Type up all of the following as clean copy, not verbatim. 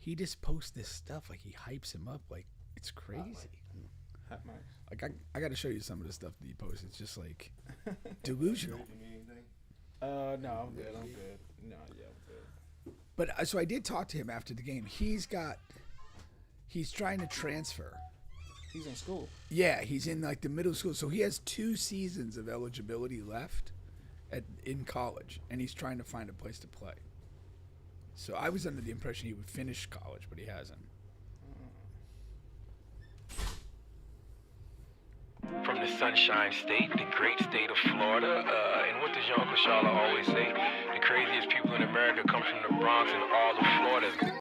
he just posts this stuff like he hypes him up like it's crazy. Like I got to show you some of the stuff that he posts. It's just like delusional. No, I'm good. No, yeah, I'm good. But so I did talk to him after the game. He's trying to transfer. He's in school. Yeah, he's in like the middle school. So he has 2 seasons of eligibility left in college, and he's trying to find a place to play. So I was under the impression he would finish college, but he hasn't. From the Sunshine State, the great state of Florida, and what does your Uncle Charlotte always say? The craziest people in America come from the Bronx and all of Florida.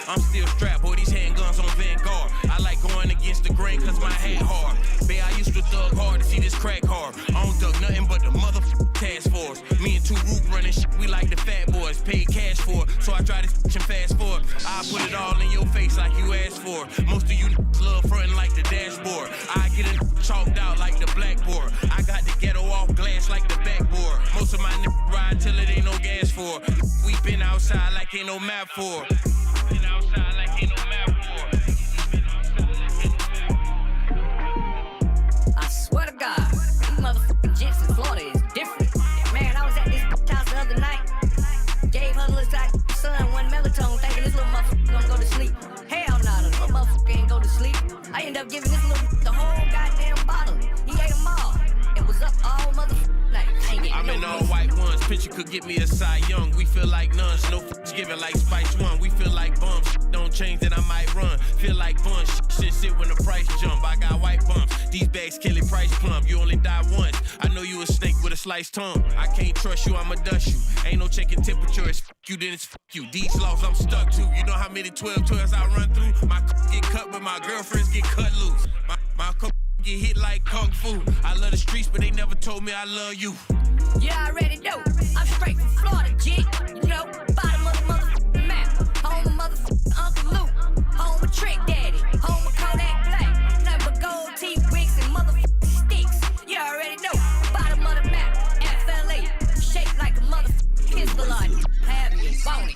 I'm still strapped, boy, these handguns on Vanguard. I like going against the grain cause my head hard. Bae, I used to thug hard to see this crack hard. I don't thug nothing but the motherfucking task force. Me and 2 Root running shit, we like the fat boys. Paid cash for it, so I try to and fast forward. I put it all in your face like you asked for. Most of you love frontin' like the dashboard. I get it chalked out like the blackboard. I got the ghetto off glass like the backboard. Most of my niggas ride till it ain't no gas for. We been outside like ain't no map for. Been outside like ain't no map for. I swear to God, these motherfucking jets in Florida is different. Man, I was at this house the other night. Gave her little son 1 melatonin, thinking this little motherfucker gonna go to sleep. Hell no, the little motherfucker ain't go to sleep. I ended up giving this little the whole goddamn bottle. He ate them all. It was up all motherfucking night. I'm in all white ones. Picture could get me a Cy Young. We feel like nuns. No giving like Spice One. We feel like bums. Don't change that I might run. Feel like fun. Shit sit when the price jump. I got white bumps. These bags kill it price plump. You only die once. I know you a snake with a sliced tongue. I can't trust you. I'ma dust you. Ain't no checking temperature. It's you. Then it's you. These laws I'm stuck to. You know how many 12-12s I run through? My get cut, but my girlfriends get cut loose. My get hit like kung fu. I love the streets, but they never told me I love you. Yeah, I already know. I'm straight from Florida, G. You know, bottom of the motherfucking map. Home of motherfucking Uncle Luke. Home of Trick Daddy. Home of Kodak Black. Nothing but gold teeth, wigs, and motherfucking sticks. You already know. Bottom of the map. FLA. Shaped like a motherfucking Hezbollah. Have you, phony.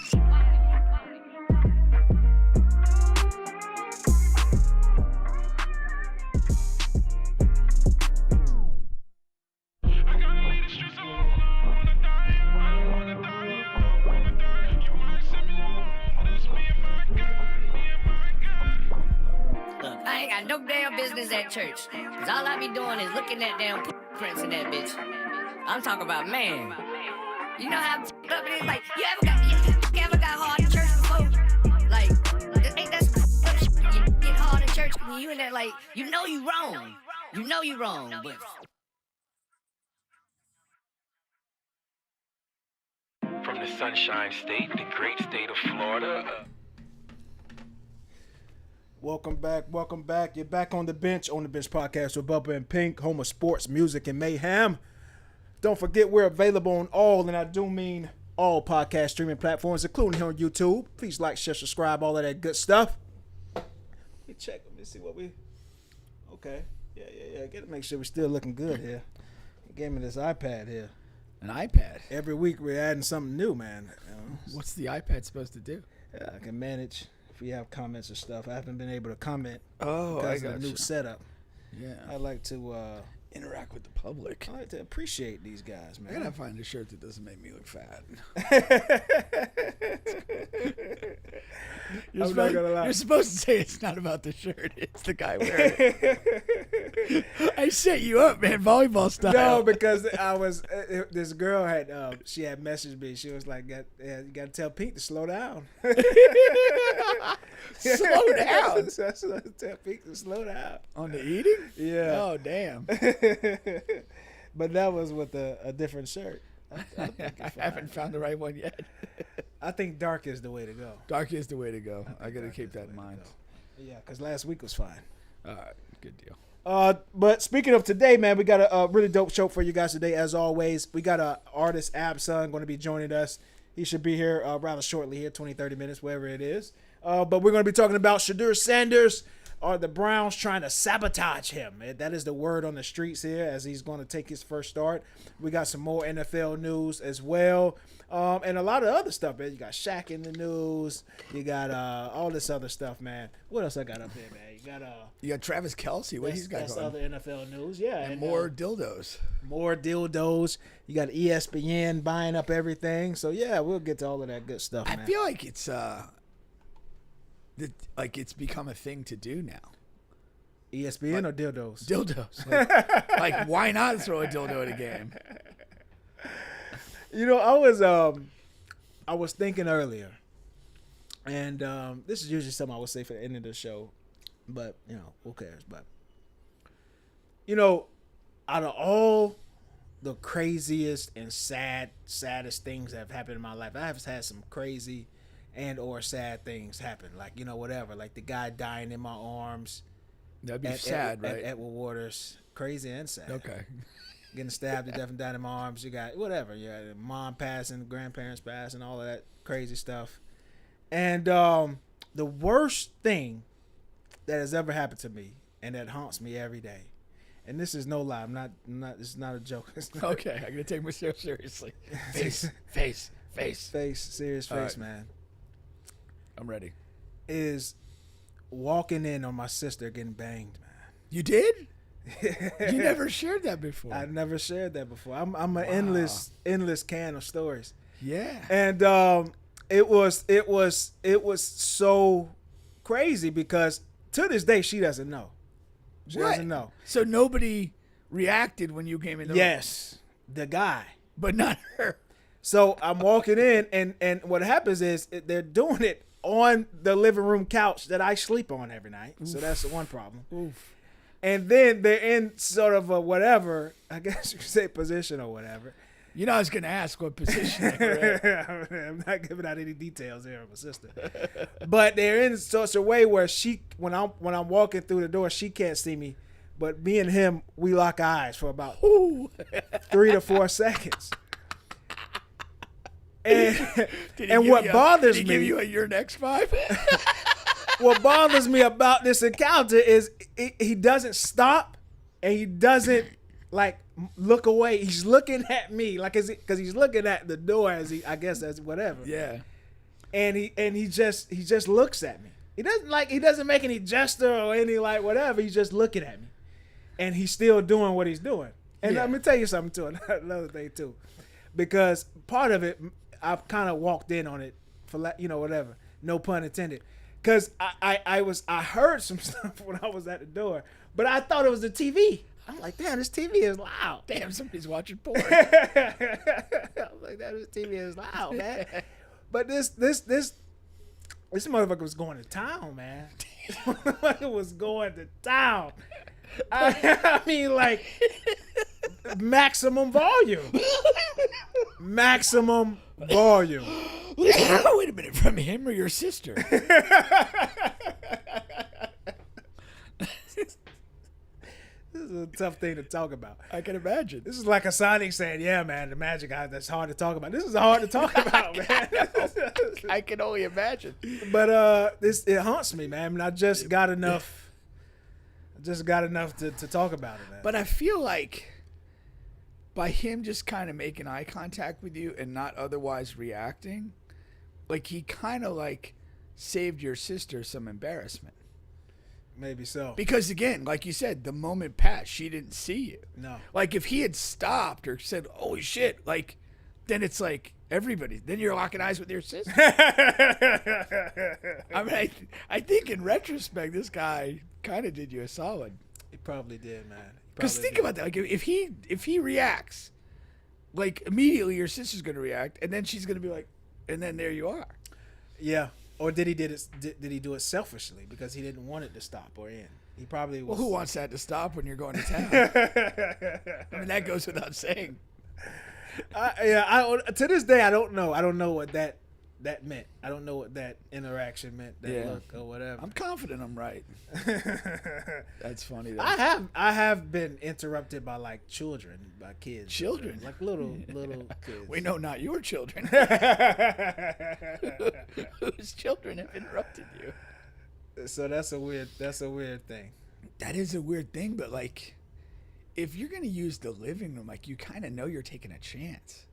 I ain't got no damn business at church. Cause all I be doing is looking at damn prints in that bitch. I'm talking about, man. You know how up it is? Like, you ever got hard in church before? Like, ain't that some shit? You get hard in church when you in that, like, you know you wrong. You know you wrong, but... From the Sunshine State, the great state of Florida. Welcome back. You're back on the bench podcast with Bubba and Pink, home of sports, music, and mayhem. Don't forget we're available on all, and I do mean all podcast streaming platforms, including here on YouTube. Please like, share, subscribe, all of that good stuff. Let me check. Let me see what we... Okay. Yeah. Gotta make sure we're still looking good here. He gave me this iPad here. An iPad? Every week we're adding something new, man. You know? What's the iPad supposed to do? Yeah, I can manage if you have comments or stuff. I haven't been able to comment because of the new setup. Yeah. I like to interact with the public. I like to appreciate these guys, man. I gotta find a shirt that doesn't make me look fat. You're supposed to say it's not about the shirt. It's the guy wearing it. I set you up, man, volleyball style. No, because I was this girl had she had messaged me. She was like, you got to tell Pete to slow down. Slow down. Tell Pete to slow down on the eating. Yeah. Oh damn. But that was with a different shirt. I haven't found the right one yet. I think dark is the way to go. Dark is the way to go. I got to keep that in mind. Yeah, because last week was fine. All right, good deal. But speaking of today, man, we got a really dope show for you guys today. As always, we got a artist, Abson, going to be joining us. He should be here rather shortly here, 20, 30 minutes, wherever it is. But we're going to be talking about Shedeur Sanders, are the Browns trying to sabotage him? That is the word on the streets here as he's going to take his first start. We got some more NFL news as well. And a lot of other stuff, man. You got Shaq in the news. You got all this other stuff, man. What else I got up there, man? You got Travis Kelce. What he's got that's going? other NFL news, yeah. And more dildos. More dildos. You got ESPN buying up everything. So yeah, we'll get to all of that good stuff, man. I feel like it's become a thing to do now. ESPN or dildos? Dildos. Like why not throw a dildo at a game? You know, I was thinking earlier, and this is usually something I would say for the end of the show, but you know, who cares? But you know, out of all the craziest and saddest things that have happened in my life, I have had some crazy and or sad things happen. Like, you know, whatever. Like the guy dying in my arms. That'd be sad, right? At Edward Waters. Crazy and sad. Okay. Getting stabbed to death and dying in my arms. You got whatever. You got mom passing, grandparents passing, all of that crazy stuff. And the worst thing that has ever happened to me, and that haunts me every day, and this is no lie. I'm not. This is not a joke. Okay, I'm gonna take myself seriously. Face. Serious face, right. man. I'm ready. Is walking in on my sister getting banged, man. You did? You never shared that before. I never shared that before. I'm an endless can of stories. Yeah. And it was so crazy because to this day she doesn't know. She doesn't know. So nobody reacted when you came in the room? Yes, the guy, but not her. So I'm walking in, and what happens is they're doing it on the living room couch that I sleep on every night. Oof. So that's one problem. Oof. And then they're in sort of a whatever, I guess you could say position or whatever. You know, I was going to ask what position they were in. I'm not giving out any details here of my sister. But they're in such a way where when I'm walking through the door, she can't see me. But me and him, we lock eyes for about 3 to 4 seconds. And what bothers me, did he give you a your next 5? What bothers me about this encounter is he doesn't stop, and he doesn't like look away. He's looking at me like because he's looking at the door as whatever. Yeah. And he just looks at me. He doesn't make any gesture or any like whatever. He's just looking at me, and he's still doing what he's doing. And let me tell you something too. Another thing too, because part of it I've kind of walked in on it for whatever. No pun intended. Because I heard some stuff when I was at the door, but I thought it was the TV. I'm like, damn, this TV is loud. Damn, somebody's watching porn. I was like, damn, this TV is loud, man. But this motherfucker was going to town, man. This motherfucker was going to town. I mean, like, maximum volume. Maximum volume. Wait a minute, from him or your sister? This is a tough thing to talk about. I can imagine. This is like a Sonic saying, yeah, man, the magic, that's hard to talk about. This is hard to talk about, man. I can only imagine. But it haunts me, man. I mean, I just got enough. To talk about it, man. But I feel like by him just kind of making eye contact with you and not otherwise reacting, like he kind of like saved your sister some embarrassment. Maybe so. Because again, like you said, the moment passed, she didn't see you. No. Like if he had stopped or said, "Holy shit," like then it's like everybody. Then you're locking eyes with your sister. I mean, I think in retrospect, this guy kind of did you a solid. He probably did, man. Because think about that. Like if he reacts, like immediately your sister's gonna react, and then she's gonna be like, and then there you are. Yeah. Or did he do it selfishly because he didn't want it to stop or end? He probably was. Well, who wants that to stop when you're going to town? I mean, that goes without saying. To this day, I don't know. I don't know what that meant. I don't know what that interaction meant. That look or whatever. I'm confident I'm right. That's funny. Though. I have been interrupted by like kids. Children, like little kids. We know not your children. Whose children have interrupted you? So that's a weird thing. That is a weird thing, but like, if you're gonna use the living room, like you kind of know you're taking a chance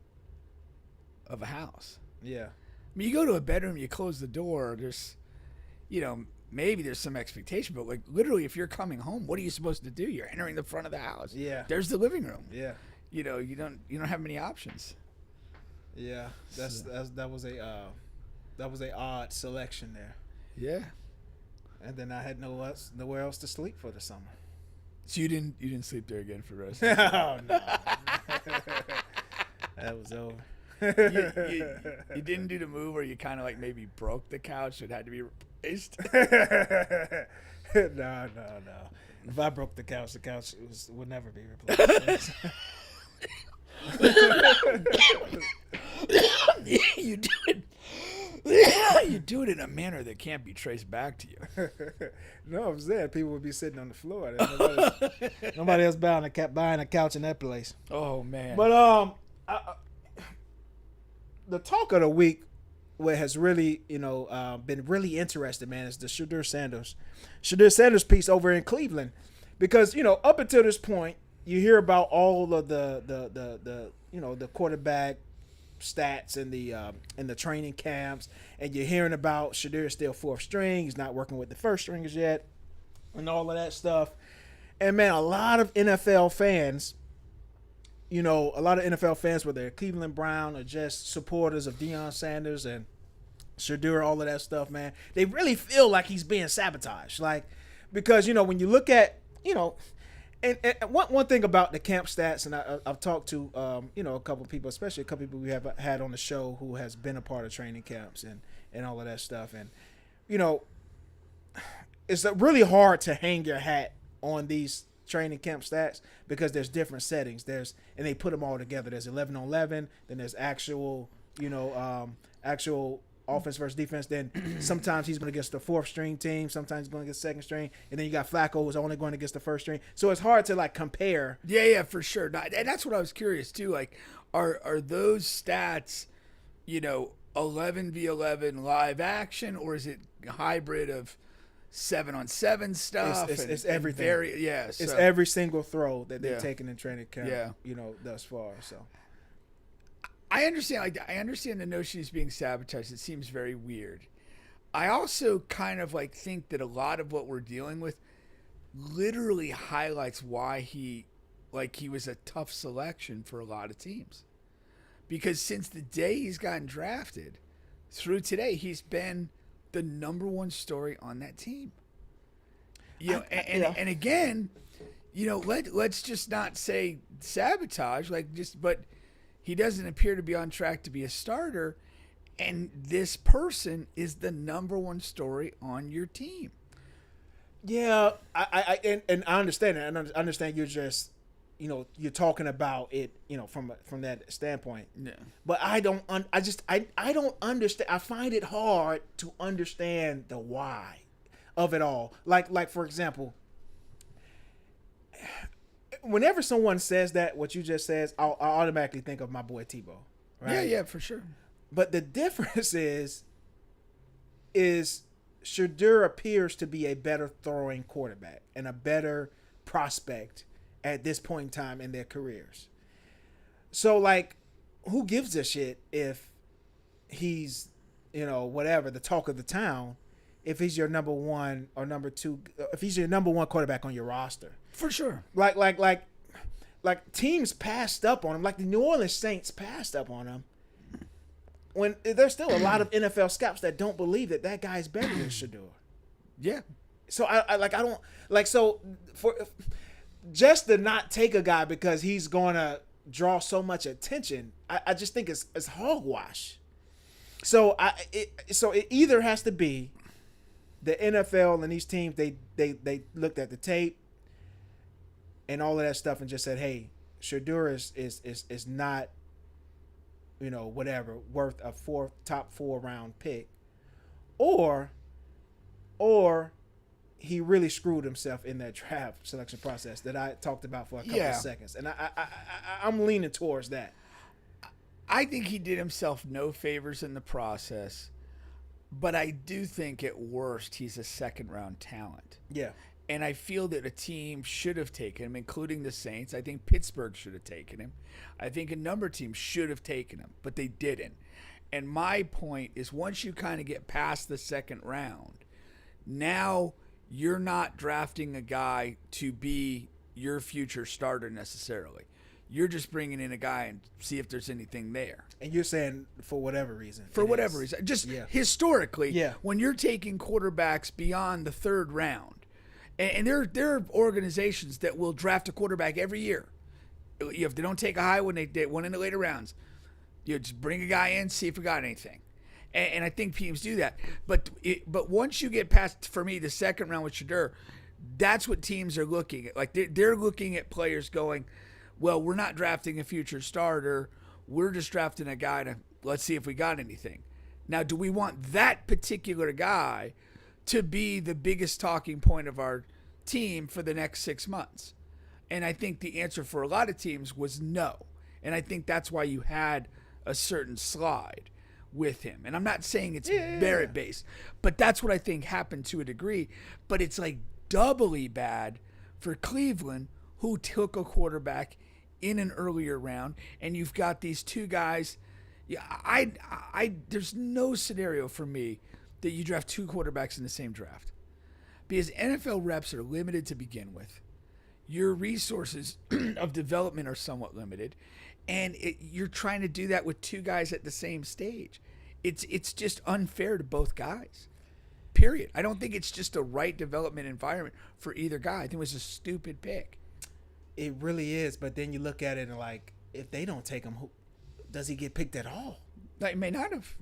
of a house. Yeah. I mean, you go to a bedroom, you close the door. There's, maybe there's some expectation, but like literally, if you're coming home, what are you supposed to do? You're entering the front of the house. Yeah. There's the living room. Yeah. You don't have many options. Yeah. That was a odd selection there. Yeah. And then I had nowhere else to sleep for the summer. So you didn't sleep there again for the rest. Oh no. That was over. You didn't do the move where you kind of like maybe broke the couch. It had to be replaced. No. If I broke the couch would never be replaced. You do it in a manner that can't be traced back to you. No, I'm saying people would be sitting on the floor. Nobody else buying a couch in that place. Oh man. But the talk of the week, what has really been really interesting, man, is the Shedeur Sanders piece over in Cleveland, because up until this point you hear about all of the quarterback stats in the training camps, and you're hearing about Shedeur still fourth string, he's not working with the first stringers yet, and all of that stuff. And man, a lot of NFL fans, whether they're Cleveland Brown or just supporters of Deion Sanders and Shedeur, all of that stuff, man, they really feel like he's being sabotaged. Like, because, when you look at, and one thing about the camp stats, and I've talked to, a couple of people, especially a couple of people we have had on the show who has been a part of training camps and all of that stuff. And, it's really hard to hang your hat on these training camp stats because there's different settings. And they put them all together. There's 11 on 11. Then there's actual offense versus defense. Then sometimes he's going against the fourth string team. Sometimes he's going against second string. And then you got Flacco who's only going against the first string. So it's hard to like compare. Yeah, for sure. And that's what I was curious too. Like, are those stats, 11v11 live action, or is it hybrid of 7-on-7 stuff? It's everything. It's every single throw that they've taken in training camp. Yeah. Thus far. So. I understand. I understand the notion he's being sabotaged. It seems very weird. I also kind of think that a lot of what we're dealing with literally highlights why he was a tough selection for a lot of teams. Because since the day he's gotten drafted through today, he's been the number one story on that team. And again, let's just not say sabotage, but he doesn't appear to be on track to be a starter, and this person is the number one story on your team. Yeah, I understand it. I understand you're just, you're talking about it, from that standpoint. Yeah. But I don't understand. I find it hard to understand the why of it all. Like for example, whenever someone says that, what you just says, I'll automatically think of my boy Tebow. Right? Yeah, for sure. But the difference is Shedeur appears to be a better throwing quarterback and a better prospect at this point in time in their careers. So, who gives a shit if he's, whatever, the talk of the town, if he's your number one or number two, if he's your number one quarterback on your roster? For sure. Like teams passed up on him, like the New Orleans Saints passed up on him. When there's still a lot of NFL scouts that don't believe that guy's better than Shedeur. Yeah. So for just to not take a guy because he's going to draw so much attention, I just think it's hogwash. So it either has to be the NFL and these teams, they looked at the tape and all of that stuff and just said, hey, Shedeur is not, whatever, worth a top 4 round pick, or he really screwed himself in that draft selection process that I talked about for a couple of seconds, and I'm leaning towards that. I think he did himself no favors in the process. But I do think at worst he's a second-round talent. Yeah. And I feel that a team should have taken him, including the Saints. I think Pittsburgh should have taken him. I think a number of teams should have taken him, but they didn't. And my point is once you kind of get past the second round, now you're not drafting a guy to be your future starter necessarily. You're just bringing in a guy and see if there's anything there. And you're saying for whatever reason. For whatever reason. Just historically, when you're taking quarterbacks beyond the third round, and there are organizations that will draft a quarterback every year. If they don't take a high when they went in the later rounds, you just bring a guy in, see if we got anything. And I think teams do that. But once you get past, for me, the second round with Shedeur, that's what teams are looking at. Like they're looking at players going, well, we're not drafting a future starter. We're just drafting a guy to let's see if we got anything. Now, do we want that particular guy to be the biggest talking point of our team for the next 6 months? And I think the answer for a lot of teams was no. And I think that's why you had a certain slide with him. And I'm not saying it's merit-based, but that's what I think happened to a degree. But it's like doubly bad for Cleveland, who took a quarterback in an earlier round, and you've got these two guys. Yeah, there's no scenario for me that you draft two quarterbacks in the same draft, because NFL reps are limited to begin with. Your resources of development are somewhat limited, and you're trying to do that with two guys at the same stage. It's just unfair to both guys. Period. I don't think it's just a right development environment for either guy. I think it was a stupid pick. It really is, but then you look at it and like, if they don't take him, does he get picked at all? Like, may not have.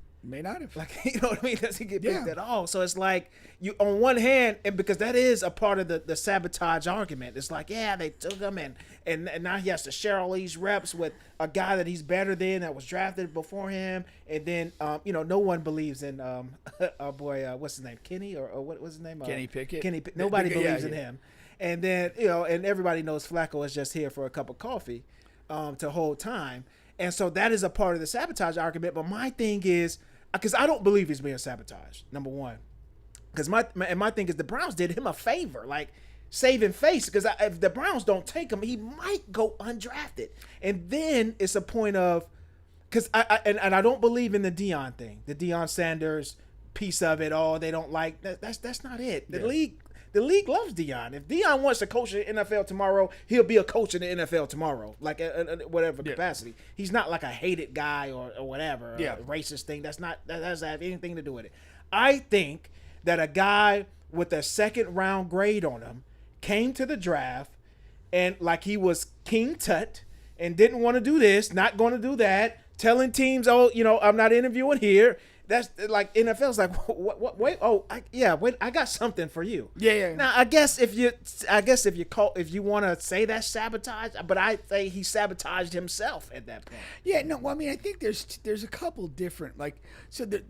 Like, you know what I mean? Does he get picked at all? So it's like, you on one hand, and because that is a part of the sabotage argument. It's like, yeah, they took him and now he has to share all these reps with a guy that he's better than, that was drafted before him, and then no one believes in our boy, what's his name, Kenny or what was his name? Kenny Pickett. Nobody believes in him. And then, and everybody knows Flacco is just here for a cup of coffee to hold time. And so that is a part of the sabotage argument. But my thing is, because I don't believe he's being sabotaged, number one. Because my thing is the Browns did him a favor, like saving face. Because if the Browns don't take him, he might go undrafted. And then it's a point of, because I don't believe in the Deion thing, the Deion Sanders piece of it. Oh, they don't like that. That's not it. The league loves Deion. If Deion wants to coach in the NFL tomorrow, he'll be a coach in the NFL tomorrow, like whatever capacity. He's not like a hated guy or whatever, a racist thing. That doesn't have anything to do with it. I think that a guy with a second round grade on him came to the draft and like he was King Tut and didn't want to do this, not going to do that, telling teams, oh, I'm not interviewing here. That's like NFL's like, what? Wait, I got something for you. Yeah. Now, I guess if you want to say that's sabotage, but I say he sabotaged himself at that point. Yeah, no. Well, I mean, I think there's a couple different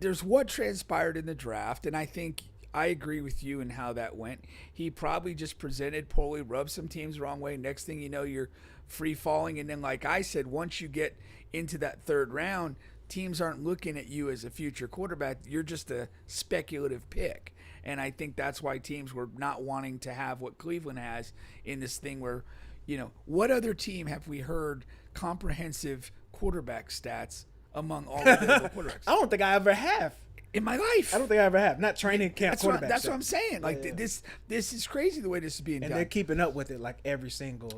there's what transpired in the draft, and I think I agree with you in how that went. He probably just presented poorly, rubbed some teams the wrong way. Next thing you know, you're free falling, and then like I said, once you get into that third round, teams aren't looking at you as a future quarterback. You're just a speculative pick. And I think that's why teams were not wanting to have what Cleveland has in this thing where, what other team have we heard comprehensive quarterback stats among all available quarterbacks? I don't think I ever have. In my life. I don't think I ever have. Not training camp quarterback. That's what I'm saying. Like this is crazy the way this is being done. And they're keeping up with it like every single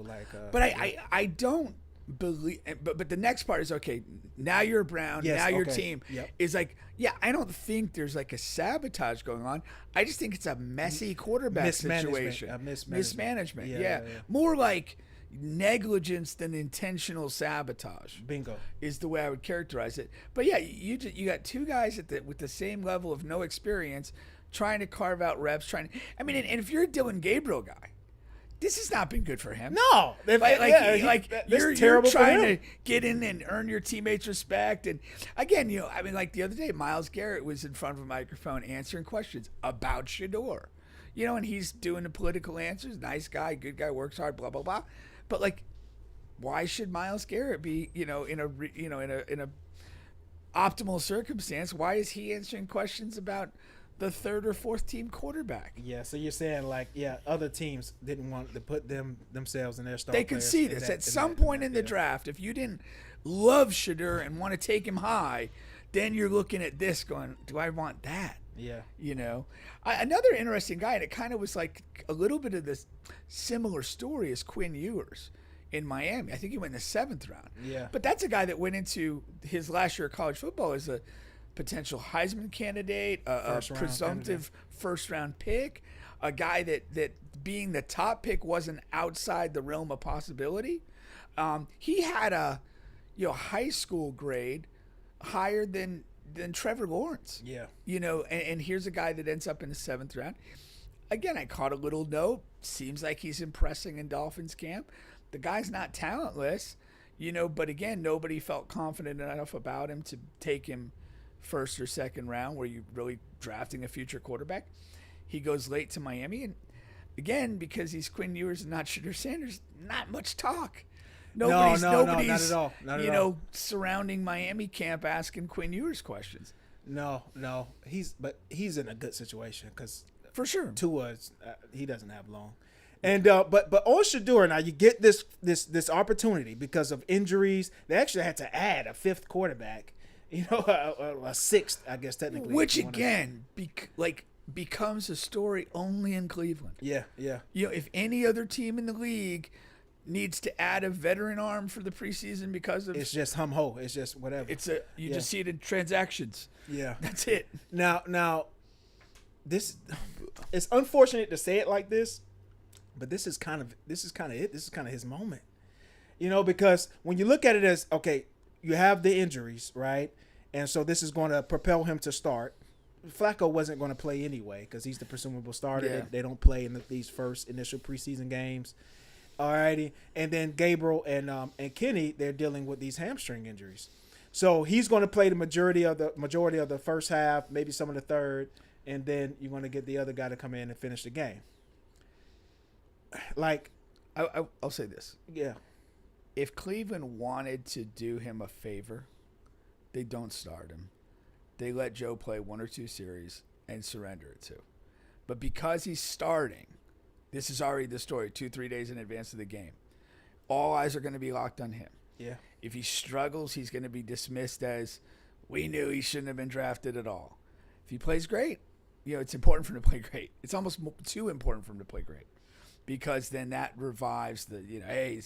But I don't believe, but the next part is, okay, now you're Brown, now your team is like, I don't think there's like a sabotage going on. I just think it's a messy quarterback situation. Mismanagement. Yeah. More like negligence than intentional sabotage. Bingo is the way I would characterize it. But yeah, you got two guys with the same level of no experience trying to carve out reps. And if you're a Dylan Gabriel guy, this has not been good for him. No, you're trying to get in and earn your teammates' respect. And again, like the other day, Myles Garrett was in front of a microphone answering questions about Shedeur, and he's doing the political answers. Nice guy, good guy, works hard, blah blah blah. But like, why should Myles Garrett be, in a optimal circumstance, why is he answering questions about the third or fourth team quarterback? Yeah, so you're saying other teams didn't want to put themselves in their star They could players see in this that- at some point in the yeah. draft. If you didn't love Shedeur and want to take him high, then you're looking at this going, do I want that? Yeah. You know, another interesting guy, and it kind of was like a little bit of this similar story as Quinn Ewers in Miami. I think he went in the 7th round. Yeah. But that's a guy that went into his last year of college football as a potential Heisman candidate, a presumptive first-round pick, a guy that being the top pick wasn't outside the realm of possibility. He had a high school grade higher than Trevor Lawrence. Yeah. And here's a guy that ends up in the 7th round. Again, I caught a little note. Seems like he's impressing in Dolphins camp. The guy's not talentless, but again, nobody felt confident enough about him to take him first or second round where you're really drafting a future quarterback. He goes late to Miami, and again, because he's Quinn Ewers and not Shedeur Sanders, not much talk. Nobody's not at all. Not at all. surrounding Miami camp asking Quinn Ewers questions. No. He's in a good situation because For sure. Tua, he doesn't have long. And but on Shedeur now you get this opportunity because of injuries. They actually had to add a 5th quarterback, a 6th, I guess technically. Which again, becomes a story only in Cleveland. Yeah. If any other team in the league needs to add a veteran arm for the preseason because of It's just hum ho. It's just whatever. You just see it in transactions. Yeah. That's it. Now, this it's unfortunate to say it like this, but this is kind of it. This is kind of his moment. Because when you look at it as okay, you have the injuries, right? And so this is going to propel him to start. Flacco wasn't going to play anyway because he's the presumable starter. Yeah. They don't play in these first initial preseason games. Alrighty, and then Gabriel and Kenny, they're dealing with these hamstring injuries. So he's going to play the majority of the first half, maybe some of the third, and then you're going to get the other guy to come in and finish the game. I'll say this. Yeah. If Cleveland wanted to do him a favor, they don't start him. They let Joe play 1 or 2 series and surrender it to. But because he's starting, this is already the story, 2-3 days in advance of the game. All eyes are going to be locked on him. Yeah. If he struggles, he's going to be dismissed as, we knew he shouldn't have been drafted at all. If he plays great, it's important for him to play great. It's almost too important for him to play great. Because then that revives the, hey,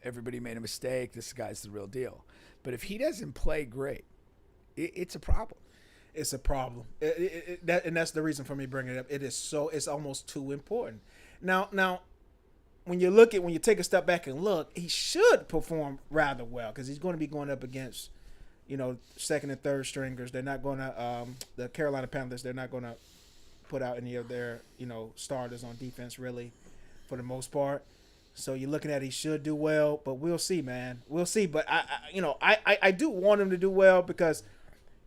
everybody made a mistake. This guy's the real deal. But if he doesn't play great, it's a problem. It's a problem. And that's the reason for me bringing it up. It's almost too important. Now, when you take a step back and look, he should perform rather well because he's going to be going up against, second and third stringers. They're not going to, the Carolina Panthers, they're not going to put out any of their, starters on defense really for the most part. So you're looking at he should do well, but we'll see, man. We'll see. But I do want him to do well because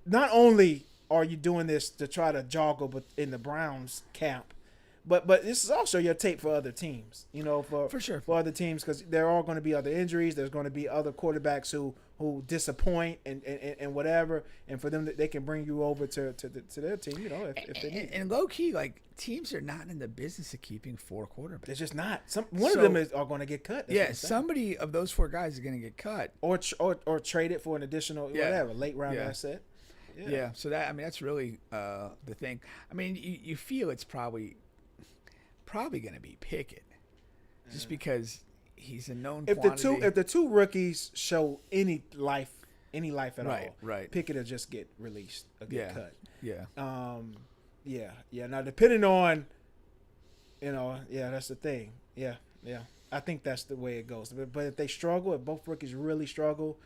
not only are you doing this to try to joggle in the Browns camp, but this is also your tape for other teams. For sure for other teams because there are going to be other injuries. There's going to be other quarterbacks who disappoint and whatever, and for them they can bring you over to their team. If they need. And low key, teams are not in the business of keeping 4 quarterbacks. It's just not. One of them are going to get cut. Somebody of those 4 guys is going to get cut or trade it for an additional whatever late round asset. Yeah. So that's really the thing. You feel it's probably going to be Pickett, just because he's a known quantity. If the 2 rookies show any life at all, right. Pickett will just get released or get cut. Yeah. Now depending on, that's the thing. Yeah. I think that's the way it goes. But if they struggle, if both rookies really struggle,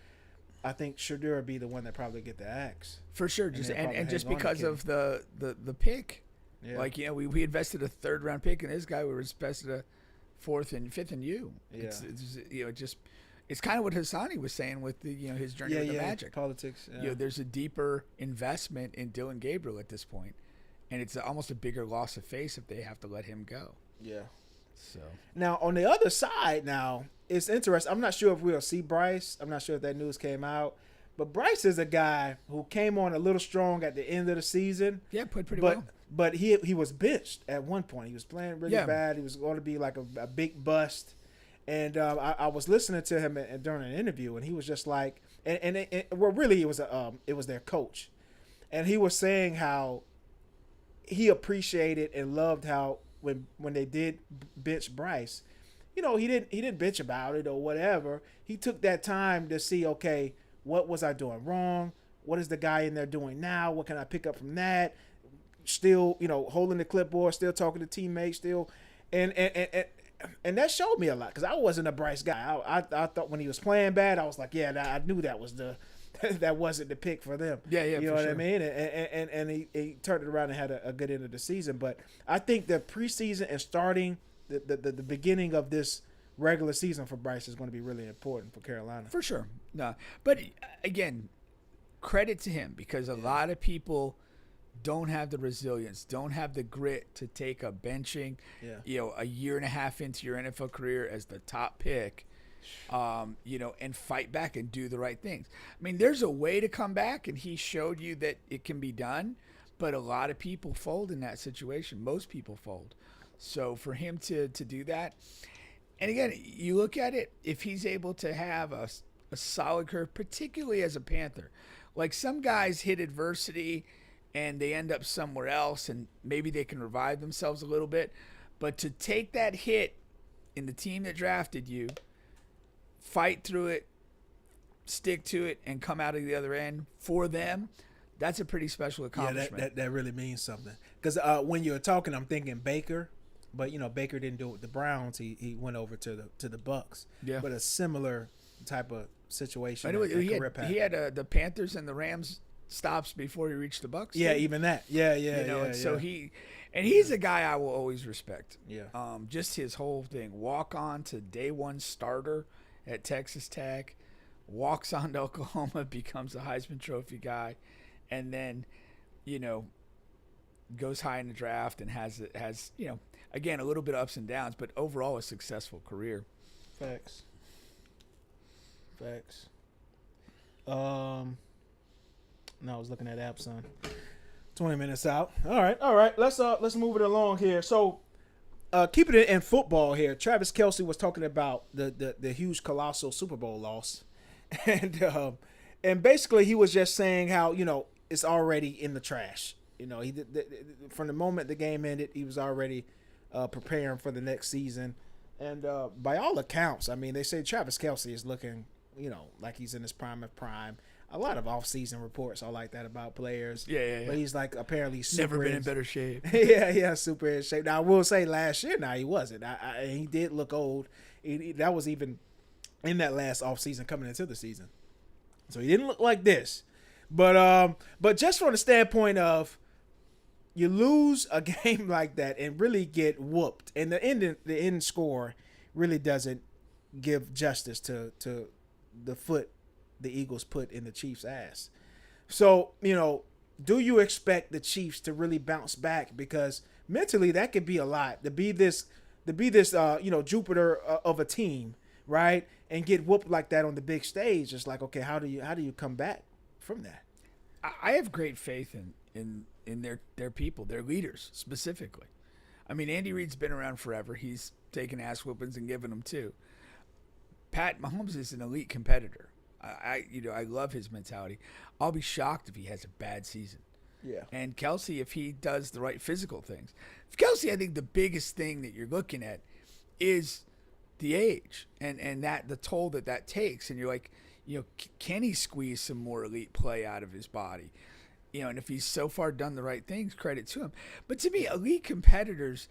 I think Shedeur would be the one that probably get the axe for sure. And just because of the pick, we invested a 3rd round pick in this guy. We invested a 4th and 5th in you. Yeah. It's kind of what Hassani was saying with the his journey with the Magic politics. Yeah. There's a deeper investment in Dylan Gabriel at this point, and it's almost a bigger loss of face if they have to let him go. Yeah. So now on the other side, it's interesting. I'm not sure if we'll see Bryce. I'm not sure if that news came out, But Bryce is a guy who came on a little strong at the end of the season. Yeah, played pretty well. But he was benched at one point. He was playing really bad. He was going to be like a big bust. And I was listening to him during an interview, and he was just like, really it was their coach, and he was saying how he appreciated and loved how when they did bench Bryce, he didn't bitch about it or whatever. He took that time to see, okay, what was I doing wrong? What is the guy in there doing now? What can I pick up from that? Still, holding the clipboard, still talking to teammates, still, and that showed me a lot because I wasn't a Bryce guy. I thought when he was playing bad, I was like, I knew that was that wasn't the pick for them. Yeah, you know what sure. I mean? And he turned it around and had a good end of the season. But I think the preseason and starting the beginning of this regular season for Bryce is going to be really important for Carolina. For sure. No, but again, credit to him because a lot of people don't have the resilience, don't have the grit to take a benching, a year and a half into your NFL career as the top pick, and fight back and do the right things. I mean, there's a way to come back, and he showed you that it can be done, but a lot of people fold in that situation. Most people fold. So for him to do that, and again, you look at it, if he's able to have a solid career, particularly as a Panther, like some guys hit adversity and they end up somewhere else, and maybe they can revive themselves a little bit. But to take that hit in the team that drafted you, fight through it, stick to it, and come out of the other end for them, that's a pretty special accomplishment. Yeah, that really means something. Because when you were talking, I'm thinking Baker, but Baker didn't do it with the Browns. He went over to the Bucks. Yeah. But a similar type of situation. He had the Panthers and the Rams stops before he reached the Bucks. Yeah, even that. Yeah. So he's a guy I will always respect. Yeah. Just his whole thing. Walk on to day one starter at Texas Tech, walks on to Oklahoma, becomes a Heisman Trophy guy, and then, goes high in the draft and has again a little bit of ups and downs, but overall a successful career. Facts. No, I was looking at Abson. 20 minutes out. All right. Let's move it along here. So, keeping it in football here, Travis Kelce was talking about the huge colossal Super Bowl loss, and basically he was just saying how it's already in the trash. From the moment the game ended, he was already preparing for the next season, and by all accounts, I mean they say Travis Kelce is looking like he's in his prime of prime. A lot of off-season reports are like that about players. Yeah. But he's like apparently super never been in better shape. yeah, super in shape. Now I will say last year, he wasn't. He did look old. That was even in that last off-season coming into the season. So he didn't look like this. But just from the standpoint of you lose a game like that and really get whooped, and the end score really doesn't give justice to the foot the Eagles put in the Chiefs' ass. So, do you expect the Chiefs to really bounce back? Because mentally that could be a lot to be this Jupiter of a team, right? And get whooped like that on the big stage. It's like, okay, how do you come back from that? I have great faith in their people, their leaders specifically. I mean, Andy Reid's been around forever. He's taken ass whoopings and given them too. Pat Mahomes is an elite competitor. I love his mentality. I'll be shocked if he has a bad season. Yeah. And Kelce, if he does the right physical things. Kelce, I think the biggest thing that you're looking at is the age and that the toll that takes. And you're like, can he squeeze some more elite play out of his body? And if he's so far done the right things, credit to him. But to me, elite competitors,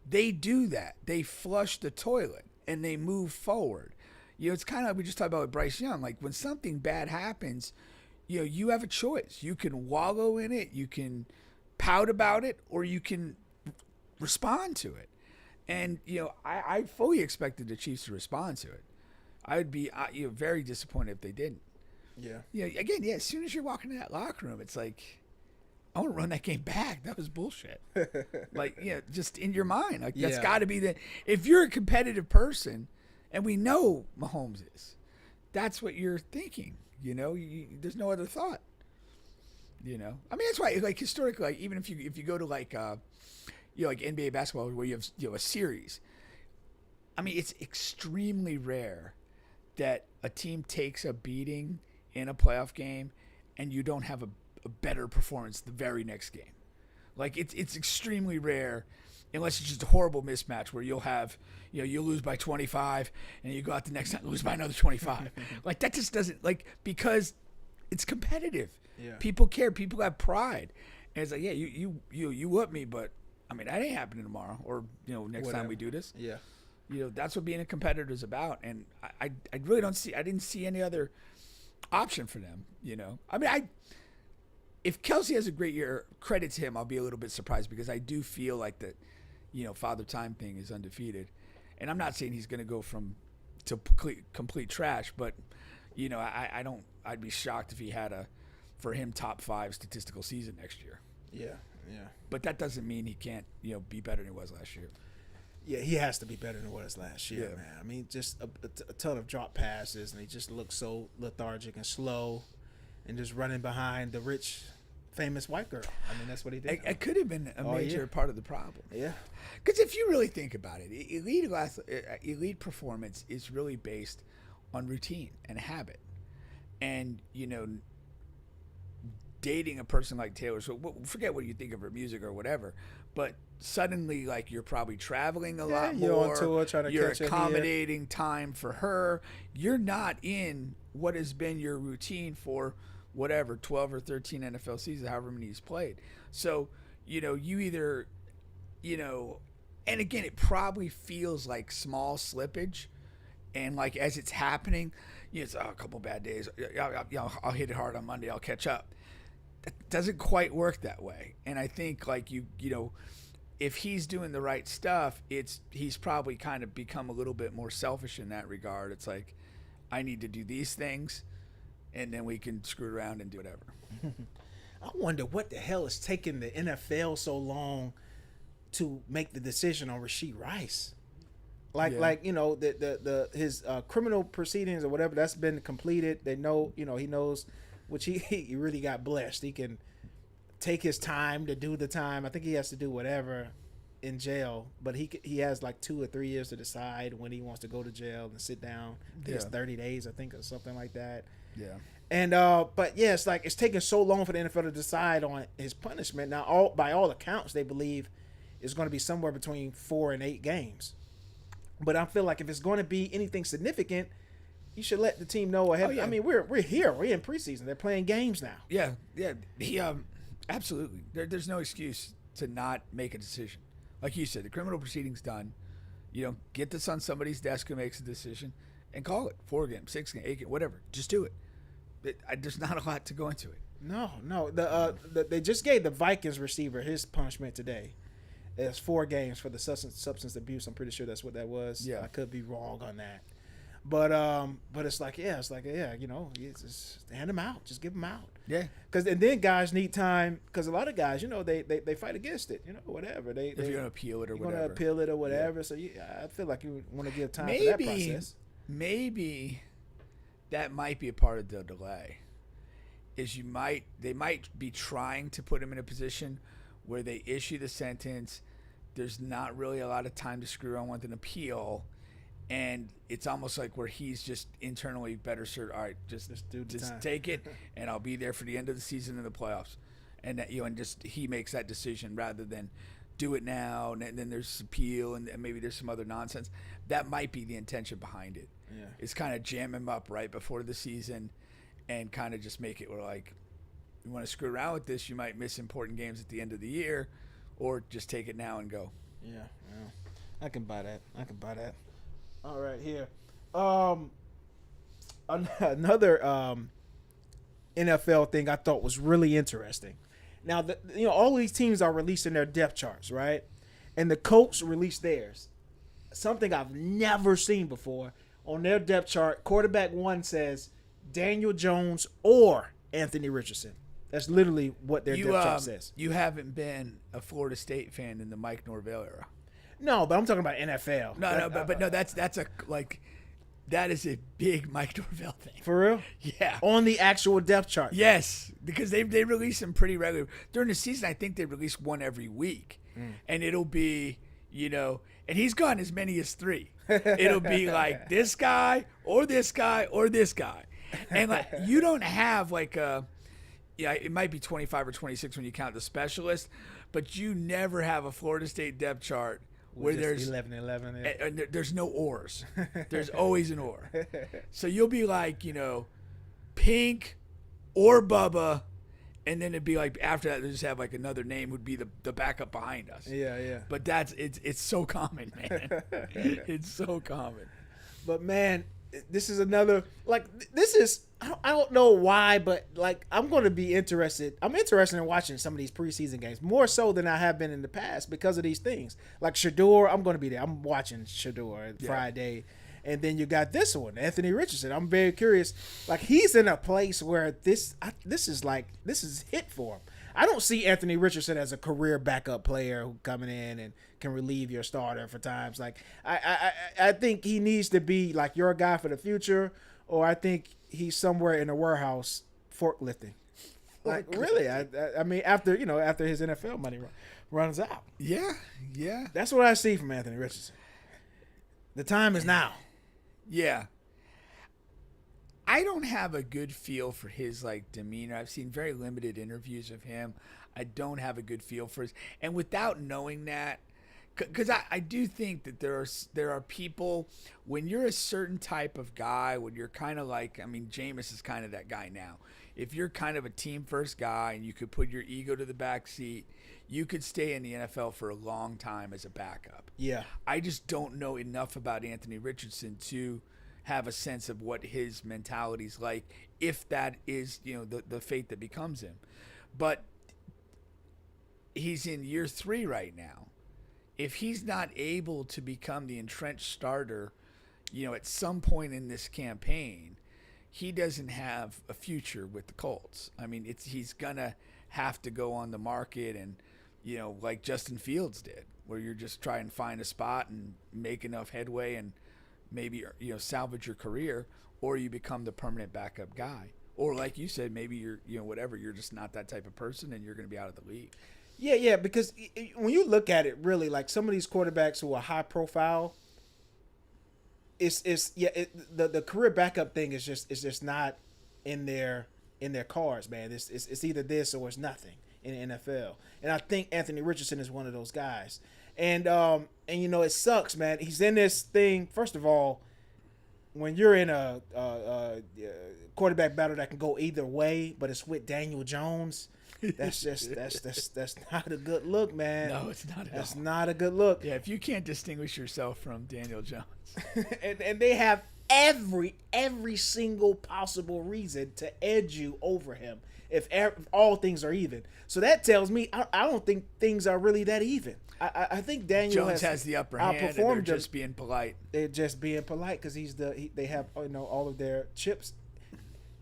they do that. They flush the toilet and they move forward. It's kind of like we just talked about with Bryce Young. Like when something bad happens, you have a choice. You can wallow in it, you can pout about it, or you can respond to it. And, I fully expected the Chiefs to respond to it. I would be very disappointed if they didn't. Yeah. Again, as soon as you're walking in that locker room, it's like, I want to run that game back. That was bullshit. Just in your mind. Like that's got to be if you're a competitive person, and we know Mahomes is, that's what you're thinking. You know, there's no other thought. You know, I mean, that's why, like, historically, like, even if you go to like like NBA basketball where you have a series. I mean, it's extremely rare that a team takes a beating in a playoff game and you don't have a better performance the very next game. Like, it's extremely rare, unless it's just a horrible mismatch where you'll have, you'll lose by 25 and you go out the next time and lose by another 25. Like, that just doesn't, like, because it's competitive. Yeah. People care. People have pride. And it's like, yeah, you whoop me, but I mean, that ain't happening tomorrow or, next time we do this. Yeah. That's what being a competitor is about. And I really I didn't see any other option for them, I mean, if Kelce has a great year, credit to him, I'll be a little bit surprised because I do feel like that, Father Time thing is undefeated. And I'm not saying he's going to go to complete trash, but, I'd be shocked if he had for him, top 5 statistical season next year. Yeah. But that doesn't mean he can't, be better than he was last year. Yeah, he has to be better than he was last year, man. I mean, just a ton of drop passes, and he just looks so lethargic and slow and just running behind the rich, famous white girl. I mean, that's what he did. It could have been a major part of the problem. Yeah. Because if you really think about it, elite performance is really based on routine and habit. And, dating a person like Taylor, so forget what you think of her music or whatever, but suddenly, like, you're probably traveling a lot more. You're on tour trying to you're catch her accommodating time for her. You're not in what has been your routine for whatever 12 or 13 NFL seasons, however many he's played. So, you either, and again, it probably feels like small slippage, and like as it's happening, it's a couple bad days. I'll hit it hard on Monday. I'll catch up. That doesn't quite work that way. And I think, like, if he's doing the right stuff, he's probably kind of become a little bit more selfish in that regard. It's like, I need to do these things, and then we can screw around and do whatever. I wonder what the hell is taking the NFL so long to make the decision on Rashee Rice. His criminal proceedings or whatever, that's been completed. They know, he knows, which he really got blessed. He can take his time to do the time. I think he has to do whatever in jail, but he has like 2 or 3 years to decide when he wants to go to jail and sit down. I think it's 30 days, I think, or something like that. Yeah. And but yeah, it's like it's taking so long for the NFL to decide on his punishment. Now, by all accounts, they believe it's going to be somewhere between 4 and 8 games. But I feel like if it's going to be anything significant, you should let the team know ahead. I mean, we're here. We're in preseason. They're playing games now. Yeah. He absolutely. There's no excuse to not make a decision. Like you said, the criminal proceeding's done. Get this on somebody's desk who makes a decision and call it 4 games, 6 games, 8 games, whatever. Just do it. There's not a lot to go into it. No. They just gave the Vikings receiver his punishment today. It's 4 games for the substance abuse. I'm pretty sure that's what that was. Yeah. I could be wrong on that. But it's like, just hand them out. Just give them out. Yeah. And then guys need time, because a lot of guys, they fight against it, whatever. If you're going to appeal it or whatever. You're going to appeal it or whatever. Yeah. So I feel like you want to give time for that process. Maybe that might be a part of the delay. They might be trying to put him in a position where they issue the sentence. There's not really a lot of time to screw around with an appeal. And it's almost like where he's just internally better served. All right, just take it, and I'll be there for the end of the season and the playoffs. And that, and just he makes that decision rather than do it now, and then there's appeal, and maybe there's some other nonsense. That might be the intention behind it. Yeah. It's kind of jam him up right before the season, and kind of just make it where, like, you want to screw around with this, you might miss important games at the end of the year, or just take it now and go. Yeah. I can buy that. All right, here. Another NFL thing I thought was really interesting. Now, all these teams are releasing their depth charts, right? And the Colts released theirs. Something I've never seen before. On their depth chart, quarterback 1 says Daniel Jones or Anthony Richardson. That's literally what their depth chart says. You haven't been a Florida State fan in the Mike Norvell era. No, but I'm talking about NFL. No, but that's a, like, that is a big Mike Norvell thing. For real? Yeah. On the actual depth chart. Yes, because they release them pretty regularly during the season. I think they release one every week, and it'll be and he's gotten as many as 3. It'll be like this guy or this guy or this guy, and like you don't have like it might be 25 or 26 when you count the specialist, but you never have a Florida State depth chart where there's 11. and there's no ors. There's always an or. So you'll be like, Pink or Bubba, and then it'd be like after that they just have like another name would be the backup behind us. Yeah. But it's so common, man. It's so common. But man, this is another I don't know why, but like I'm going to be interested. I'm interested in watching some of these preseason games more so than I have been in the past because of these things. Like Shedeur, I'm going to be there. I'm watching Shedeur Friday, and then you got this one, Anthony Richardson. I'm very curious. Like he's in a place where this is hit for him. I don't see Anthony Richardson as a career backup player who coming in and can relieve your starter for times. Like I think he needs to be like your guy for the future, or I think he's somewhere in a warehouse forklifting. Like really, I mean after his NFL money runs out. Yeah. That's what I see from Anthony Richardson. The time is now. Yeah. I don't have a good feel for his like demeanor. I've seen very limited interviews of him. I don't have a good feel for his, and without knowing that, because I do think that there are people when you're a certain type of guy, when you're kind of like, I mean, Jameis is kind of that guy now. If you're kind of a team first guy and you could put your ego to the back seat, you could stay in the NFL for a long time as a backup. Yeah. I just don't know enough about Anthony Richardson to have a sense of what his mentality's like, if that is, the fate that becomes him. But he's in year 3 right now. If he's not able to become the entrenched starter, at some point in this campaign, he doesn't have a future with the Colts. I mean, he's gonna have to go on the market and, like Justin Fields did, where you're just trying to find a spot and make enough headway and maybe, salvage your career, or you become the permanent backup guy. Or like you said, maybe you're, you're just not that type of person and you're going to be out of the league. Yeah, because when you look at it, really, like some of these quarterbacks who are high profile, the career backup thing is just not in their cards, man. It's either this or it's nothing in the NFL. And I think Anthony Richardson is one of those guys. And it sucks, man. He's in this thing. First of all, when you're in a quarterback battle that can go either way, but it's with Daniel Jones, that's not a good look, man. No, it's not. That's not a good look. Yeah, if you can't distinguish yourself from Daniel Jones, and they have every single possible reason to edge you over him if all things are even. So that tells me I don't think things are really that even. I think Daniel Jones has the upper hand, and they're just being polite. They're just being polite because they have all of their chips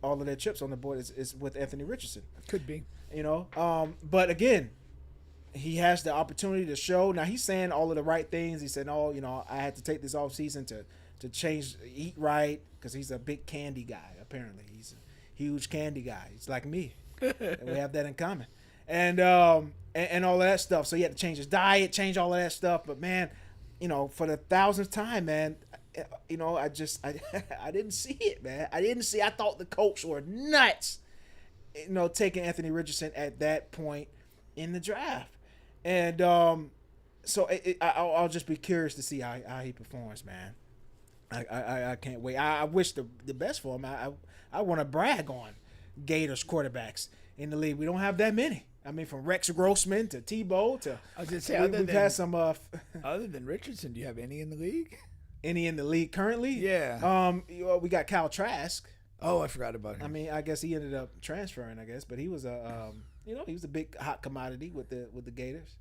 on the board is with Anthony Richardson. Could be. But again, he has the opportunity to show. Now he's saying all of the right things. He said, I had to take this off season to change, eat right, because he's a big candy guy. Apparently, he's a huge candy guy. He's like me, and we have that in common. And all of that stuff. So he had to change his diet, change all of that stuff. But man, for the 1000th time, man, I didn't see it, man. I thought the Colts were nuts, taking Anthony Richardson at that point in the draft. And so I'll just be curious to see how he performs, man. I can't wait. I wish the best for him. I want to brag on Gators quarterbacks in the league. We don't have that many. I mean, from Rex Grossman to Tebow to I was gonna say, we've had some. Other than Richardson, do you have any in the league? Any in the league currently? Yeah. We got Kyle Trask. Oh, I forgot about him. I mean, I guess he ended up transferring. But he was he was a big hot commodity with the Gators.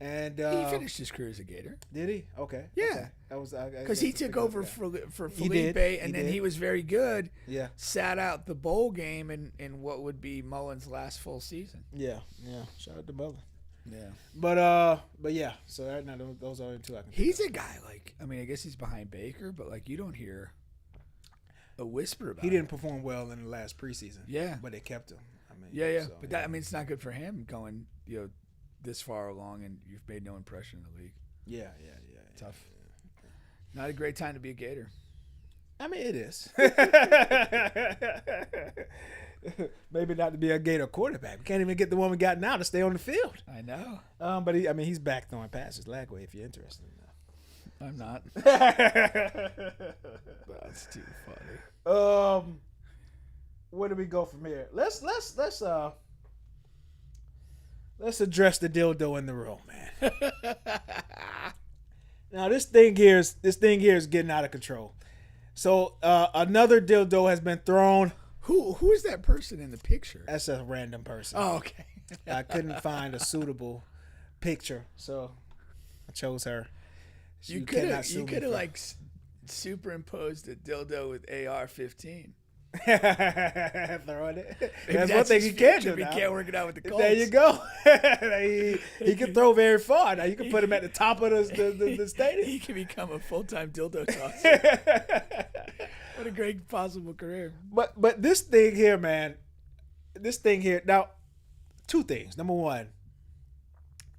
And he finished his career as a Gator. Did he? Okay. Yeah. Okay. That was because he took over for Felipe, and then did. he was very good. Yeah. Sat out the bowl game in what would be Mullen's last full season. Yeah. Shout out to Mullen. Yeah. But yeah. So those are the two I can. He's a guy I guess he's behind Baker, but you don't hear a whisper about He it. didn't perform well in the last preseason. Yeah. But they kept him. I mean, Yeah. so, But that, I mean, it's not good for him going, this far along and you've made no impression in the league. Yeah. Tough. Not a great time to be a Gator. I mean, it is. Maybe not to be a Gator quarterback. We can't even get the one we got now to stay on the field. I know. But he's back throwing passes Lagway if you're interested in that. I'm not. That's too funny. Where do we go from here? Let's address the dildo in the room, man. Now this thing here is getting out of control. So another dildo has been thrown. Who is that person in the picture? That's a random person. Oh, okay. I couldn't find a suitable picture, so I chose her. You could have like superimposed a dildo with AR-15. Throwing it. Maybe That's one thing he can do. He Now. can't work it out with the Colts. There you go. he can throw very far. Now you can put him at the top of the stadium. He can become a full-time dildo tosser. What a great possible career. But this thing here, man. Now, two things. Number one,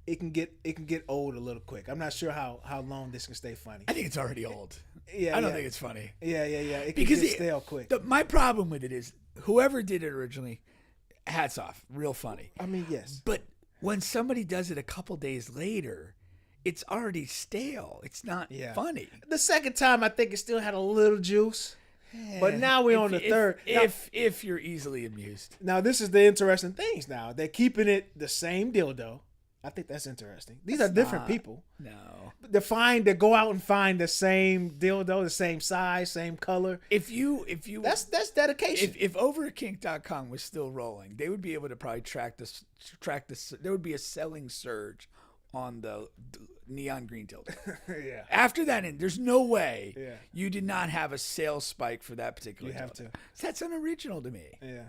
it can get old a little quick. I'm not sure how long this can stay funny. I think it's already old. Yeah, I don't think it's funny. Yeah. It can get stale quick. My problem with it is whoever did it originally, hats off, real funny. I mean, yes. But when somebody does it a couple days later, it's already stale. It's not funny. The second time, I think it still had a little juice. But now we're on the third. If you're easily amused. Now, this is the interesting things now. They're keeping it the same dildo. I think that's interesting. These are different people. No. To go out and find the same dildo, the same size, same color. If you That's dedication. If overkink.com was still rolling, they would be able to probably track this. There would be a selling surge on the neon green dildo. Yeah. After that, there's no way Yeah. you did not have a sales spike for that particular. You have dildo. to. That's unoriginal to me. Yeah.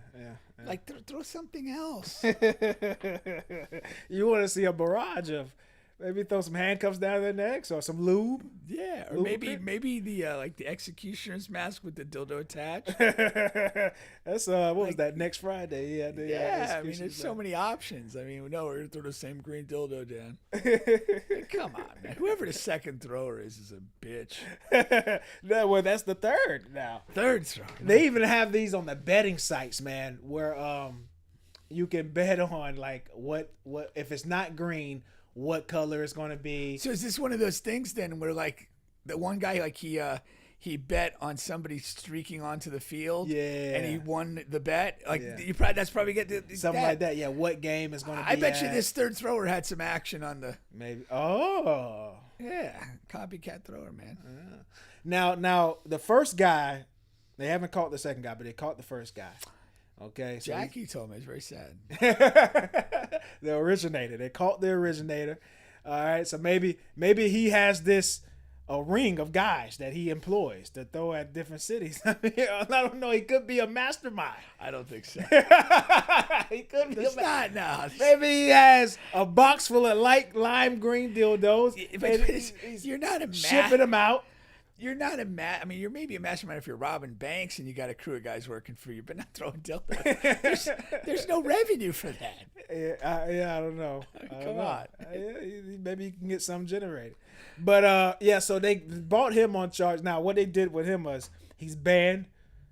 Like throw something else. You want to see a barrage of maybe throw some handcuffs down their necks or some lube. Yeah, or Lubricant? maybe the like the executioner's mask with the dildo attached. That's what was that next Friday? Yeah, I mean, there's so many options. I mean, no, we're gonna throw the same green dildo down. Come on, man. Whoever the second thrower is a bitch. Well, that's the third now. Third thrower. They even have these on the betting sites, man, where you can bet on like what if it's not green, what color it's going to be. So is this one of those things then where like the one guy like he bet on somebody streaking onto the field, and he won the bet. Like that's probably something like that. Yeah, what game is going to be? I bet you this third thrower had some action on the maybe. Oh, yeah, copycat thrower, man. Now the first guy, they haven't caught the second guy, but they caught the first guy. Okay, so Jackie told me it's very sad. The originator. They caught the originator. All right, so maybe he has a ring of guys that he employs to throw at different cities. I mean, I don't know. He could be a mastermind. I don't think so. He could be. It's not now. Maybe he has a box full of light lime green dildos. But you're not a shipping them out. You're not I mean, you're maybe a mastermind if you're robbing banks and you got a crew of guys working for you, but not throwing dildos. There's no revenue for that. I don't know. Come on. Maybe he can get something generated. But, so they brought him on charge. Now, what they did with him was he's banned.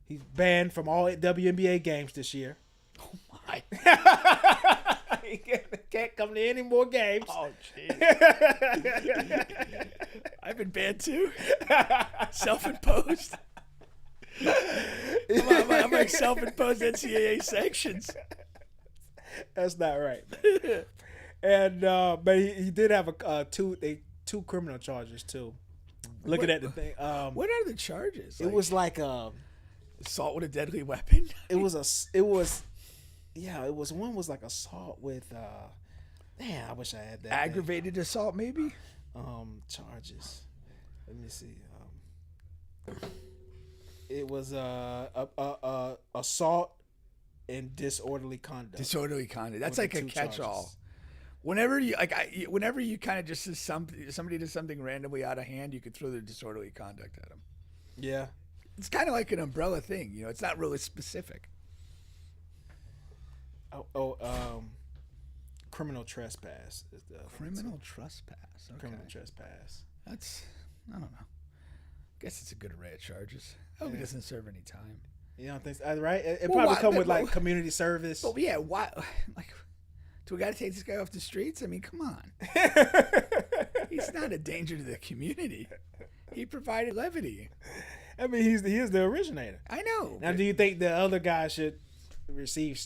He's banned from all WNBA games this year. Oh, my. He can't come to any more games. Oh, jeez. I've been banned too. Self-imposed. I'm like self-imposed NCAA sanctions. That's not right. And but he did have two criminal charges too. Looking at the thing. What are the charges? It was like assault with a deadly weapon. One was like assault with I wish I had that. Aggravated assault, maybe. Charges. Let me see. It was assault and disorderly conduct. Disorderly conduct. That's like a catch-all. Whenever you kind of just somebody does something randomly out of hand, you could throw the disorderly conduct at them. Yeah. It's kind of like an umbrella thing, you know. It's not really specific. Criminal trespass. Is the Criminal trespass. Okay. Criminal trespass. That's, I don't know. I guess it's a good array of charges. I hope he doesn't serve any time. You don't think so? Right? It Well, probably why- come with but- like community service. But yeah, why? Like, do we got to take this guy off the streets? I mean, come on. He's not a danger to the community. He provided levity. I mean, he is the originator. I know. Now, do you think the other guy should receive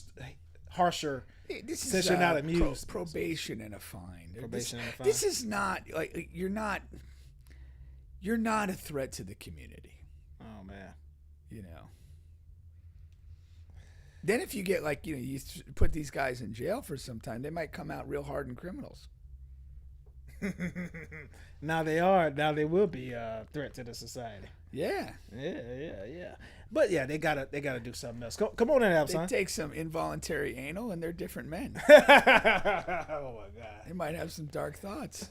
harsher? This is Since you're not amused. probation and a fine. Probation and a fine. This is not like you're not a threat to the community. Oh man. You know. Then if you get like, you know, you put these guys in jail for some time, they might come out real hardened criminals. Now they are. Now they will be a threat to the society. Yeah. Yeah. But yeah, they gotta do something else. Come on in, They Abson. take some involuntary anal and they're different men. Oh my God. They might have some dark thoughts.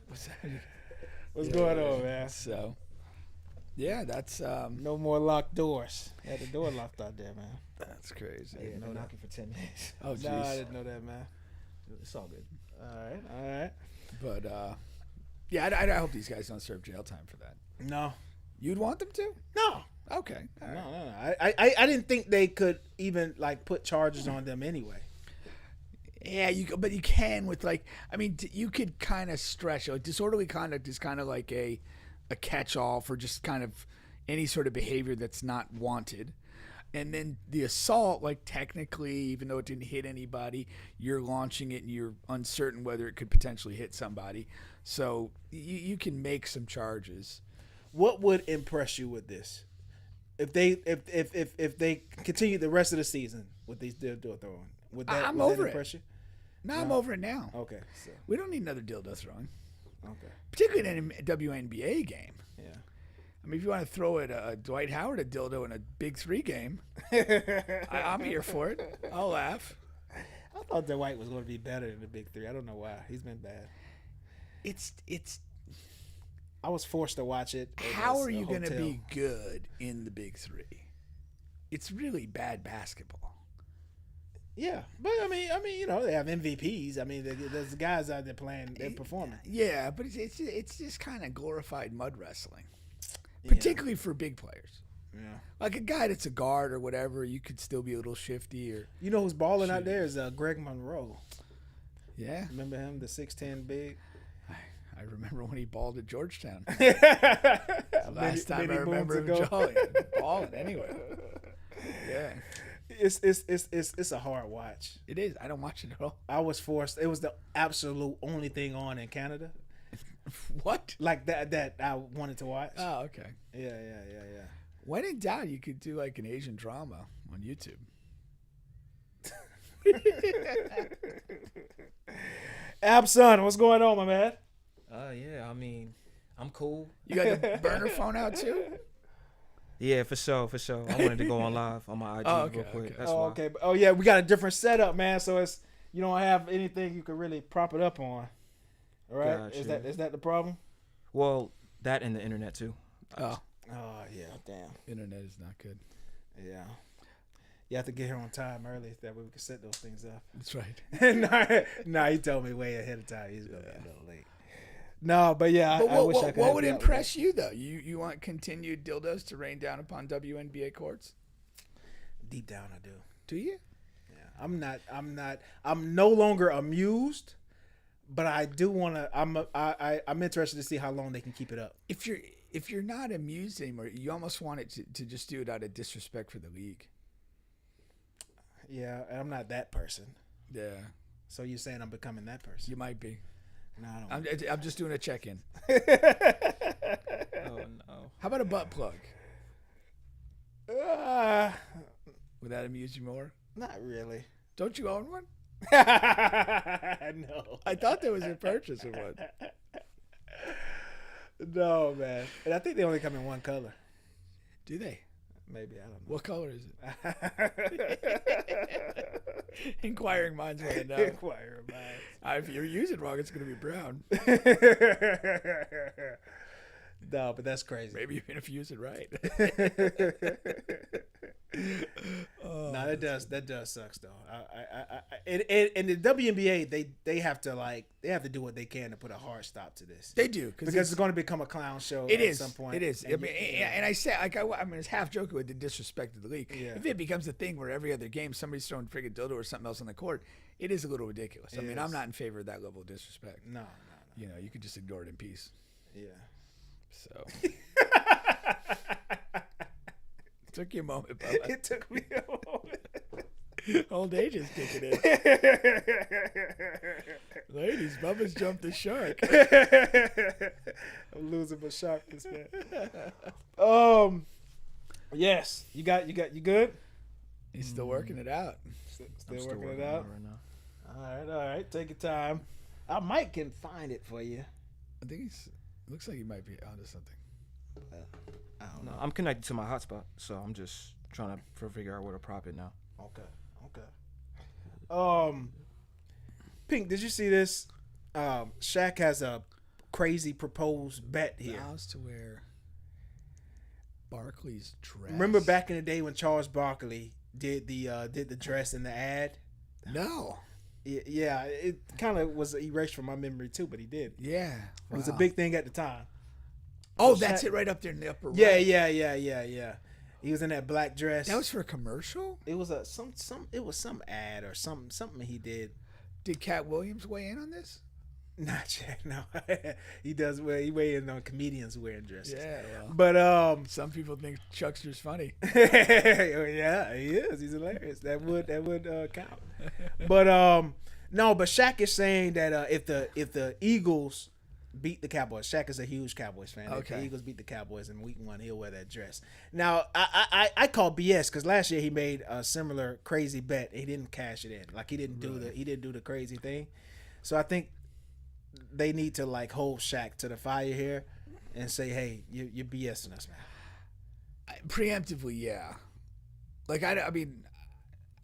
What's that? What's going on, man? So, yeah, that's No more locked doors. Had the door locked out there, man. that's crazy. Yeah, no knocking for 10 minutes. Oh, No, I jeez. didn't know that, man. It's all good. All right. But yeah, I hope these guys don't serve jail time for that. No. You'd want them to? No. Okay. All right. No. I didn't think they could even like put charges on them anyway. Yeah, but you can with like, I mean, you could kind of stretch. Like, disorderly conduct is kind of like a catch-all for just kind of any sort of behavior that's not wanted. And then the assault, like technically, even though it didn't hit anybody, you're launching it and you're uncertain whether it could potentially hit somebody. So you can make some charges. What would impress you with this? If they continue the rest of the season with these dildo throwing, would that impress you? No, I'm over it now. Okay. So We don't need another dildo throwing, okay. particularly in a WNBA game. Yeah. I mean, if you want to throw it Dwight Howard a dildo in a Big 3 game, I'm here for it. I'll laugh. I thought that White was going to be better than the Big Three. I don't know why. He's been bad. It's I was forced to watch it. how are you going to be good in the Big 3? It's really bad basketball. Yeah, but I mean, you know, they have MVPs. I mean, there's guys out there playing, they're performing. Yeah, but it's just kind of glorified mud wrestling, particularly for big players. Yeah. Like a guy that's a guard or whatever, you could still be a little shifty. Or You know who's balling out there is Greg Monroe. yeah, Remember him, the 6'10" big? I remember when he balled at Georgetown. Many Last time I remember him moons ago. balling anyway. Yeah, It's a hard watch. it is. I don't watch it at all. I was forced. It was the absolute only thing on in Canada, What? like that I wanted to watch. Oh, okay. Yeah. When in doubt, you could do like an Asian drama on YouTube. Abson, what's going on, my man? Yeah, I mean, I'm cool. You got the burner phone out too? Yeah, for sure. I wanted to go on live on my IG Oh, okay, real quick. okay. That's Oh, why. okay. Oh, yeah, we got a different setup, man. So it's you don't have anything you can really prop it up on. All right? Gotcha. Is that the problem? Well, that and the internet too. Oh, Oh yeah, damn. internet is not good. Yeah. You have to get here on time early that way we can set those things up. That's right. nah, he told me way ahead of time. He's gonna be a little late. No, but yeah, But I wish I could. what help would you out with impress you though? You want continued dildos to rain down upon WNBA courts? that. Deep down, I do. Do you? Yeah, I'm no longer amused, but I do want to. I'm interested to see how long they can keep it up. If you're not amused anymore, you almost want it to just do it out of disrespect for the league. Yeah, and I'm not that person. Yeah, So you're saying I'm becoming that person? you might be. No, I don't. I'm just doing a check-in. Oh no. How about a butt plug? Would Would that amuse you more? not really. Don't you own one? No. I thought there was a purchase of one. No, man. And I think they only come in one color. Do they? Maybe, I don't know. What color is it? Inquiring minds want to know. Inquire If you use it wrong, it's going to be brown. No, but that's crazy. Maybe even if you use it right. No, that does sucks though. And the WNBA they have to do what they can to put a hard stop to this. They do because it's going to become a clown show at some point. It is. And I say I mean it's half joking with the disrespect of the league. Yeah. If it becomes a thing where every other game somebody's throwing friggin' dildo or something else on the court, it is a little ridiculous. I mean, I'm not in favor of that level of disrespect. No. You know, you could just ignore it in peace. Yeah. So. Took you a moment, Bubba. It took me a moment. Old age is kicking in. Ladies, Bubba's jumped the shark. I'm losing my sharpness, man. Yes. You good? He's still working it out. Still working it out right now. All right. Take your time. I might can find it for you. I think looks like he might be onto something. I don't No, know. I'm connected to my hotspot, so I'm just trying to figure out where to prop it now. Okay. Pink, did you see this? Shaq has a crazy proposed bet here. Vows to wear Barkley's dress. Remember back in the day when Charles Barkley did the dress in the ad? No. Yeah, it kind of was erased from my memory too, but he did. Yeah. It was a Wow. big thing at the time. Oh, that's it right up there in the upper right. Yeah. He was in that black dress. That was for a commercial? It was some ad or something he did. Did Cat Williams weigh in on this? Not yet, no. He weigh in on comedians wearing dresses. Yeah, well. But Some people think Chuckster's funny. yeah, he is. He's hilarious. That would count. But no, but Shaq is saying that if the Eagles beat the Cowboys, Shaq is a huge Cowboys fan. If the Eagles beat the Cowboys in week 1, he'll wear that dress. Now I call BS because last year he made a similar crazy bet. He didn't cash it in. Like he didn't do the crazy thing. So I think they need to like hold Shaq to the fire here and say, hey, you're BSing us, man. Preemptively, yeah. Like, I mean,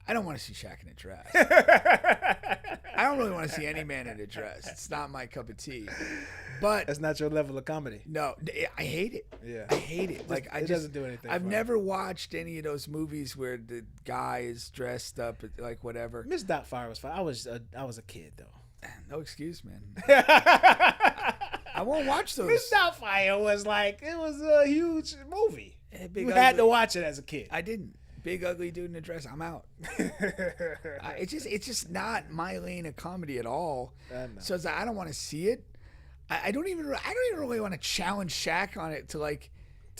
I don't want to see Shaq in a dress. I don't really want to see any man in a dress. It's not my cup of tea. But That's not your level of comedy. no, I hate it. Yeah. I hate it. Like It doesn't do anything I've for never watched any of those movies where the guy is dressed up like whatever. Miss Doubtfire was fine. I was a kid though. No excuse, man. I won't watch those. Miss Doubtfire was a huge movie. Big You had ugly- to watch it as a kid. I didn't. Big ugly dude in a dress. I'm out. It's just not my lane of comedy at all. I know. So it's like, I don't want to see it. I don't even really want to challenge Shaq on it to like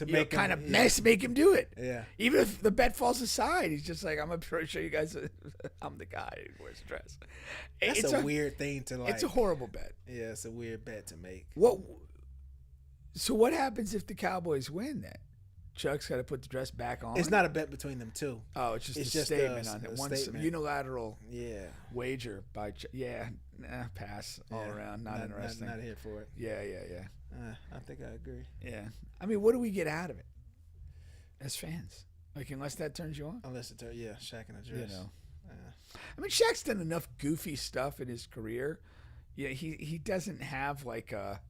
make him- kind of yeah. make him do it. Yeah. Even if the bet falls aside, he's just like, I'm gonna show you guys I'm the guy who wears a dress. That's It's a weird thing to like. It's a horrible bet. Yeah, it's a weird bet to make. So what happens if the Cowboys win then? Chuck's got to put the dress back on. It's not a bet between them two. Oh, it's just It's a just statement a- on it. a One statement. unilateral Yeah. wager by pass all around. Not interesting. Not here for it. Yeah. I think I agree. Yeah. I mean, what do we get out of it as fans? Like, unless that turns you on, Unless it's Shaq in a dress. you know. I mean, Shaq's done enough goofy stuff in his career. Yeah, he doesn't have like a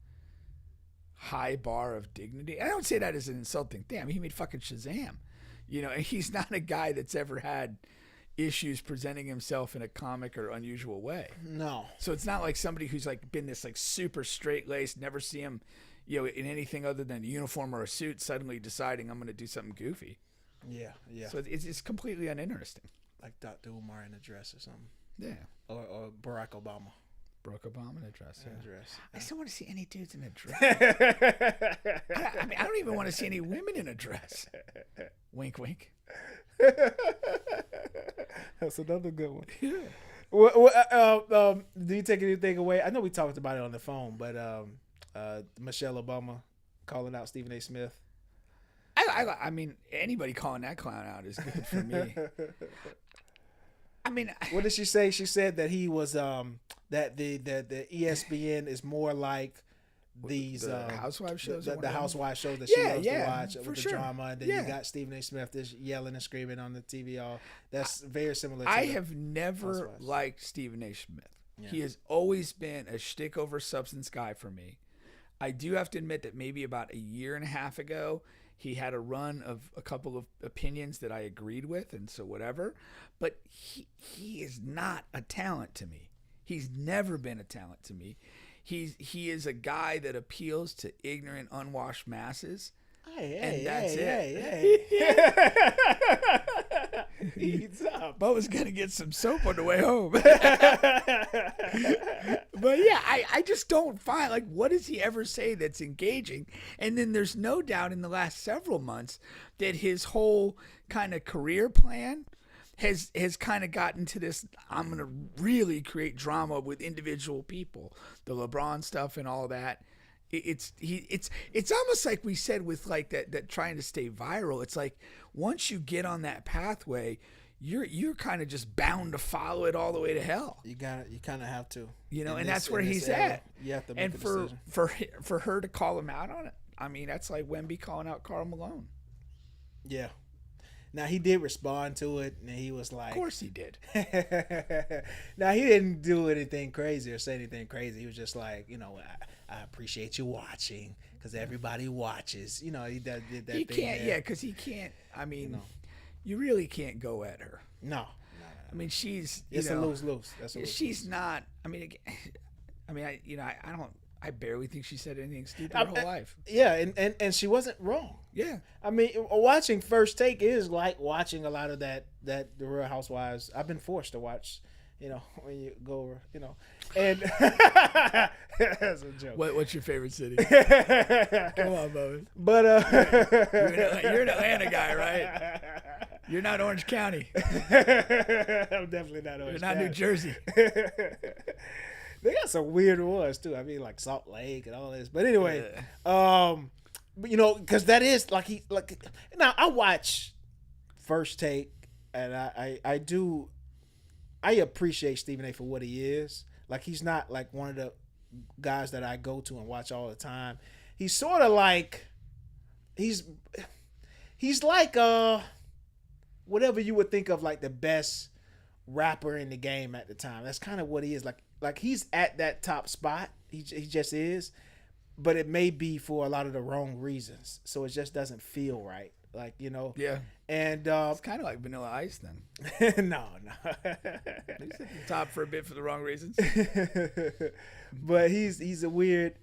high bar of dignity. I don't say that as an insulting thing. I mean, he made fucking Shazam, you know, and he's not a guy that's ever had issues presenting himself in a comic or unusual way. No. So it's not like somebody who's like been this like super straight laced, never see him, you know, in anything other than a uniform or a suit, suddenly deciding I'm going to do something goofy. Yeah. So it's completely uninteresting. Like Dr. Umar in a dress or something. Yeah. Or Barack Obama Barack Obama in a dress. in Yeah. a dress. I still want to see any dudes in a dress. I mean, I don't even want to see any women in a dress. Wink, wink. That's another good one. Yeah. Do you take anything away? I know we talked about it on the phone, but Michelle Obama calling out Stephen A. Smith. I mean, anybody calling that clown out is good for me. I mean, What did she say? She said that he was that the ESPN is more like these the housewife shows. or the whatever. housewife shows that she Yeah, loves yeah, to watch for with the sure. drama, and then Yeah. you got Stephen A. Smith just yelling and screaming on the TV. All that's very similar. To I the have never Housewives. liked Stephen A. Smith. Yeah. He has always been a shtick over substance guy for me. I do have to admit that maybe about a year and a half ago, he had a run of a couple of opinions that I agreed with, and so whatever. But he is not a talent to me. He's never been a talent to me. He is a guy that appeals to ignorant, unwashed masses. And that's it. He's up. Bubba's gonna get some soap on the way home. But yeah, I just don't find, like, what does he ever say that's engaging? And then there's no doubt in the last several months that his whole kind of career plan has kind of gotten to this, I'm gonna really create drama with individual people, the LeBron stuff and all that. It's almost like we said with like that trying to stay viral. It's like once you get on that pathway, you're kind of just bound to follow it all the way to hell. You kind of have to. And that's where he's at. You have to make and a decision. for her to call him out on it, I mean, that's like Wemby calling out Karl Malone. Yeah. Now, he did respond to it, and he was like... Of course he did. Now, he didn't do anything crazy or say anything crazy. He was just like, I appreciate you watching, because everybody watches. He did that he thing. Can't, yeah, because he can't, I mean, you really can't go at her. No. I mean, she's... It's a lose-lose. She's not... I mean, I barely think she said anything stupid her whole life. Yeah, and she wasn't wrong. Yeah. I mean, watching First Take is like watching a lot of the Real Housewives. I've been forced to watch, when you go over, and that's a joke. What's your favorite city? Come on, Bubba. But you're an Atlanta guy, right? You're not Orange County. I'm definitely not Orange County. You're not New Jersey. They got some weird ones too. I mean, like Salt Lake and all this. But anyway, because that is now I watch First Take, and I appreciate Stephen A. for what he is. Like, he's not like one of the guys that I go to and watch all the time. He's sort of like he's like whatever you would think of like the best rapper in the game at the time. That's kind of what he is. Like he's at that top spot. He just is, but it may be for a lot of the wrong reasons. So it just doesn't feel right. Like, Yeah. And it's kind of like Vanilla Ice then. no. He's at the top for a bit for the wrong reasons. But he's a weird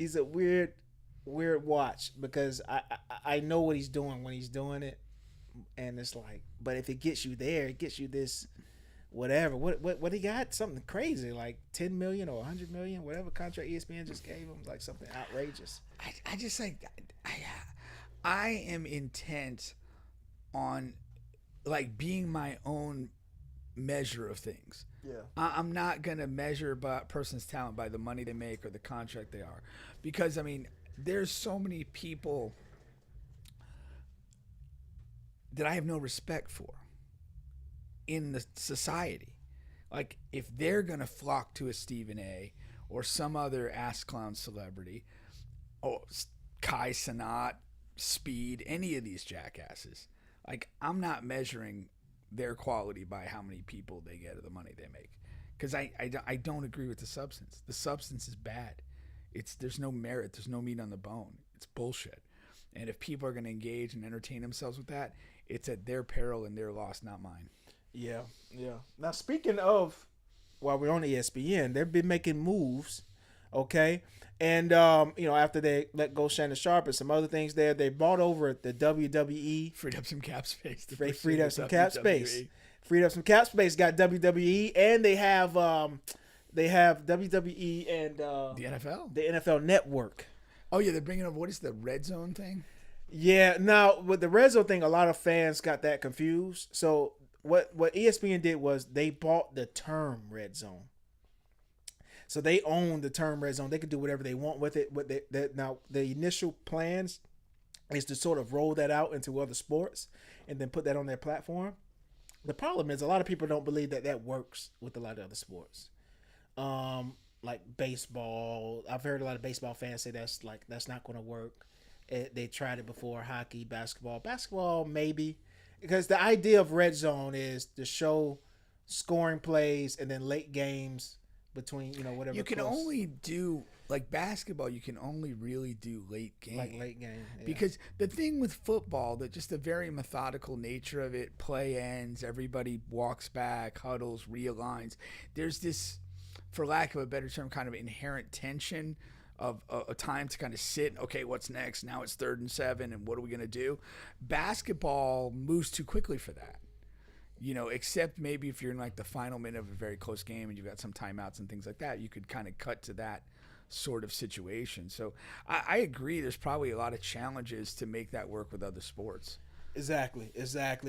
watch, because I know what he's doing when he's doing it, and it's like, but if it gets you there, it gets you this. Whatever. What he got? Something crazy, like 10 million or 100 million, whatever contract ESPN just gave him, like something outrageous. I just like I am intent on like being my own measure of things. Yeah. I'm not gonna measure a person's talent by the money they make or the contract they are, because I mean, there's so many people that I have no respect for in the society. Like, if they're gonna flock to a Stephen A. or some other ass clown celebrity, or Kai Cenat, Speed, any of these jackasses, like, I'm not measuring their quality by how many people they get or the money they make, because I don't agree with the substance. The substance is bad. There's no merit, there's no meat on the bone. It's bullshit. And if people are going to engage and entertain themselves with that, it's at their peril and their loss, not mine. Yeah. Now, speaking of, while we're on ESPN, they've been making moves, okay? And, after they let go Shannon Sharp and some other things there, they bought over the WWE. Freed up some cap space. They freed up some cap space. Got WWE, and they have WWE and the NFL. The NFL Network. Oh, yeah, they're bringing up, what is the Red Zone thing? Yeah, now, with the Red Zone thing, a lot of fans got that confused. So what ESPN did was they bought the term Red Zone. So they own the term Red Zone. They could do whatever they want with it. Now, the initial plans is to sort of roll that out into other sports and then put that on their platform. The problem is a lot of people don't believe that works with a lot of other sports. Like baseball. I've heard a lot of baseball fans say that's not going to work. They tried it before. Hockey, basketball maybe, because the idea of Red Zone is to show scoring plays and then late games between whatever. You can only do like basketball, you can only really do late game. Like late game. Yeah. Because the thing with football, that just the very methodical nature of it, play ends, everybody walks back, huddles, realigns. There's this, for lack of a better term, kind of inherent tension of a time to kind of sit. Okay, what's next? Now it's 3rd and 7, and what are we going to do? Basketball moves too quickly for that. Except maybe if you're in like the final minute of a very close game and you've got some timeouts and things like that, you could kind of cut to that sort of situation. So I agree. There's probably a lot of challenges to make that work with other sports. Exactly.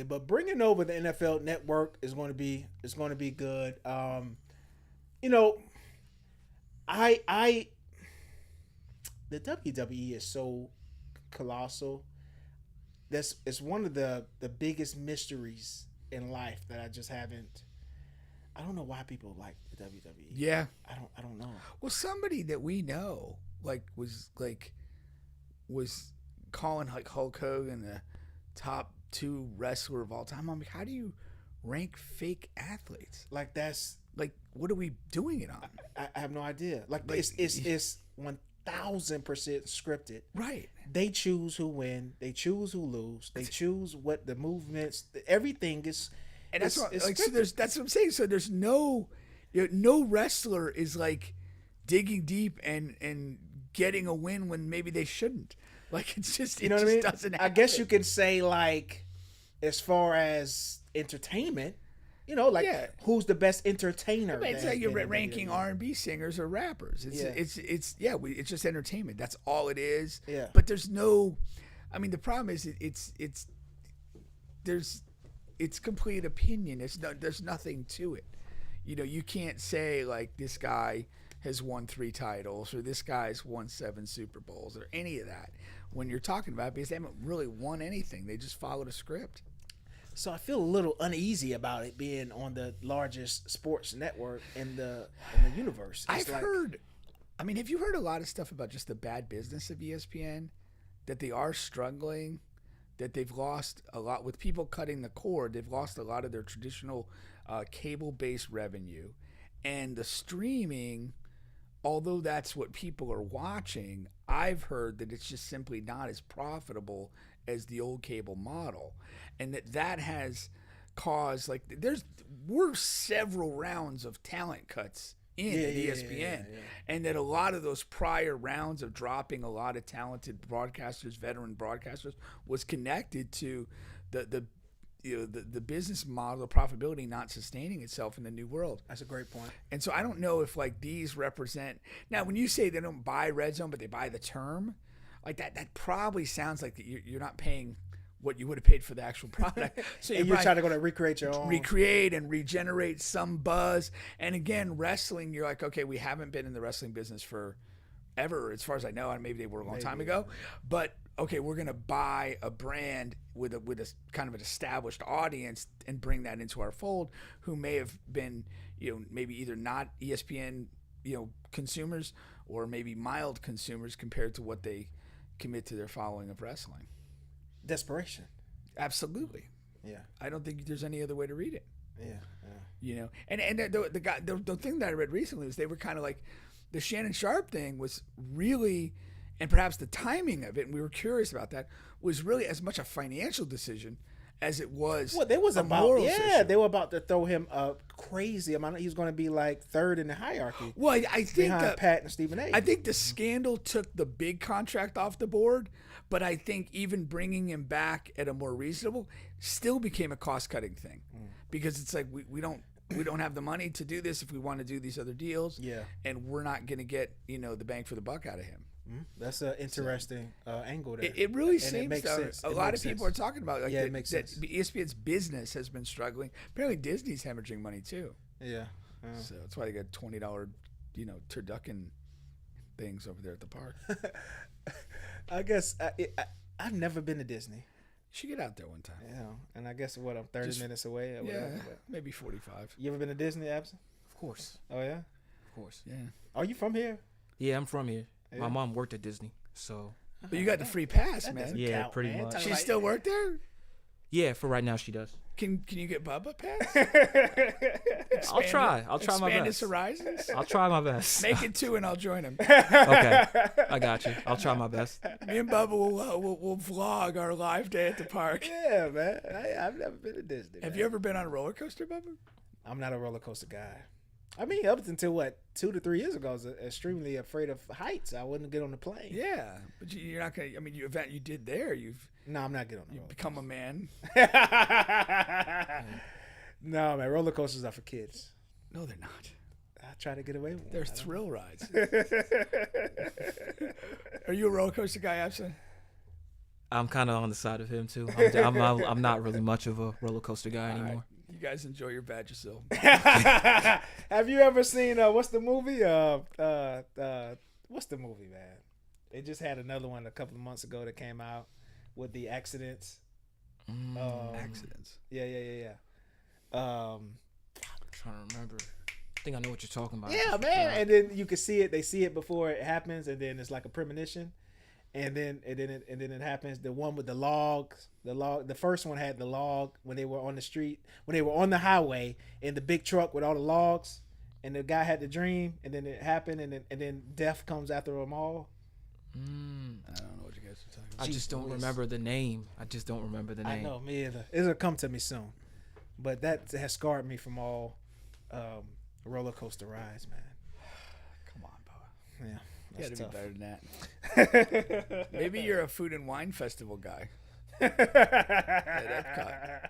But bringing over the NFL Network is going to be good. The WWE is so colossal. It's one of the biggest mysteries in life that I just haven't. I don't know why people like the WWE. Yeah, I don't know. Well, somebody that we know was calling like Hulk Hogan the top 2 wrestler of all time. I'm like, how do you rank fake athletes? Like that's like, what are we doing it on? I have no idea. Like it's 1000% scripted. Right. They choose who win. They choose who lose. They choose what the movements. Everything is. And that's what, that's what I'm saying. So there's no wrestler is like digging deep and getting a win when maybe they shouldn't. Like it's just what I mean? Doesn't happen. I guess you could say like, as far as entertainment, who's the best entertainer? It's like you're ranking R&B singers or rappers. It's just entertainment. That's all it is. Yeah. But there's no. I mean, the problem is it's complete opinion. There's nothing to it. You can't say like this guy has won 3 titles or this guy's won 7 Super Bowls or any of that when you're talking about it, because they haven't really won anything. They just followed a script. So I feel a little uneasy about it being on the largest sports network in the universe. I've heard. I mean, have you heard a lot of stuff about just the bad business of ESPN? That they are struggling, that they've lost a lot with people cutting the cord. They've lost a lot of their traditional cable-based revenue, and the streaming. Although that's what people are watching, I've heard that it's just simply not as profitable as the old cable model, and that has caused we're several rounds of talent cuts in ESPN, and that a lot of those prior rounds of dropping a lot of talented broadcasters, veteran broadcasters, was connected to the business model, the profitability not sustaining itself in the new world. That's a great point. And so I don't know if these represent. Now, when you say they don't buy Red Zone, but they buy the term, like that probably sounds like you're not paying what you would have paid for the actual product. So you're trying to go to recreate your own. Recreate and regenerate some buzz. And again, wrestling, you're like, okay, we haven't been in the wrestling business for ever, as far as I know, and maybe they were a long time ago. But okay, we're gonna buy a brand with a kind of an established audience and bring that into our fold, who may have been, maybe either not ESPN, consumers, or maybe mild consumers compared to what they commit to their following of wrestling. Desperation. Absolutely. Yeah. I don't think there's any other way to read it. Yeah. And the thing that I read recently was they were kind of like, the Shannon Sharp thing was really, and perhaps the timing of it, and we were curious about that, was really as much a financial decision as it was a moral issue. They were about to throw him a crazy amount. He was going to be like 3rd in the hierarchy. Well, I think behind Pat and Stephen A. I think the scandal took the big contract off the board, but I think even bringing him back at a more reasonable still became a cost-cutting thing, because it's like we don't have the money to do this if we want to do these other deals. Yeah. And we're not going to get, the bang for the buck out of him. That's an interesting angle there. It really and seems it makes sense. A lot of people are talking about it makes sense. ESPN's business has been struggling. Apparently Disney's hemorrhaging money too. Yeah. So that's why they got $20, turducken things over there at the park. I guess I've never been to Disney. You should get out there one time. Yeah, and I guess I'm 30 minutes away. Or whatever, maybe 45. You ever been to Disney, Abson? Of course. Oh yeah. Of course. Yeah. Are you from here? Yeah, I'm from here. Yeah. My mom worked at Disney, so. But you got the free pass, man. Yeah, pretty man. much. She still work there? Yeah, for right now she does. Can you get Bubba pass? I'll try. I'll try my expand best. his horizons. I'll try my best. Make it 2 and I'll join him. Okay, I got you. I'll try my best. Me and Bubba will vlog our live day at the park. Yeah, man. I've never been to Disney. Have man. you ever been on a roller coaster, Bubba? I'm not a roller coaster guy. I mean, up until 2 to 3 years ago, I was extremely afraid of heights. I wouldn't get on the plane. Yeah, but you're not gonna. I mean, you did there. No, I'm not getting on the roller Become a man. No, man. Roller coasters are for kids. No, they're not. I try to get away with They're them. thrill rides. Are you a roller coaster guy, Abson? I'm kind of on the side of him too. I'm not really much of a roller coaster guy All right. anymore. You guys enjoy your Vagisil. Have you ever seen what's the movie? What's the movie, man? They just had another one a couple of months ago that came out with the accidents. Accidents. Yeah. I'm trying to remember. I think I know what you're talking about. Yeah, man. And then you can see it. They see it before it happens, and then it's like a premonition. And then it happens. The one with the logs, the first one had the log when they were on the street, when they were on the highway in the big truck with all the logs, and the guy had the dream, and then it happened, and then death comes after them all. I don't know what you guys are talking about. I just don't remember the name. I know, me either. It'll come to me soon, but that has scarred me from all roller coaster rides, man. Come on, Bubba. Yeah. You That's gotta tough. be better than that. Maybe you're a food and wine festival guy. At Epcot.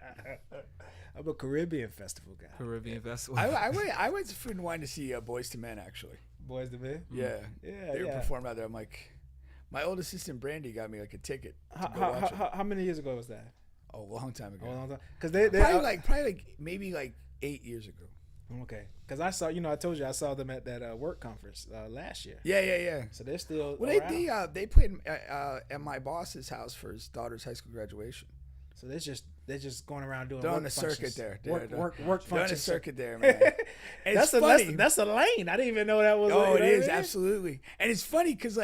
I'm a Caribbean festival guy. Caribbean Festival. I went to Food and Wine to see Boys to Men, actually. Boys to Men? Yeah. Yeah, They were yeah. performing out there. I'm like, my old assistant Brandy got me like a ticket to go watch it. How many years ago was that? Oh, a long time ago. Because they Probably maybe 8 years ago. okay. Because I saw, I told you I saw them at that work conference last year. Yeah. So they're still Well, around. they played at my boss's house for his daughter's high school graduation. So they're just going around doing They're work on a circuit functions. there. Work They're on functions. a circuit there, man. And it's funny. That's a lane. I didn't even know that was. Oh, you know it what is I mean? absolutely, and it's funny because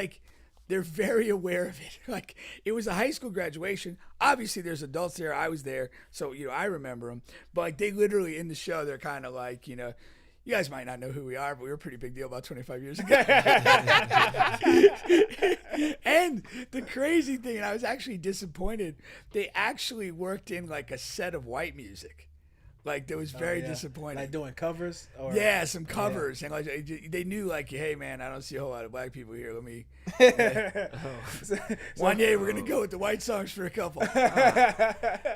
they're very aware of it. Like it was a high school graduation. Obviously, there's adults there. I was there, so I remember them. But they literally in the show, they're kind of like you guys might not know who we are, but we were a pretty big deal about 25 years ago. And the crazy thing, and I was actually disappointed, they actually worked in like a set of white music. Like that was very disappointing. Like doing covers? Or, yeah, some covers. And they knew hey man, I don't see a whole lot of black people here. Let me one day we're gonna go with the white songs for a couple. That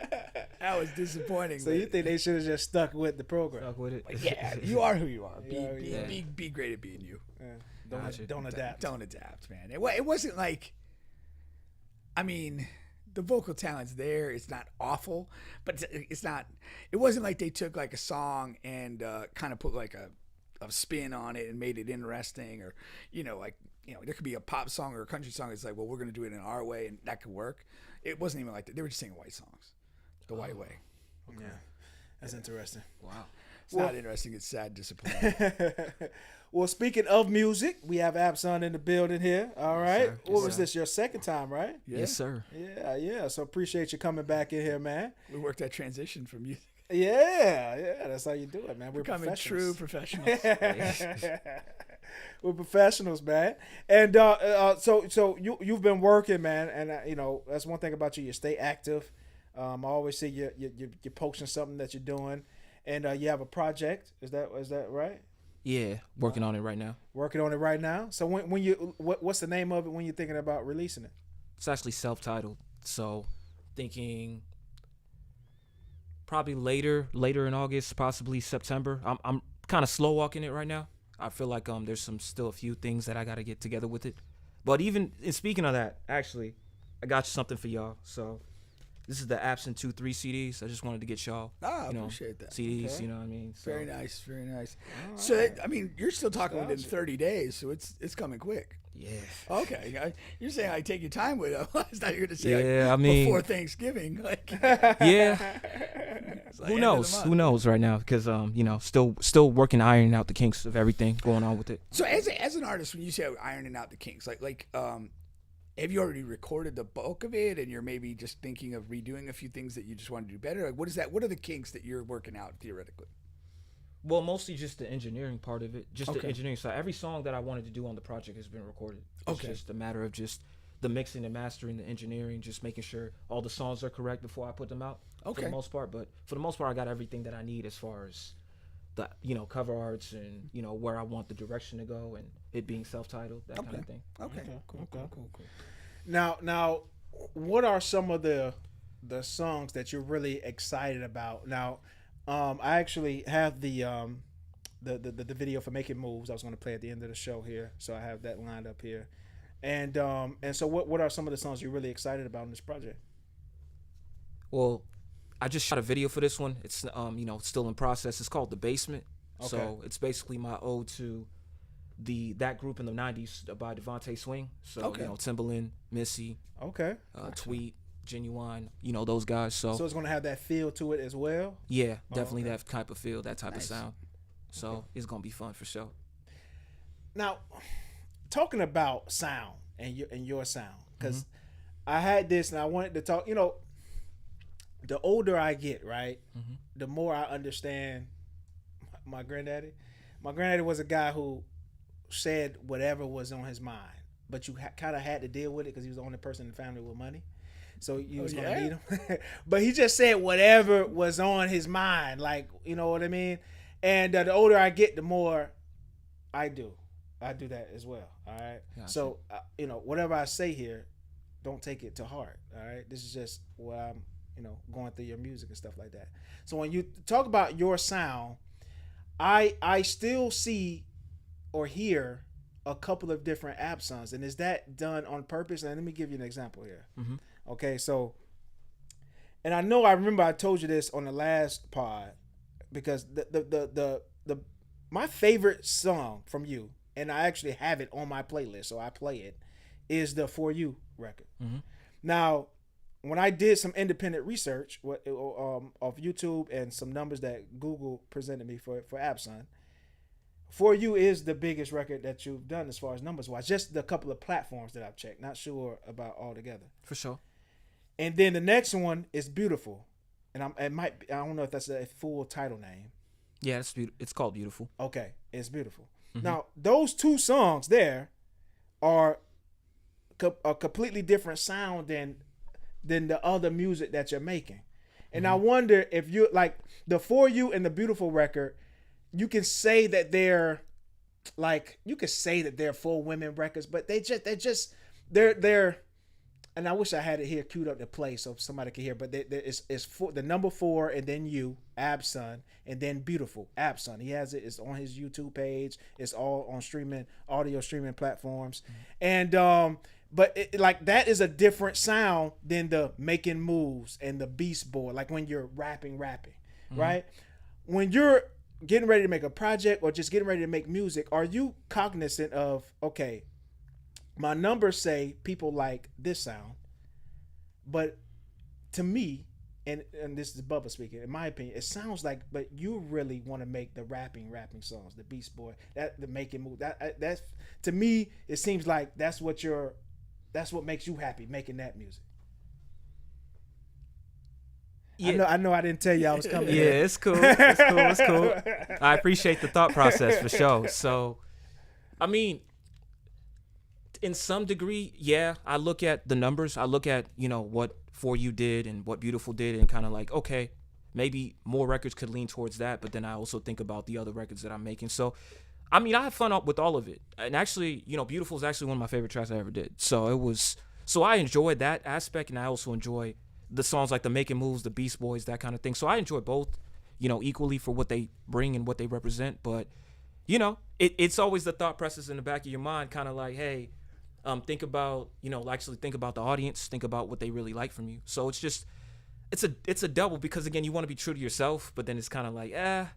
was disappointing. So you think they should have just stuck with the program? Stuck with it. Yeah, you are who you are. Yeah. Be great at being you. Yeah. Don't adapt. Don't adapt, man. It wasn't like, I mean, the vocal talent's there. It's not awful, but it's not. It wasn't like they took like a song and kind of put like a spin on it and made it interesting, or there could be a pop song or a country song. It's like, well, we're gonna do it in our way, and that could work. It wasn't even like that. They were just singing white songs, the white way. Yeah, that's interesting. Wow. It's not interesting. It's sad, disappointing. Well, speaking of music, we have Abson in the building here. All right. sir. What Yes, was sir. this? Your second time, right? Yeah. Yes, sir. Yeah. So appreciate you coming back in here, man. We worked that transition from music. Yeah. That's how you do it, man. We're Becoming true professionals. professionals. We're professionals, man. And so you've been working, man, and that's one thing about you. You stay active. I always see you're posting something that you're doing, and you have a project. Is that right? Yeah, working on it right now. Working on it right now. So what's the name of it when you're thinking about releasing it? It's actually self-titled, so thinking probably later in August, possibly September. I'm kind of slow walking it right now. I feel like there's still a few things that I got to get together with it. But even speaking of that, actually, I got something for y'all. So this is the Abson 2-3 CDs. I just wanted to get y'all. I appreciate that. CDs, Okay. you know what I mean? So, Very nice, very nice. So you're still talking within Gotcha. 30 days, so it's coming quick. Yeah. Okay, you're saying take your time with it. I thought you were going to say Yeah, I mean- before Thanksgiving. Yeah. It's like Who end of the knows? month. Who knows right now? Because still working, ironing out the kinks of everything going on with it. So as an artist, when you say ironing out the kinks, have you already recorded the bulk of it, and you're maybe just thinking of redoing a few things that you just want to do better? Like, what is that? What are the kinks that you're working out theoretically? Well, mostly just the engineering part of it, just Okay. the engineering side. Every song that I wanted to do on the project has been recorded. It's Okay. just a matter of just the mixing and mastering, the engineering, just making sure all the songs are correct before I put them out. For Okay. the most part, but for the most part, I got everything that I need as far as the cover arts and where I want the direction to go and it being self-titled, that kind of thing. Okay. Cool. Now, what are some of the songs that you're really excited about? Now, I actually have the video for Making Moves. I was going to play at the end of the show here, so I have that lined up here. And so what are some of the songs you're really excited about in this project? Well, I just shot a video for this one. It's still in process. It's called The Basement. Okay. So it's basically my ode to that group in the 90s by Devontae Swing. So Okay. Timbaland, Missy, Okay. Tweet, Genuine, those guys. So So it's going to have that feel to it as well. yeah, definitely okay. that type of feel, that type Nice. of sound. So it's gonna be fun for sure. Now, talking about sound and your sound, because I had this and I wanted to talk. The older I get, right, the more I understand my granddaddy. My granddaddy was a guy who said whatever was on his mind, but you kind of had to deal with it because he was the only person in the family with money. So you was gonna need him, but he just said whatever was on his mind, like you know what I mean. And the older I get, the more I do that as well. All right. Gotcha. So whatever I say here, don't take it to heart. All right. This is just what I'm going through your music and stuff like that. So when you talk about your sound, I still see or hear a couple of different Absons, and is that done on purpose? And let me give you an example here. Mm-hmm. Okay, so, and I remember I told you this on the last pod because the my favorite song from you, and I actually have it on my playlist, so I play it, is the For You record. Mm-hmm. Now, when I did some independent research of YouTube and some numbers that Google presented me for Abson, For You is the biggest record that you've done as far as numbers wise. Just the couple of platforms that I've checked. Not sure about all together. For sure. And then the next one is Beautiful, and I don't know if that's a full title name. Yeah, it's called Beautiful. Okay, it's Beautiful. Mm-hmm. Now those two songs there are a completely different sound than the other music that you're making. And I wonder if you like the For You and the Beautiful record, you can say that they're full women records, but they're and I wish I had it here queued up to play so somebody could hear, but it's for the number 4 and then you, Abson, and then Beautiful, Abson. He has it's on his YouTube page. It's all on audio streaming platforms. And but that is a different sound than the Making Moves and the Beast Boy, like when you're rapping, right? When you're getting ready to make a project or just getting ready to make music, are you cognizant of, okay, my numbers say people like this sound, but to me, and this is Bubba speaking, in my opinion, it sounds like, but you really want to make the rapping songs, the Beast Boy, the Making Move. That's to me, it seems like that's what makes you happy, making that music. Yeah. I know I didn't tell you I was coming. Yeah, it's cool. It's cool. I appreciate the thought process for sure. So, I mean, in some degree, yeah, I look at the numbers. I look at, what For You did and what Beautiful did and kind of like, okay, maybe more records could lean towards that. But then I also think about the other records that I'm making. So, I mean, I have fun with all of it. And actually, Beautiful is actually one of my favorite tracks I ever did. So I enjoyed that aspect, and I also enjoy the songs like the Making Moves, the Beast Boys, that kind of thing. So I enjoy both, equally for what they bring and what they represent. But, it's always the thought process in the back of your mind, kind of like, hey, think about, actually think about the audience, think about what they really like from you. So it's just, it's a double because, again, you want to be true to yourself, but then it's kind of like, I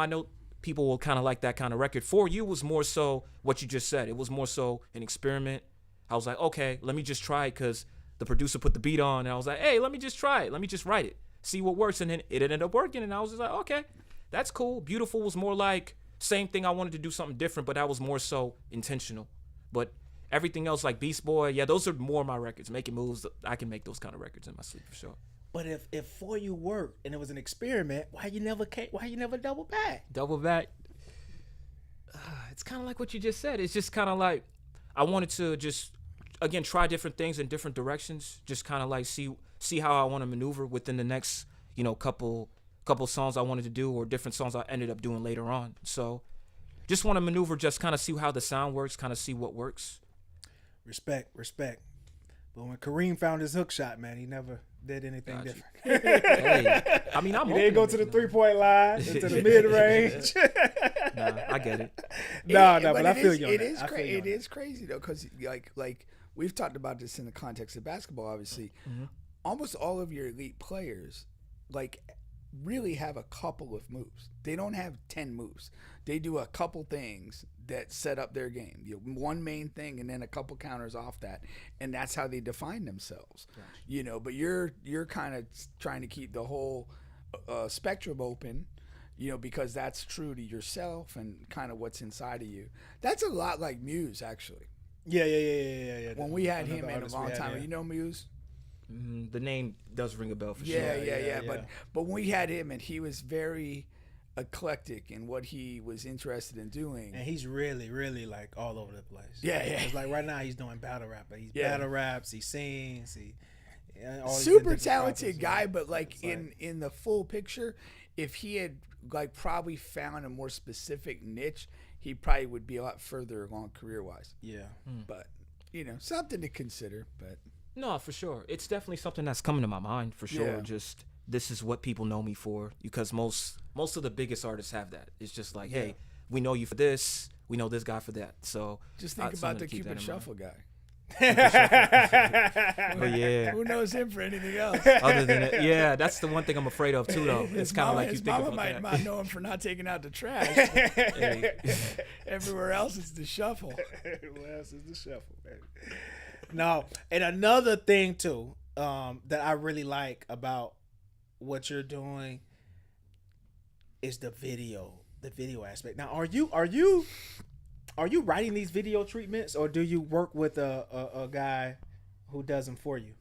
know people will kind of like that kind of record. For You was more so what you just said. It was more so an experiment. I was like, okay, let me just try it because the producer put the beat on, and I was like, hey, let me just try it. Let me just write it, see what works. And then it ended up working, and I was just like, okay, that's cool. Beautiful was more like same thing. I wanted to do something different, but that was more so intentional. But everything else, like Beast Boy, yeah, those are more my records. Making Moves, I can make those kind of records in my sleep for sure. But if For You worked and it was an experiment, why you never double back? Double back. It's kind of like what you just said. It's just kind of like I wanted to just again try different things in different directions. Just kind of like see how I want to maneuver within the next couple songs I wanted to do, or different songs I ended up doing later on. So just want to maneuver, just kind of see how the sound works, kind of see what works. Respect. But when Kareem found his hook shot, man, he never did anything different. Hey, I mean, I'm he didn't go to the 3-point line, into the mid range. Nah, I get it. But I feel you. It is crazy though, because like we've talked about this in the context of basketball. Obviously, almost all of your elite players really have a couple of moves. They don't have 10 moves. They do a couple things that set up their game. One main thing and then a couple counters off that, and that's how they define themselves. Gotcha. But you're kind of trying to keep the whole spectrum open, because that's true to yourself and kind of what's inside of you. That's a lot like Muse, actually. Yeah. When we had him in a long time, you know Muse? The name does ring a bell for sure. Yeah. But when we had him, and he was very eclectic in what he was interested in doing, and he's really, really all over the place. Yeah. It's like right now he's doing battle rap, but battle raps, he sings, super talented guy. But in the full picture, if he had probably found a more specific niche, he probably would be a lot further along career wise. Yeah. But something to consider. But no, for sure. It's definitely something that's coming to my mind for sure. Yeah. Just this is what people know me for, because most of the biggest artists have that. It's just like, hey, we know you for this, we know this guy for that. So just think about the Cupid Shuffle guy. But yeah, who knows him for anything else? Other than it, yeah, that's the one thing I'm afraid of too, though. It's kind of like you think about that. Might know him for not taking out the trash. Hey. Everywhere else is the shuffle. Everywhere else is the shuffle, baby. No, and another thing too that I really like about what you're doing is the video aspect. Now, are you writing these video treatments, or do you work with a guy who does them for you?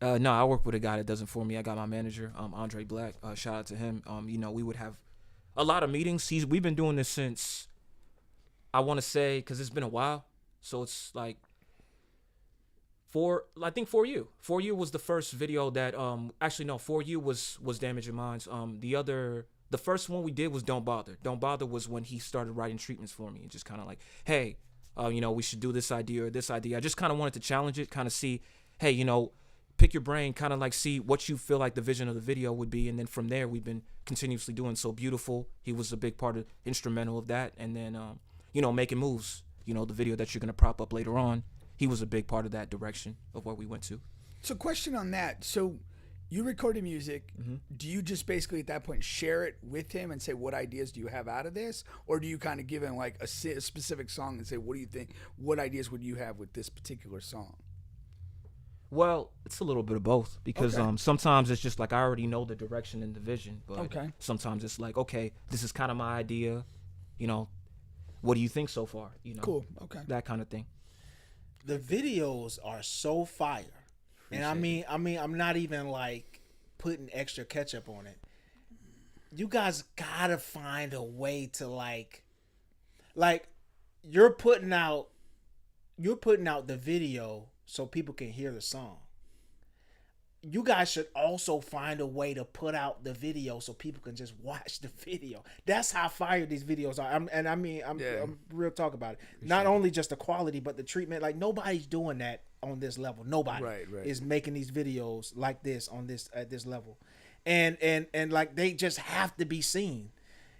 No, I work with a guy that does it for me. I got my manager, Andre Black. Shout out to him. We would have a lot of meetings. We've been doing this since, I want to say, because it's been a while. So it's like For You. For You was the first video that actually no, For You was Damaging Minds. The first one we did was Don't Bother. Don't Bother was when he started writing treatments for me and just kind of like, hey, we should do this idea or this idea. I just kind of wanted to challenge it, kind of see, hey, pick your brain, kind of like see what you feel like the vision of the video would be. And then from there, we've been continuously doing So Beautiful. He was a big part of instrumental of that. And then, Making Moves, the video that you're going to prop up later on. He was a big part of that direction of where we went to. So question on that. So you recorded music. Mm-hmm. Do you just basically at that point share it with him and say, what ideas do you have out of this? Or do you kind of give him a specific song and say, what do you think? What ideas would you have with this particular song? Well, it's a little bit of both, because sometimes it's just like I already know the direction and the vision. But sometimes it's like, okay, this is kind of my idea. What do you think so far? Cool. Okay. That kind of thing. The videos are so fire. And I mean, I'm not even putting extra ketchup on it. You guys gotta find a way to you're putting out the video so people can hear the song. You guys should also find a way to put out the video so people can just watch the video. That's how fire these videos are. I'm real talk about it. Not only just the quality, but the treatment. Nobody's doing that on this level. Nobody is making these videos like this at this level, and they just have to be seen.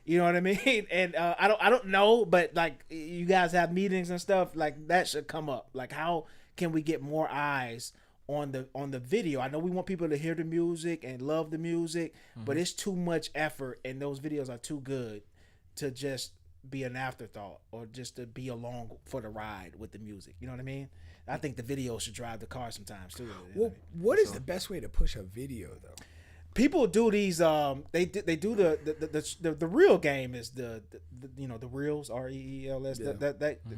You know what I mean? And I don't know, but you guys have meetings and stuff that should come up. How can we get more eyes on the video? I know we want people to hear the music and love the music, but it's too much effort, and those videos are too good to just be an afterthought or just to be along for the ride with the music. You know what I mean? I think the video should drive the car sometimes too. Well, what is the best way to push a video though? People do these. They do the real game is the reels, REELS.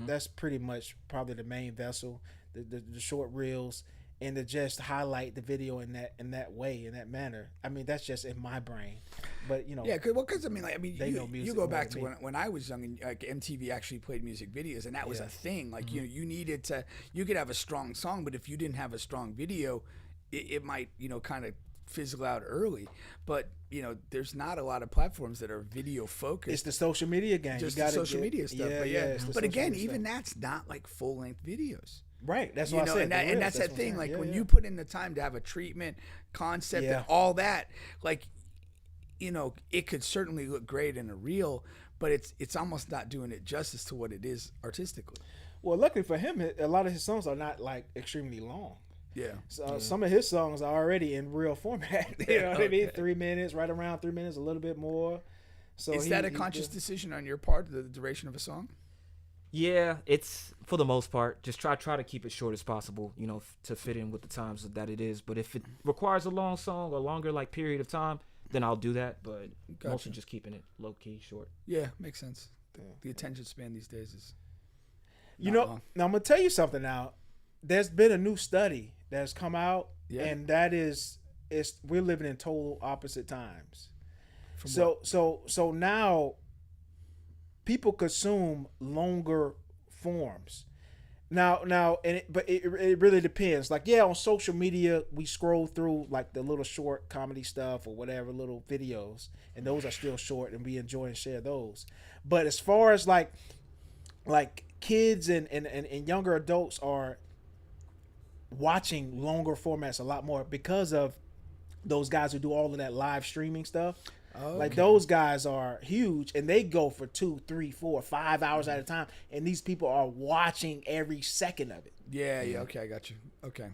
That's pretty much probably the main vessel. The short reels. and to just highlight the video in that way, in that manner. I mean, that's just in my brain. But yeah, because I mean, they know music you go more back than to me. when I was young, and like MTV actually played music videos, and that was Yeah. a thing. Like you needed to, you could have a strong song, but if you didn't have a strong video, it might kind of fizzle out early. But there's not a lot of platforms that are video focused. It's the social media game. Just you the gotta social media stuff. Yeah, But it's the but social again, media even stuff. that's not like full length videos. Right. That's what I said. And that's that what I'm thing. saying. Like Yeah, when yeah. you put in the time to have a treatment, concept, Yeah. and all that, like it could certainly look great in a reel, but it's almost not doing it justice to what it is artistically. Well, luckily for him, a lot of his songs are not like extremely long. Yeah. So some of his songs are already in real format. You know what I mean? Okay. 3 minutes, right around 3 minutes, a little bit more. So Is that a conscious decision on your part, the duration of a song? Yeah, it's for the most part. Just try to keep it short as possible, to fit in with the times that it is. But if it requires a long song or longer like period of time, then I'll do that. But mostly just keeping it low key, short. Yeah, makes sense. The attention span these days is Now I'm gonna tell you something. Now, there's been a new study that's come out, and that is, we're living in total opposite times. So now, people consume longer forms. Now, but it really depends. Like, on social media, we scroll through like the little short comedy stuff or whatever, little videos, and those are still short, and we enjoy and share those. But as far as like kids and younger adults are watching longer formats a lot more because of those guys who do all of that live streaming stuff. Like those guys are huge, and they go for 2, 3, 4, 5 hours at a time, and these people are watching every second of it. Yeah. Okay, I got you. Okay.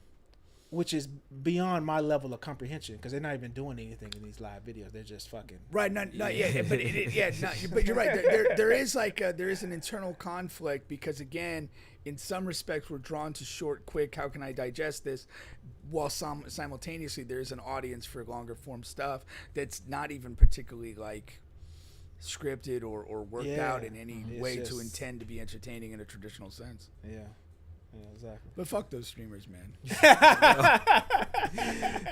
Which is beyond my level of comprehension, because they're not even doing anything in these live videos. They're just fucking Right. But but you're right. There is there is an internal conflict because again, in some respects, we're drawn to short, quick. How can I digest this? While simultaneously, there is an audience for longer form stuff that's not even particularly like scripted or worked out in any way to intend to be entertaining in a traditional sense. Yeah, exactly. But fuck those streamers, man.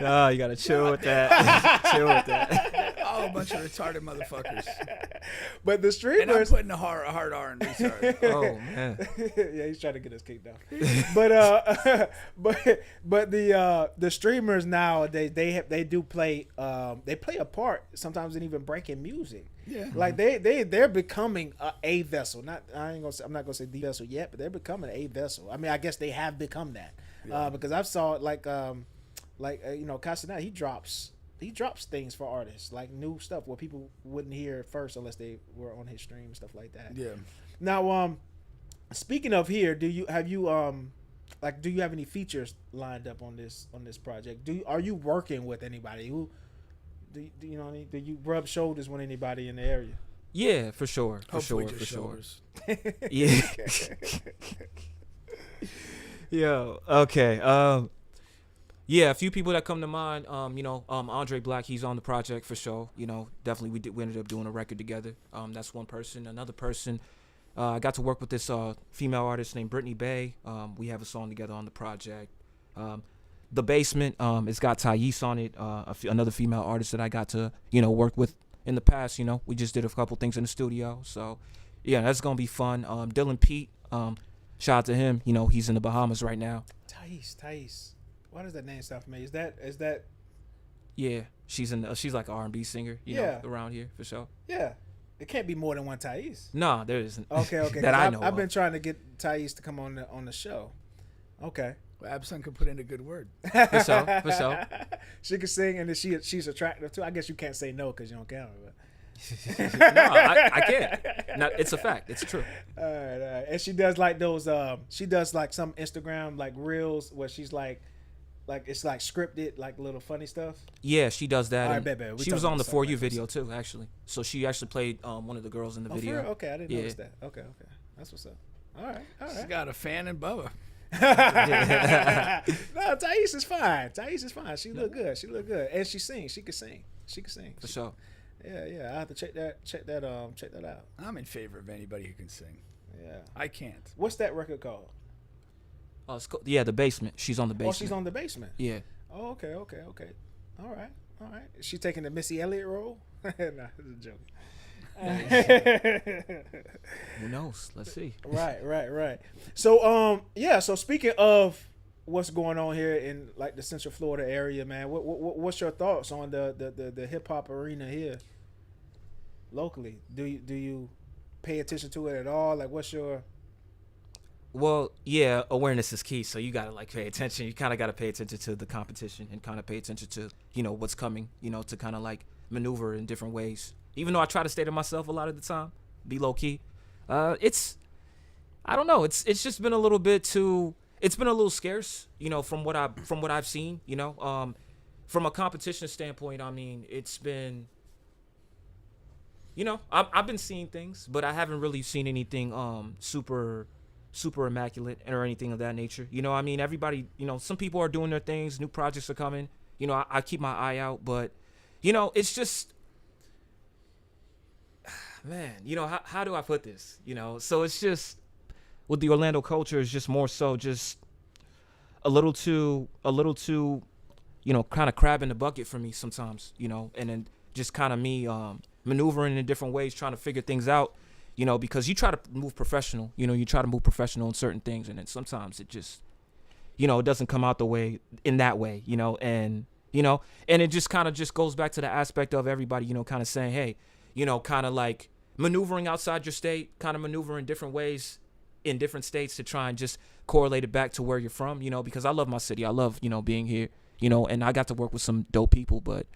Oh, you gotta chill with that. Chill with that. All a bunch of retarded motherfuckers. But the And I'm streamers, putting a hard R in retard. Oh man. yeah, he's trying to get us kicked out. But the streamers nowadays, they do play they play a part sometimes in even breaking music. Yeah. Like they're becoming a vessel. I'm not gonna say the vessel yet, but they're becoming a vessel. I mean, I guess they have become that. Because I've saw it like Castaneda, he drops things for artists, like new stuff where people wouldn't hear first unless they were on his stream and stuff like that. Yeah. Now, speaking of here, do you have any features lined up on this project? Are you working with anybody who do you know what I mean? Do you rub shoulders with anybody in the area? Yeah, for sure. Hopefully For just sure. shoulders. Yeah. Yo, okay. Yeah, a few people that come to mind. Andre Black, he's on the project for sure. Definitely we ended up doing a record together. That's one person. Another person, I got to work with this female artist named Brittany Bay. We have a song together on the project. The Basement, it's got JayZ on it. Another female artist that I got to work with in the past. We just did a couple things in the studio. So yeah, that's gonna be fun. Dylan Pete, shout out to him. He's in the Bahamas right now. Thais. Why does that name sound familiar? Is that? Yeah, she's like an R&B singer. You know, around here for sure. Yeah, it can't be more than one Thais. No, there isn't. Okay. That I know. I've been trying to get Thais to come on the show. Okay. Well, Abson could put in a good word. For sure. She can sing, and she's attractive too. I guess you can't say no because you don't count her. No, I can't. No, it's a fact. It's true. All right. And she does like those. She does like some Instagram like reels where she's like it's like scripted, like little funny stuff. Yeah, she does that. All right, bet. She was on the For You video too, actually. So she actually played one of the girls in the video. For real? Okay, I didn't notice that. Okay. That's what's up. All right. She's got a fan in Bubba. No, Thais is fine. She look good. And she sings. She can sing. For sure. Yeah. I have to check that out. I'm in favor of anybody who can sing. Yeah. I can't. What's that record called? Oh, yeah, the basement. She's on the basement. Oh, she's on the basement. Yeah. Oh, okay. All right. Is she taking the Missy Elliott role? Nah, it's a joke. Who knows? Let's see. Right. So, So speaking of what's going on here in like the Central Florida area, man, what's your thoughts on the hip hop arena here locally? Do you pay attention to it at all? Like, what's your Well, yeah, awareness is key. So you gotta like pay attention. You kind of gotta pay attention to the competition and kind of pay attention to what's coming. To kind of like maneuver in different ways. Even though I try to stay to myself a lot of the time, be low key. I don't know. It's just been a little bit too. It's been a little scarce. From what I've seen. From a competition standpoint, I mean, it's been. I've been seeing things, but I haven't really seen anything super immaculate or anything of that nature. I mean, everybody, some people are doing their things, new projects are coming. I keep my eye out, but it's just, man, how do I put this? So it's just with the Orlando culture is just more so just a little too, kind of crab in the bucket for me sometimes, and then just kind of me maneuvering in different ways, trying to figure things out. Because you try to move professional, you try to move professional in certain things, and then sometimes it just, it doesn't come out the way in that way, and it just kind of just goes back to the aspect of everybody, kind of saying, hey, kind of like maneuvering outside your state, kind of maneuvering different ways in different states to try and just correlate it back to where you're from, because I love my city. I love, being here, and I got to work with some dope people, but,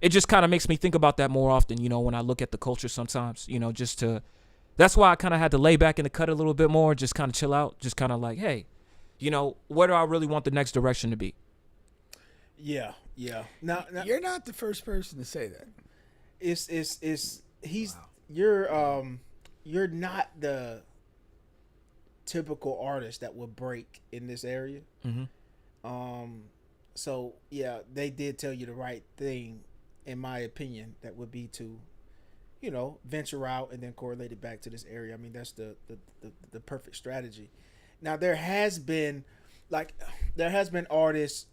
it just kind of makes me think about that more often, when I look at the culture sometimes, that's why I kind of had to lay back in the cut a little bit more, just kind of chill out, just kind of like, hey, where do I really want the next direction to be? Yeah. Now You're not the first person to say that. You're not the typical artist that would break in this area. Mm-hmm. So yeah, they did tell you the right thing. In my opinion, that would be to, venture out and then correlate it back to this area. I mean, that's the perfect strategy. Now there has been artists,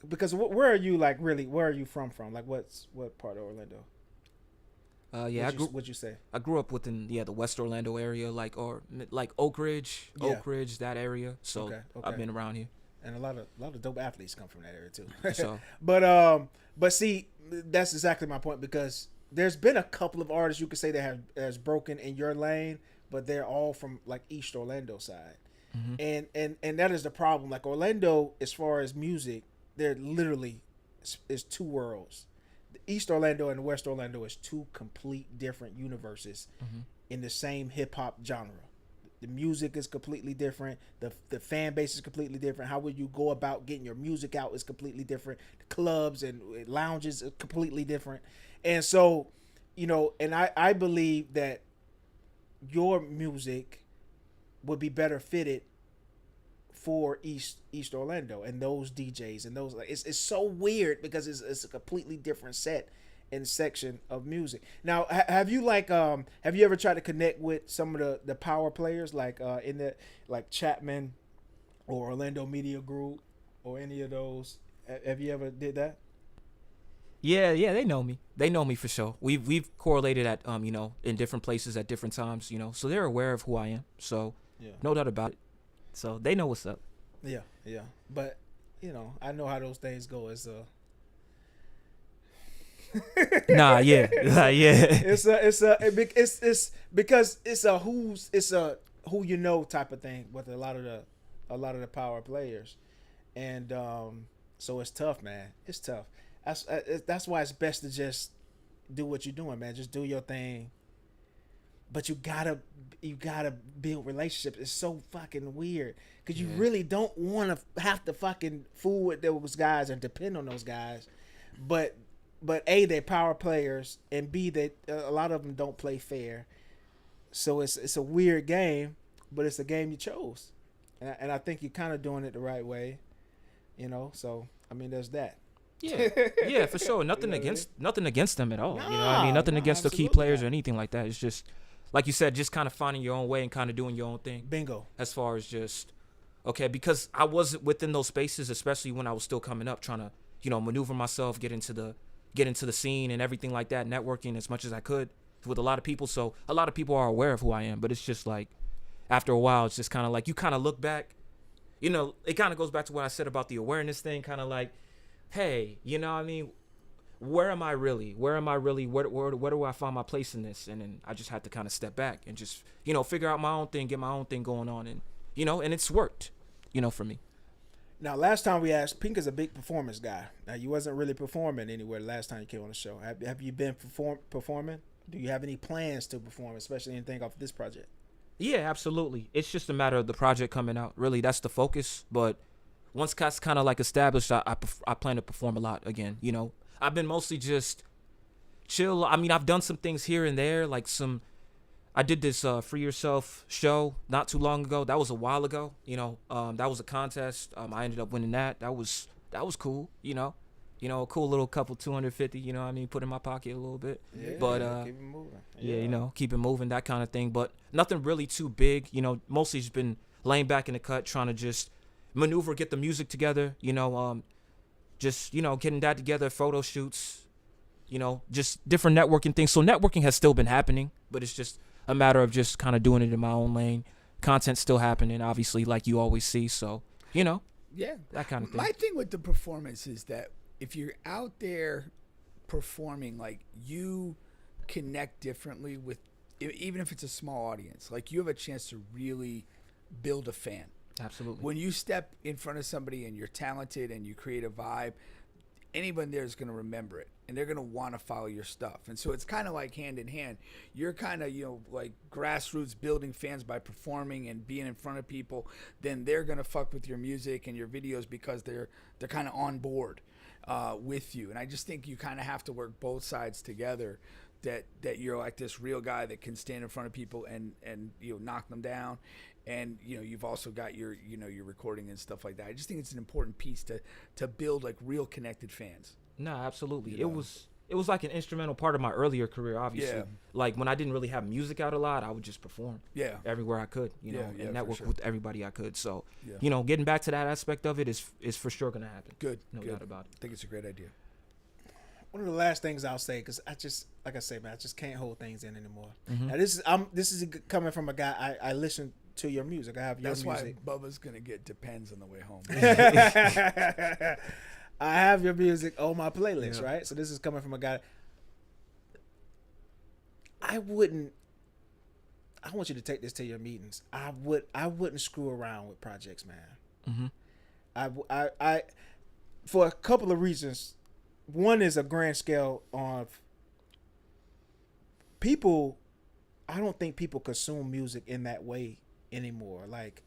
because where are you where are you from? Like what part of Orlando? What'd you say? I grew up within the West Orlando area, like Oak Ridge, that area. So okay. I've been around here. And a lot of dope athletes come from that area too. So. But see, that's exactly my point, because there's been a couple of artists you could say that has broken in your lane, but they're all from like East Orlando side. Mm-hmm. And that is the problem. Like Orlando, as far as music, there literally is two worlds. The East Orlando and West Orlando is two complete different universes in the same hip hop genre. The music is completely different. The fan base is completely different. How would you go about getting your music out is completely different. The clubs and lounges are completely different. And so, and I believe that your music would be better fitted for East Orlando and those DJs and those. It's so weird because it's a completely different set and section of music. Now, have you ever tried to connect with some of the power players like Chapman or Orlando Media Group or any of those? Have you ever did that? Yeah, they know me. They know me for sure. We've correlated at in different places at different times, so they're aware of who I am. So no doubt about it. So they know what's up. Yeah. But I know how those things go. It's It's because it's a who you know type of thing with a lot of the power players, and so it's tough, man. It's tough. That's why it's best to just do what you're doing, man. Just do your thing. But you gotta build relationships. It's so fucking weird because you really don't want to have to fucking fool with those guys and depend on those guys, but A, they're power players, and B, that a lot of them don't play fair. So it's a weird game, but it's a game you chose, and I think you're kind of doing it the right way, So I mean, there's that. Yeah, for sure. Nothing against them at all. Nothing against the key players or anything like that. It's just like you said, just kind of finding your own way and kind of doing your own thing. Bingo. As far as just Okay, because I wasn't within those spaces, especially when I was still coming up, trying to, maneuver myself, get into the scene and everything like that, networking as much as I could with a lot of people. So a lot of people are aware of who I am, but it's just like, after a while, it's just kind of like, you kind of look back, it kind of goes back to what I said about the awareness thing, kind of like, hey, where am I really? Where do I find my place in this? And then I just had to kind of step back and just, figure out my own thing, get my own thing going on. And, and it's worked, for me. Now, last time we asked, Pink is a big performance guy. Now, you wasn't really performing anywhere last time you came on the show. Have you been performing? Do you have any plans to perform, especially anything off this project? Yeah, absolutely. It's just a matter of the project coming out. Really, that's the focus. But once that's kind of like established, I plan to perform a lot again. I've been mostly just chill. I mean, I've done some things here and there, like I did this Free Yourself show not too long ago. That was a while ago. That was a contest. I ended up winning that. That was cool. A cool little couple 250. Put in my pocket a little bit. Yeah, but keep it moving. Yeah, keep it moving, that kind of thing. But nothing really too big. Mostly just been laying back in the cut, trying to just maneuver, get the music together. Just getting that together, photo shoots. Just different networking things. So networking has still been happening, but it's just a matter of just kind of doing it in my own lane. Content's still happening, obviously, like you always see. So, yeah, that kind of thing. My thing with the performance is that if you're out there performing, like, you connect differently with, even if it's a small audience, like, you have a chance to really build a fan. Absolutely. When you step in front of somebody and you're talented and you create a vibe, anyone there is going to remember it and they're going to want to follow your stuff. And so it's kind of like hand in hand. You're kind of, like grassroots building fans by performing and being in front of people. Then they're going to fuck with your music and your videos because they're kind of on board with you. And I just think you kind of have to work both sides together, that you're like this real guy that can stand in front of people and knock them down. And you've also got your your recording and stuff like that. I just think it's an important piece to build like real connected fans. No, absolutely. It was like an instrumental part of my earlier career, obviously. Yeah. Like when I didn't really have music out a lot, I would just perform. Yeah. Everywhere I could, and network sure. with everybody I could. So, Yeah. Getting back to that aspect of it is for sure gonna happen. Good. No Good. doubt about it. I think it's a great idea. One of the last things I'll say, because I just, like I say, man, I just can't hold things in anymore. Mm-hmm. Now this is coming from a guy I listen to your music. I have your That's music. why Bubba's gonna get Depends on the way home. I have your music on my playlist, Yeah. right? So this is coming from a guy. I want you to take this to your meetings. I wouldn't screw around with projects, man. Mm-hmm. I for a couple of reasons. One is a grand scale of people. I don't think people consume music in that way anymore. Like,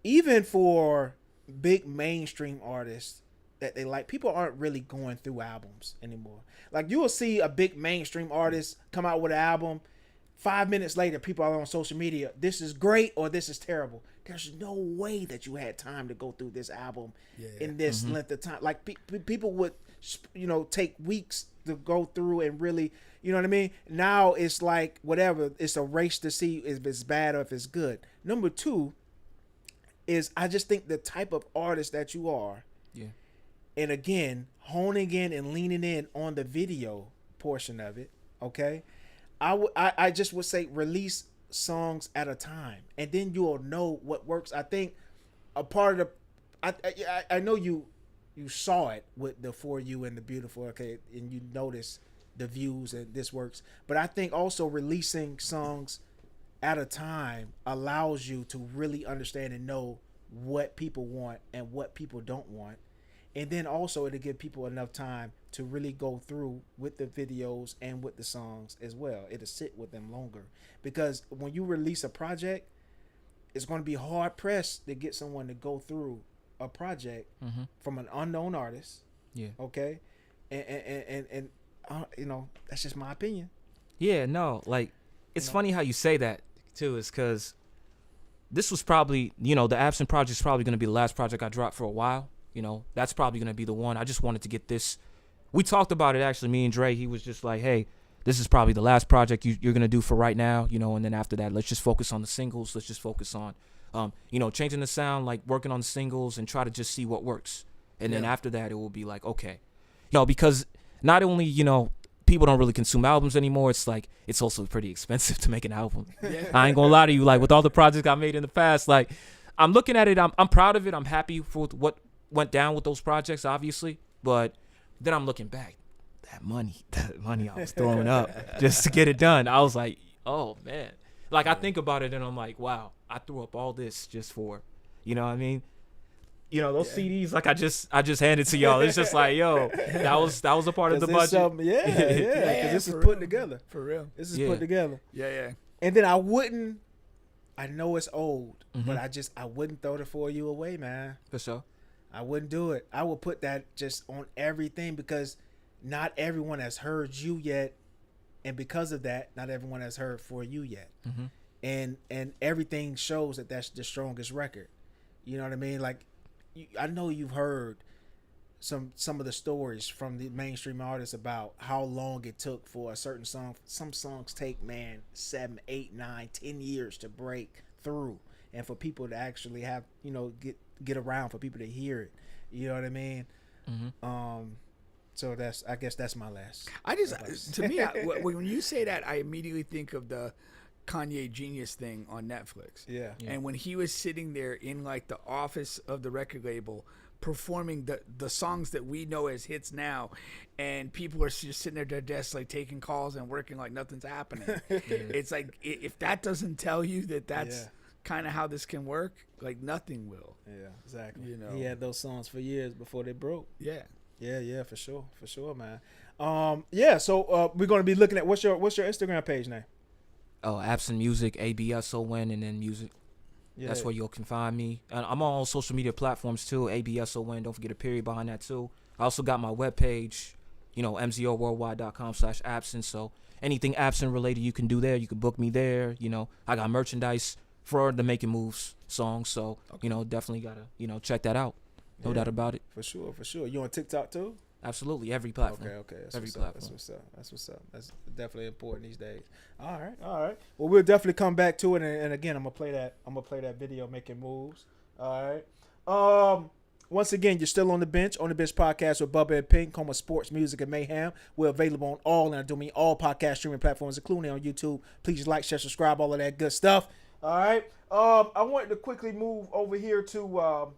even for big mainstream artists that they like, people aren't really going through albums anymore. Like, you will see a big mainstream artist come out with an album. 5 minutes later, people are on social media. This is great or this is terrible. There's no way that you had time to go through this album in this length of time. Like, people would, take weeks to go through and really, you know what I mean? Now it's like whatever. It's a race to see if it's bad or if it's good. Number two is I just think the type of artist that you are. Yeah. And again, honing in and leaning in on the video portion of it. Okay. I just would say release songs at a time, and then you'll know what works. I think a part of the, I know you saw it with the For You and the Beautiful, okay, and you notice the views and this works. But I think also releasing songs at a time allows you to really understand and know what people want and what people don't want. And then also it'll give people enough time to really go through with the videos and with the songs as well. It'll sit with them longer. Because when you release a project, it's going to be hard pressed to get someone to go through a project from an unknown artist. Yeah. Okay. And that's just my opinion. Yeah, no, like, it's funny how you say that, too, is because this was probably, the Abson project is probably going to be the last project I dropped for a while. That's probably going to be the one. I just wanted to get this. We talked about it, actually, me and Dre. He was just like, hey, this is probably the last project you're going to do for right now, and then after that, let's just focus on the singles. Let's just focus on changing the sound, like working on the singles and try to just see what works. And then after that, it will be like, okay, because not only, people don't really consume albums anymore. It's like, it's also pretty expensive to make an album. Yeah. I ain't gonna lie to you. Like with all the projects I made in the past, like I'm looking at it. I'm proud of it. I'm happy for what went down with those projects, obviously. But then I'm looking back, that money I was throwing up just to get it done. I was like, oh man. Like I think about it and I'm like, wow, I threw up all this just for, you know what I mean? Those CDs, like I just handed to y'all. It's just like, yo, that was a part of the budget. Yeah, because this is put together. For real. This is put together. Yeah. And then I know it's old, but I wouldn't throw the For You away, man. For sure. I wouldn't do it. I would put that just on everything because not everyone has heard you yet. And because of that, not everyone has heard For You yet. And everything shows that that's the strongest record. You know what I mean? Like, I know you've heard some of the stories from the mainstream artists about how long it took for a certain song. Some songs take 7, 8, 9, 10 years to break through, and for people to actually have get around, for people to hear it. You know what I mean? So I guess that's my last. To me, when you say that, I immediately think of the Kanye Genius thing on Netflix. Yeah. And when he was sitting there in like the office of the record label performing the songs that we know as hits now, and people are just sitting at their desks like taking calls and working like nothing's happening. It's like, if that doesn't tell you that that's kind of how this can work, like nothing will. Yeah, exactly. He had those songs for years before they broke. Yeah, for sure, man. So we're gonna be looking at what's your Instagram page name? Oh, Abson Music, ABSON, and then music. Yeah. That's where you can find me. And I'm on all social media platforms too, ABSON. Don't forget a period behind that too. I also got my webpage, mzoworldwide.com/Abson. So anything Abson related you can do there. You can book me there. I got merchandise for the Making Moves song. So, definitely gotta, check that out. No doubt about it. For sure. You on TikTok too? Absolutely, every platform. Okay. Every platform. That's what's up. That's definitely important these days. All right. Well, we'll definitely come back to it, and again, I'm gonna play that video, Making Moves. All right. Once again, you're still on the bench podcast with Bubba and Pink, home of sports, music, and mayhem. We're available on all podcast streaming platforms, including on YouTube. Please like, share, subscribe, all of that good stuff. All right. I wanted to quickly move over here to.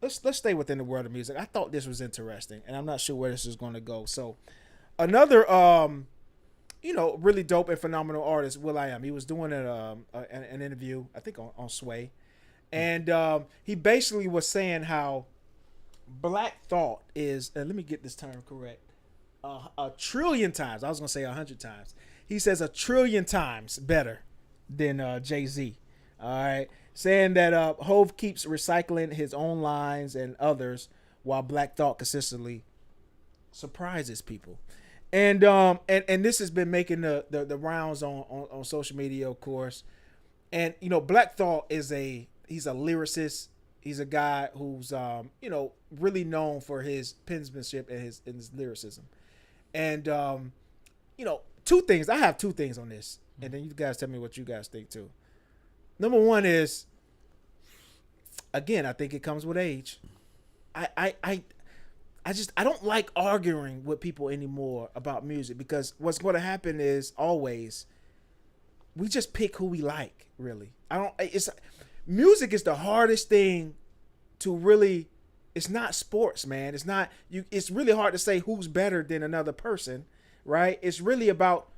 Let's stay within the world of music. I thought this was interesting, and I'm not sure where this is going to go. So, another, really dope and phenomenal artist, will.i.am. He was doing an interview, I think, on Sway, and he basically was saying how Black Thought is, and let me get this term correct, a trillion times. I was going to say 100 times. He says a trillion times better than JayZ. All right. Saying that Hov keeps recycling his own lines and others, while Black Thought consistently surprises people, and this has been making the rounds on social media, of course. And Black Thought he's a lyricist. He's a guy who's really known for his penmanship and his lyricism. And two things. I have two things on this, and then you guys tell me what you guys think too. Number one is, again, I think it comes with age. I don't like arguing with people anymore about music, because what's going to happen is always we just pick who we like. Really, music is the hardest thing to really. It's not sports, man. It's not you. It's really hard to say who's better than another person, right? It's really about,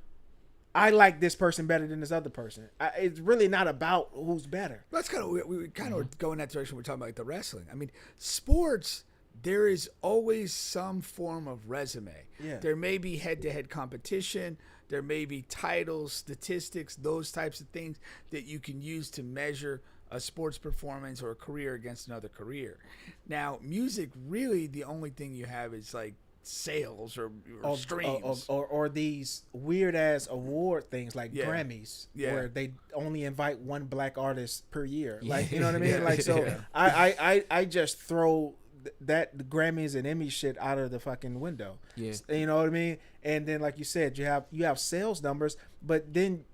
I like this person better than this other person. It's really not about who's better. That's kind of, we kind of go in that direction. We're talking about like the wrestling. I mean, sports, there is always some form of resume. Yeah. There may be head-to-head competition. There may be titles, statistics, those types of things that you can use to measure a sports performance or a career against another career. Now, music, really the only thing you have is like sales or streams or these weird ass award things like Grammys, where they only invite one black artist per year, like, you know what I mean? Like, so I just throw the Grammys and Emmy shit out of the fucking window. You know what I mean? And then, like you said, you have sales numbers, but then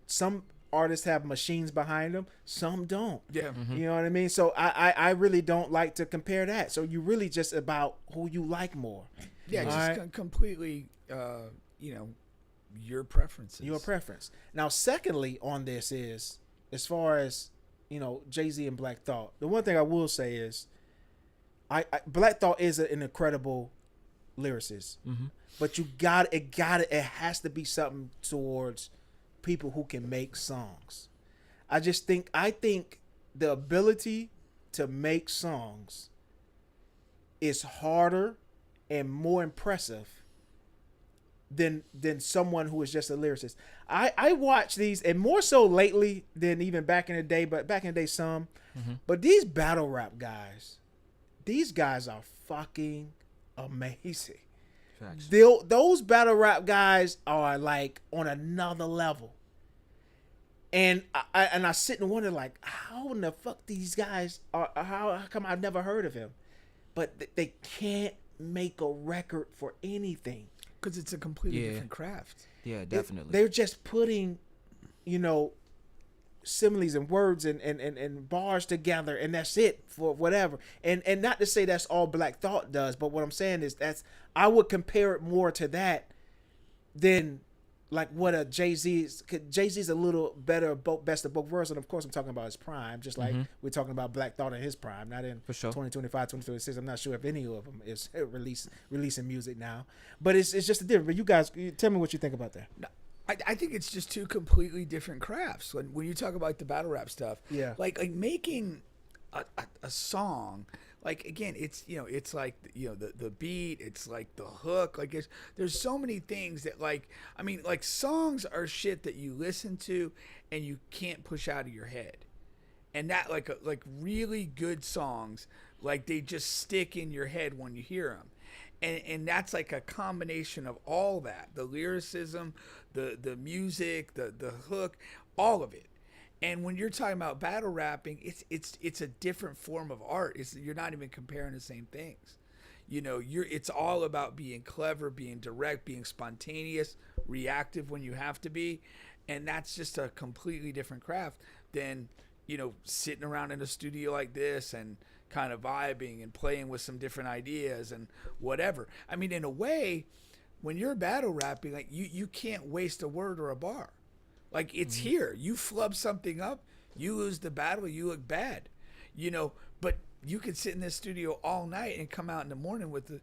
some artists have machines behind them, some don't. Yeah. You know what I mean? So I really don't like to compare that. So you really just about who you like more. Yeah, All just right? completely, your preferences. Your preference. Now, secondly, on this is as far as JayZ and Black Thought. The one thing I will say is, Black Thought is an incredible lyricist, but it has to be something towards people who can make songs. I think the ability to make songs is harder and more impressive than someone who is just a lyricist. I watch these, and more so lately than even back in the day, but back in the day some. But these battle rap guys, these guys are fucking amazing. Facts. Those battle rap guys are like on another level. And I sit and wonder, like, how in the fuck these guys are? How come I've never heard of him? But they can't make a record for anything. Because it's a completely different craft. Yeah, definitely. They're just putting, similes and words and bars together, and that's it for whatever. And not to say that's all Black Thought does, but what I'm saying is I would compare it more to that than like what a JayZ. JayZ's a little better, best of both worlds, and of course I'm talking about his prime, just like we're talking about Black Thought in his prime, not in For sure. 2025, 2026. I'm not sure if any of them is releasing music now, but it's just a different. But you guys, tell me what you think about that. I think it's just two completely different crafts. When you talk about the battle rap stuff, Yeah. like making a song, like again, it's it's like the beat, it's like the hook, like there's so many things that like songs are shit that you listen to and you can't push out of your head, and that like really good songs, like they just stick in your head when you hear them. And that's like a combination of all that, the lyricism, the music, the hook, all of it. And when you're talking about battle rapping, it's a different form of art. You're not even comparing the same things. It's all about being clever, being direct, being spontaneous, reactive when you have to be. And that's just a completely different craft than, sitting around in a studio like this and kind of vibing and playing with some different ideas and whatever. I mean, in a way, when you're battle rapping, like you can't waste a word or a bar. Like it's here. You flub something up, you lose the battle, you look bad. But you could sit in this studio all night and come out in the morning with an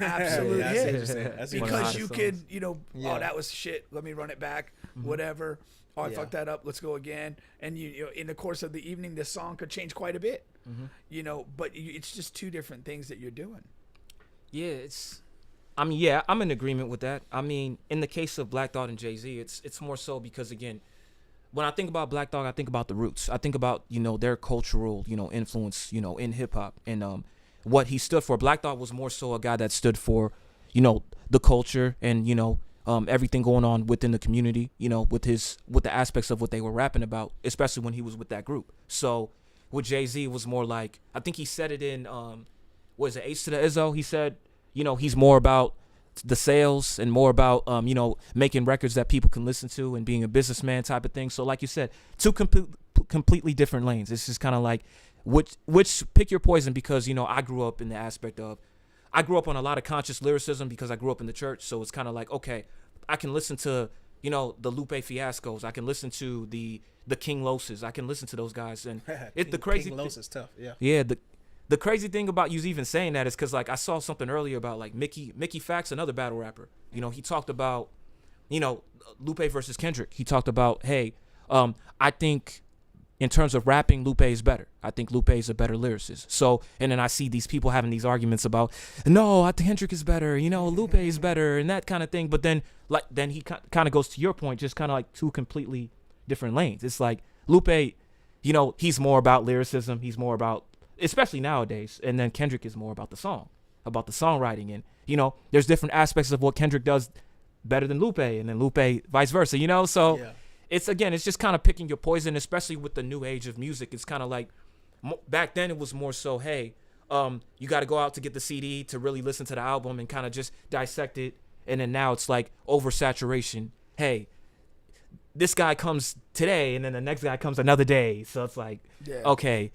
absolute I see what hit. you're saying. I see what Because you're you saying. could, oh, that was shit. Let me run it back. Whatever. Oh, I Yeah. fucked that up. Let's go again. And in the course of the evening, this song could change quite a bit. But it's just two different things that you're doing. Yeah, I'm in agreement with that. I mean, in the case of Black Thought and JayZ, it's more so because, again, when I think about Black Thought, I think about the roots. I think about, their cultural, influence, in hip hop and what he stood for. Black Thought was more so a guy that stood for, the culture and, everything going on within the community, with the aspects of what they were rapping about, especially when he was with that group. So with JayZ, it was more like, I think he said it in, what is it, H to the Izzo? He said, he's more about the sales and more about, making records that people can listen to and being a businessman type of thing. So like you said, two completely different lanes. It's just kind of like, which pick your poison, because, I grew up in the aspect of, I grew up on a lot of conscious lyricism because I grew up in the church. So it's kind of like, okay, I can listen to, the Lupe Fiascos. I can listen to the King Loses. I can listen to those guys. And the crazy King Los is tough. Yeah. Yeah, the crazy thing about you even saying that is because, like, I saw something earlier about, like, Mickey Fax, another battle rapper. He talked about, Lupe versus Kendrick. He talked about, hey, I think in terms of rapping, Lupe is better. I think Lupe is a better lyricist. So, and then I see these people having these arguments about, no, I think Kendrick is better, Lupe is better, and that kind of thing. But then he kind of goes to your point, just kind of like two completely different lanes. It's like Lupe, he's more about lyricism. He's more about, especially nowadays. And then Kendrick is more about the song, about the songwriting. And, there's different aspects of what Kendrick does better than Lupe, and then Lupe vice versa, So Yeah. it's just kind of picking your poison, especially with the new age of music. It's kind of like, back then it was more so, hey, you got to go out to get the CD to really listen to the album and kind of just dissect it. And then now it's like oversaturation. Hey, this guy comes today and then the next guy comes another day. So it's like, Yeah. okay,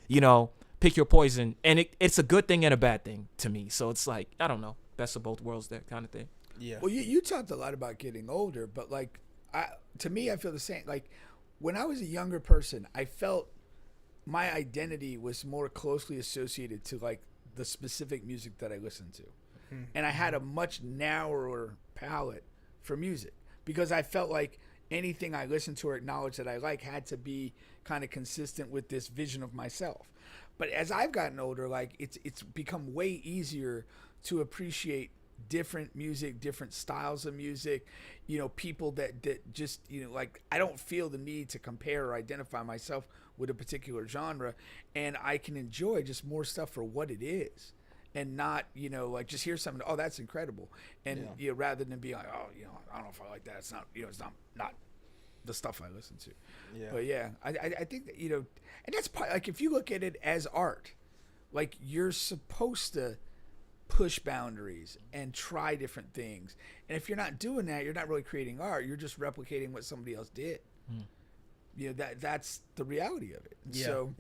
pick your poison. And it's a good thing and a bad thing to me. So it's like, I don't know, best of both worlds, that kind of thing. Yeah. Well, you talked a lot about getting older, but like, to me, I feel the same. Like, when I was a younger person, I felt my identity was more closely associated to like the specific music that I listened to, and I had a much narrower palette for music because I felt like anything I listened to or acknowledged that I like had to be kind of consistent with this vision of myself. But as I've gotten older, like it's become way easier to appreciate different music, different styles of music, people that just, like I don't feel the need to compare or identify myself with a particular genre, and I can enjoy just more stuff for what it is and not, like just hear something, oh, that's incredible. And rather than be like, oh, I don't know if I like that. It's not, it's not the stuff I listen to. Yeah. But yeah, I think that, and that's probably like, if you look at it as art, like you're supposed to push boundaries and try different things. And if you're not doing that, you're not really creating art. You're just replicating what somebody else did. That's the reality of it. Yeah. So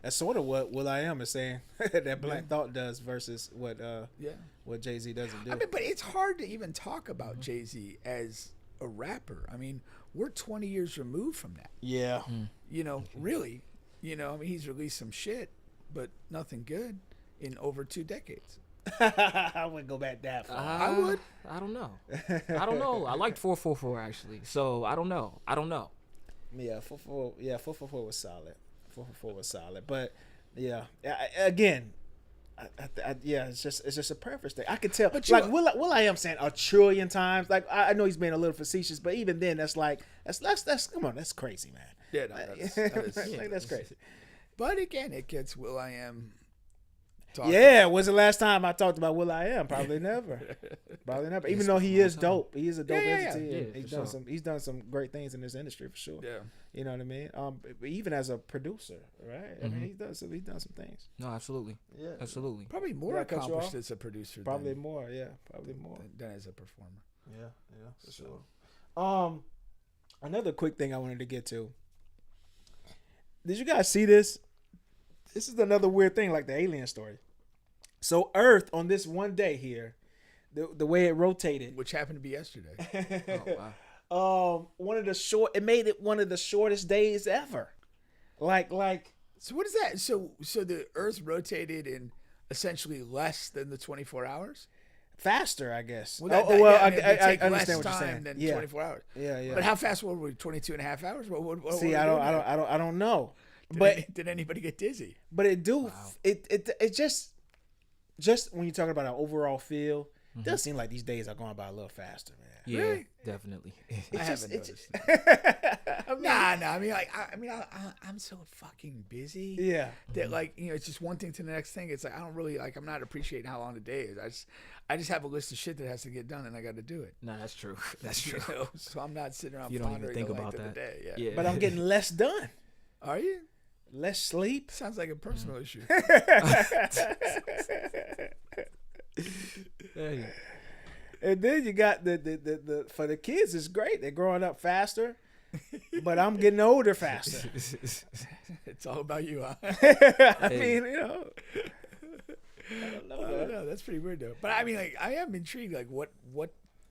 That's sort of what will.i.am is saying that Black Thought does versus what JayZ doesn't do. I mean, but it's hard to even talk about JayZ as a rapper. I mean, we're 20 years removed from that. Yeah. Really. I mean, he's released some shit, but nothing good in over 2 decades. I wouldn't go back that far. I would. I don't know. I liked 444 actually. So I don't know. Yeah, 444 was solid. 444 was solid, but again, it's just a preference thing. I could tell. But like will.i.am saying a trillion times. Like I know he's being a little facetious, but even then, that's like that's come on, that's crazy, man. Yeah, no, that's crazy. But again, it gets will.i.am. Yeah, when's the last time I talked about will.i.am? Probably never. Even though he is dope, he is a dope entity. He's done some great things in this industry for sure. Yeah, you know what I mean. But even as a producer, right? I mean, he's done some things. No, absolutely. Yeah, absolutely. Probably more accomplished as a producer. Probably more than as a performer. Yeah, for sure. Another quick thing I wanted to get to. Did you guys see this? This is another weird thing, like the alien story. So Earth on this one day here, the way it rotated, which happened to be yesterday. Oh wow! It made it one of the shortest days ever. Like. So what is that? So the Earth rotated in essentially less than the 24 hours. Faster, I guess. Well, I understand what you're saying. Than 24 hours. Yeah. But how fast were we? 22 and a half hours? What See, I don't know. Did anybody get dizzy? But it just when you're talking about an overall feel, it does seem like these days are going by a little faster, man. Yeah, really? Definitely. I haven't noticed. Nah. I mean, I'm so fucking busy. Yeah. That it's just one thing to the next thing. It's like I don't really I'm not appreciating how long the day is. I just have a list of shit that has to get done, and I got to do it. No, that's true. That's true. So I'm not sitting around. You don't even think about that. that. The day. Yeah. But I'm getting less done. Are you? Less sleep. Sounds like a personal issue. And then you got the for the kids, it's great. They're growing up faster, but I'm getting older faster. It's all about you, huh? I mean, I don't know. That's pretty weird though. But I mean, I am intrigued. Like,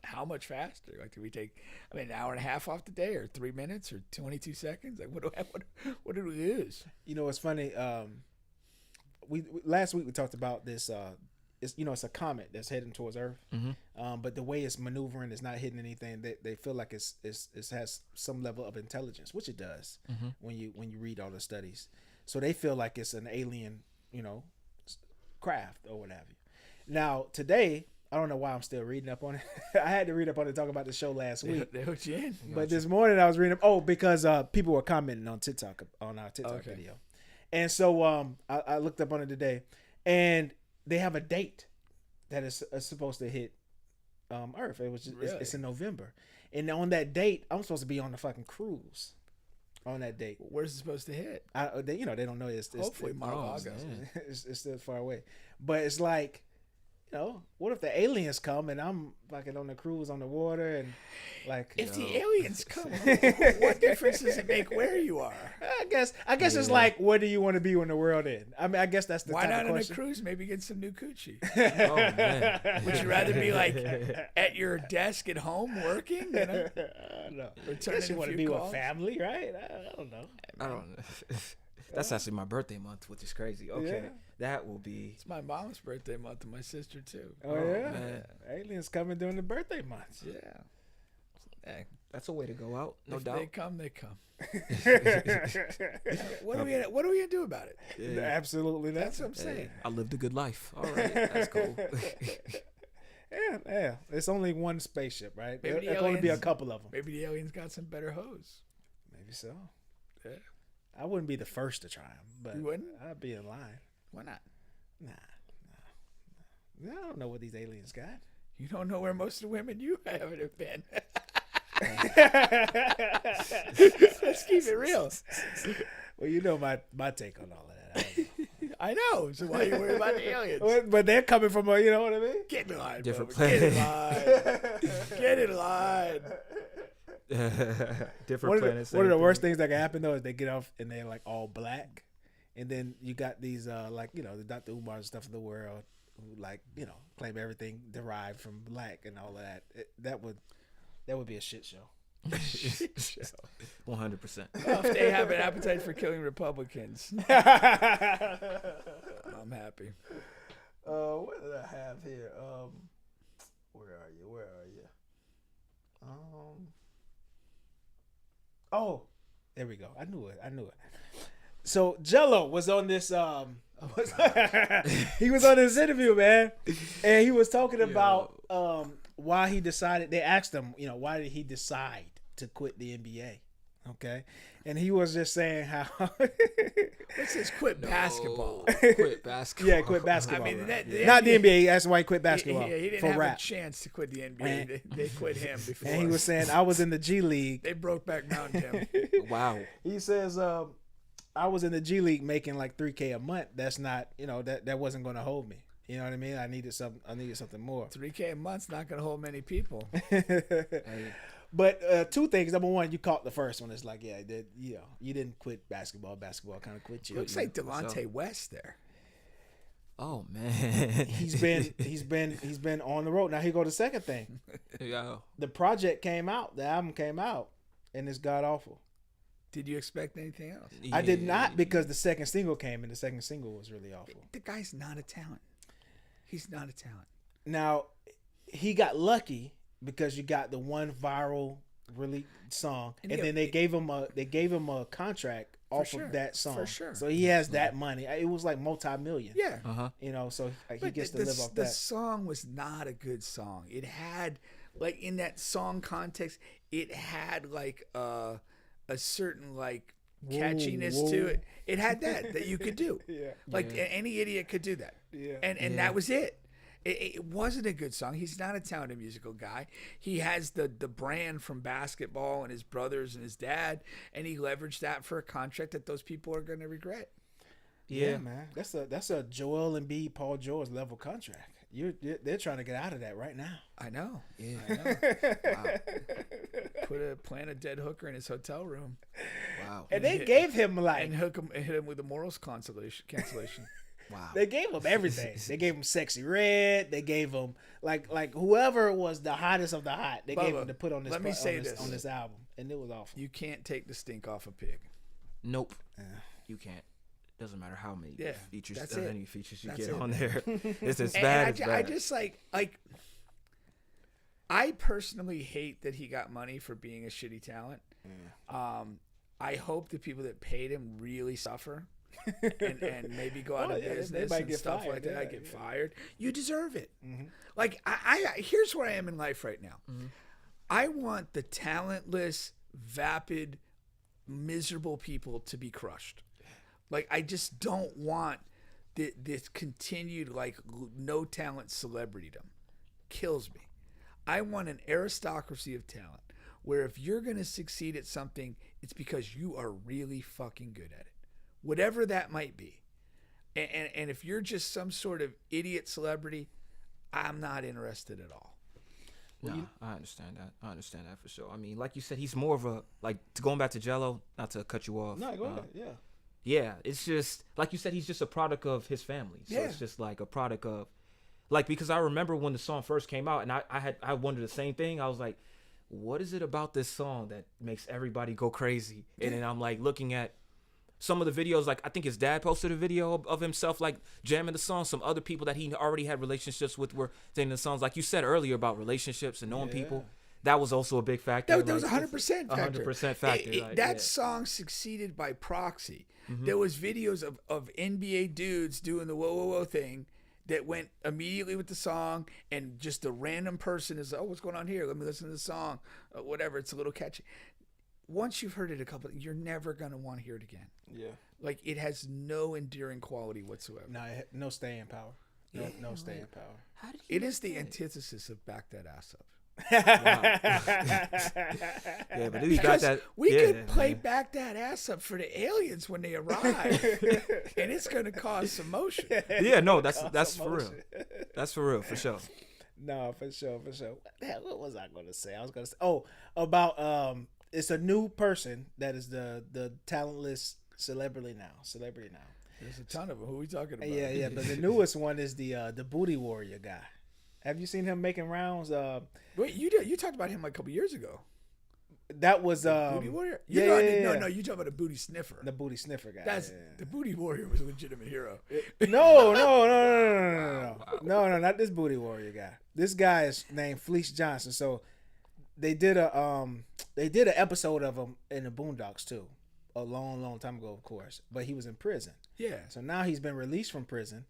how much faster? Like, do we take, an hour and a half off the day, or 3 minutes, or 22 seconds? Like, what do we use? It's funny. We last week we talked about this. It's a comet that's heading towards Earth. Mm-hmm. But the way it's maneuvering is not hitting anything. They feel like it has some level of intelligence, which it does when you read all the studies. So they feel like it's an alien, craft or what have you. Now today, I don't know why I'm still reading up on it. I had to read up on it, talk about the show last week. They hooked you in. But this morning I was reading up. Because people were commenting on TikTok on our TikTok video, and so I looked up on it today, and they have a date that is supposed to hit Earth. It's in November, and on that date I'm supposed to be on the fucking cruise. On that date, where's it supposed to hit? They don't know. It's hopefully Mar-a-Lago. It's still far away, but it's like what if the aliens come and I'm fucking on the cruise on the water and like If the aliens come, what difference does it make where you are? I guess it's like, what do you want to be when the world ends? I mean, I guess that's the Why type not of on a question. cruise? Maybe get some new coochie. Oh man. Would you rather be like at your desk at home working? You know? I don't know. I Returning guess you a want to few be calls? with family, right? I don't know. I don't know. That's actually my birthday month, which is crazy. Okay, Yeah. that will be. It's my mom's birthday month and my sister too. Oh, yeah, man. aliens coming during the birthday months. Yeah. Hey, that's a way to go out, no If doubt. they come, they come. What are we gonna do about it? Yeah. Absolutely, That's what I'm saying. Hey, I lived a good life. All right, that's cool. Yeah. It's only one spaceship, right? Maybe the There's going to be a aliens- couple of them. Maybe the aliens got some better hose. Maybe so. Yeah. I wouldn't be the first to try them, but You wouldn't? I'd be in line. Why not? Nah. I don't know what these aliens got. You don't know where most of the women you haven't have been. Let's keep it real. Well, you know my take on all of that. I know. So why are you worried about the aliens? But they're coming from a, you know what I mean? Get in line, Different Bubba. Get in planet. line. Get in line. Different planets. One of the same worst thing. things that can happen though is they get off and they're like all black, and then you got these like the Dr. Umar and stuff of the world who like claim everything derived from black and all of that. That would be a shit show. 100%. Well, if they have an appetite for killing Republicans, I'm happy. What did I have here? Where are you? Oh, there we go. I knew it. So Gelo was on this. He was on this interview, man, and he was talking about why he decided. They asked him, why did he decide to quit the NBA? Okay, and he was just saying how. Let's just quit basketball. Quit basketball. Yeah, quit basketball. I mean, not the NBA. That's why he quit basketball He didn't for have rap. a chance to quit the NBA. They quit him before. And he was saying, I was in the G League. They broke back Mountain Tim. Wow. He says, I was in the G League making like $3,000 a month. That's not, that wasn't going to hold me. You know what I mean? I needed something more. $3K a month's not going to hold many people. But two things. Number one, you caught the first one. It's like, you didn't quit basketball. Basketball kind of quit you. Looks like Delonte West there. Oh man. He's been on the road. Now here go the second thing. Yeah. The project came out. The album came out, and it's god awful. Did you expect anything else? I did not, because the second single came, and the second single was really awful. The guy's not a talent. He's not a talent. Now, he got lucky because you got the one viral really song, and then they gave him a contract off of that song. For sure. So he has that money. It was like multi-million. Yeah. So he But gets to live off the that. song was not a good song. It had, like, in that song context, it had like a certain like catchiness to it. It had that you could do. Any idiot could do that. Yeah. And that was it. It wasn't a good song. He's not a talented musical guy. He has the brand from basketball and his brothers and his dad, and he leveraged that for a contract that those people are going to regret. Yeah, man. That's a Joel Embiid, Paul George level contract. They're trying to get out of that right now. I know. Yeah. I know. Wow. Plant a dead hooker in his hotel room. Wow. And they gave him And hit him with a morals cancellation. Wow. They gave him everything. They gave him Sexy Red. They gave him like whoever was the hottest of the hot. They gave Bubba, him to put on this. let me say this. On this album, and it was awful. You can't take the stink off a pig. Nope. You can't. Doesn't matter how many features, that's it. any features you That's get it. on there. It's as And bad as bad. I just like I personally hate that he got money for being a shitty talent. I hope the people that paid him really suffer and maybe go out of business might and get stuff fired. like that. Yeah, Get fired. You deserve it. Mm-hmm. Like I here's where I am in life right now. I want the talentless, vapid, miserable people to be crushed. Like, I just don't want this continued, like, no talent celebritydom. Kills me. I want an aristocracy of talent where if you're going to succeed at something, it's because you are really fucking good at it. Whatever that might be. And if you're just some sort of idiot celebrity, I'm not interested at all. No, I understand that. I understand that for sure. I mean, like you said, he's more of a going back to Gelo. Not to cut you off. No, go ahead. Yeah, it's just like you said. He's just a product of his family. So it's just like a product of, because I remember when the song first came out, and I wondered the same thing. I was like, what is it about this song that makes everybody go crazy? And then I'm like looking at some of the videos, like I think his dad posted a video of himself like jamming the song. Some other people that he already had relationships with were singing the songs. Like you said earlier about relationships and knowing people. That was also a big factor. That was 100% factor. 100% factor. That song succeeded by proxy. Mm-hmm. There was videos of NBA dudes doing the whoa, whoa, whoa thing that went immediately with the song, and just a random person is, oh, what's going on here? Let me listen to the song. Whatever, it's a little catchy. Once you've heard it a couple, you're never going to want to hear it again. Yeah. Like, it has no enduring quality whatsoever. No staying power. No staying power. It is the antithesis of Back That Ass Up. Yeah, but we got that. We could play Back That Ass Up for the aliens when they arrive, and it's going to cause some motion. Yeah, no, that's for real. That's for real, for sure. No, for sure. What was I going to say? I was going to say, about it's a new person that is the talentless celebrity now. There's a ton of them. Who are we talking about? Yeah. But the newest one is the booty warrior guy. Have you seen him making rounds? Wait, you talked about him like a couple years ago. That was Booty Warrior. No, you talking about a booty sniffer. The booty sniffer guy. The Booty Warrior was a legitimate hero. No, not this booty warrior guy. This guy is named Fleece Johnson. So they did an episode of him in the Boondocks too, a long time ago, of course. But he was in prison. Yeah. So now he's been released from prison.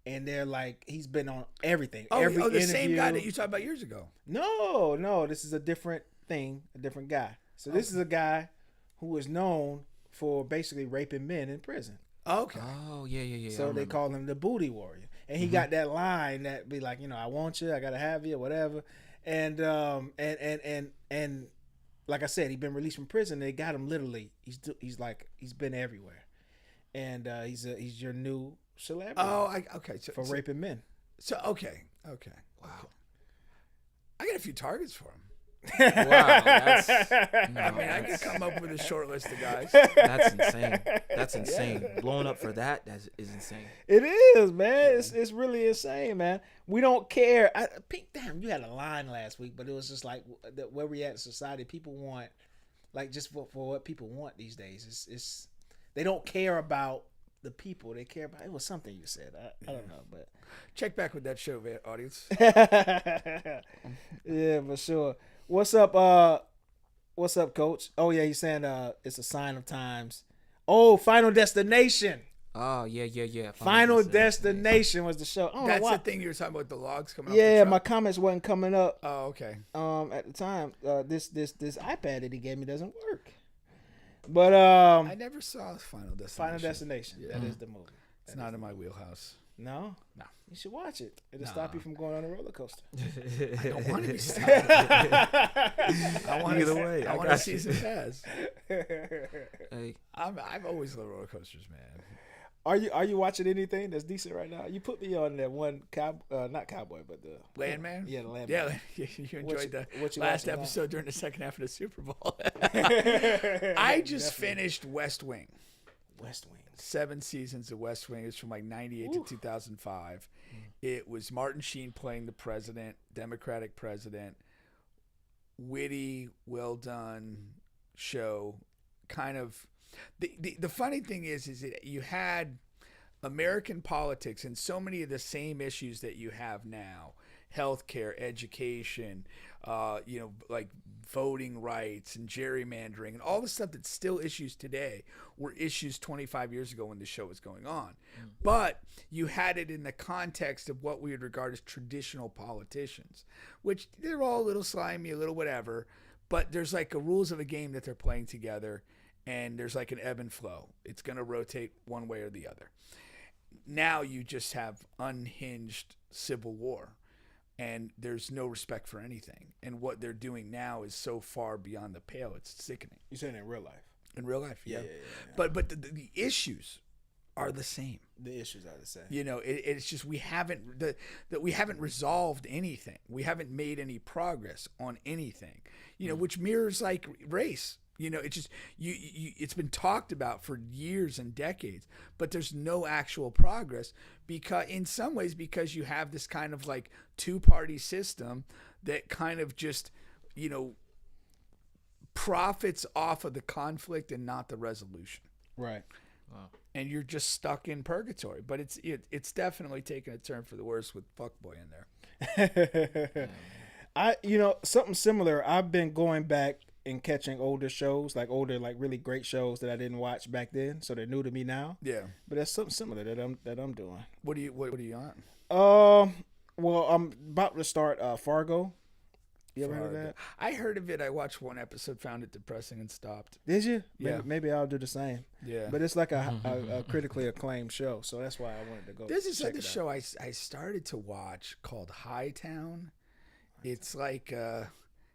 And they're like, he's been on everything. The interview. Same guy that you talked about years ago. No, this is a different thing, a different guy. So this is a guy who is known for basically raping men in prison. Okay. Oh, yeah. So they call him the booty warrior. And he got that line that be like, I want you, I gotta have you, whatever. And like I said, he's been released from prison. They got him literally. He's been everywhere. And he's your new celebrity. Okay. For raping men. So okay. Wow. Okay. I got a few targets for him. Wow. I can come up with a short list of guys. That's insane. Blowing up for that is insane. It is, man. It's really insane, man. We don't care. Pink, damn, you had a line last week, but it was just like where we at in society. People want, like, just for what people want these days. It's they don't care about the people. They care about, it was something you said. I don't know, but check back with that show, audience. Yeah, for sure. What's up, Coach? Oh yeah, he's saying it's a sign of times. Oh, Final Destination. Oh yeah. Final Destination was the show. That's the thing you were talking about, the logs coming up. Yeah, my comments wasn't coming up. Oh, okay. At the time, this iPad that he gave me doesn't work. But I never saw Final Destination. Final Destination. Yeah. That is the movie. It's not in my wheelhouse. No. You should watch it. It'll stop you from going on a roller coaster. I don't want to be stopped. Either way, I want to see some pass. Hey, I've always loved roller coasters, man. Are you watching anything that's decent right now? You put me on that one not Cowboy, but the Landman. Yeah, the Landman. Yeah, you enjoyed the you last episode during the second half of the Super Bowl. I just finished West Wing. 7 seasons of West Wing. It's from like 98 to 2005. It was Martin Sheen playing the president, Democratic president. Witty, well done show. Kind of. The funny thing is that you had American politics and so many of the same issues that you have now: healthcare, education, like voting rights and gerrymandering, and all the stuff that's still issues today were issues 25 years ago when the show was going on. But you had it in the context of what we would regard as traditional politicians, which they're all a little slimy, a little whatever, but there's like a rules of a game that they're playing together. And there's like an ebb and flow. It's going to rotate one way or the other. Now you just have unhinged civil war, and there's no respect for anything. And what they're doing now is so far beyond the pale, it's sickening. You're saying in real life? In real life, yeah. But the issues are the same. The issues are the same. You know, it's just we haven't resolved anything. We haven't made any progress on anything. You know, which mirrors like race. You know, it's just it's been talked about for years and decades, but there's no actual progress because in some ways because you have this kind of like two-party system that kind of just, you know, profits off of the conflict and not the resolution. Right. Wow. And you're just stuck in purgatory. But it's definitely taken a turn for the worse with Fuckboy in there. Something similar. I've been going back and catching older shows, like really great shows that I didn't watch back then, so they're new to me now. Yeah. But that's something similar that I'm doing. What are you on? Well, I'm about to start Fargo. You ever heard of that? I heard of it. I watched one episode, found it depressing, and stopped. Did you? Yeah. Maybe I'll do the same. Yeah. But it's like a critically acclaimed show, so that's why I wanted to go. There's this check other it out. show I started to watch called Hightown. It's like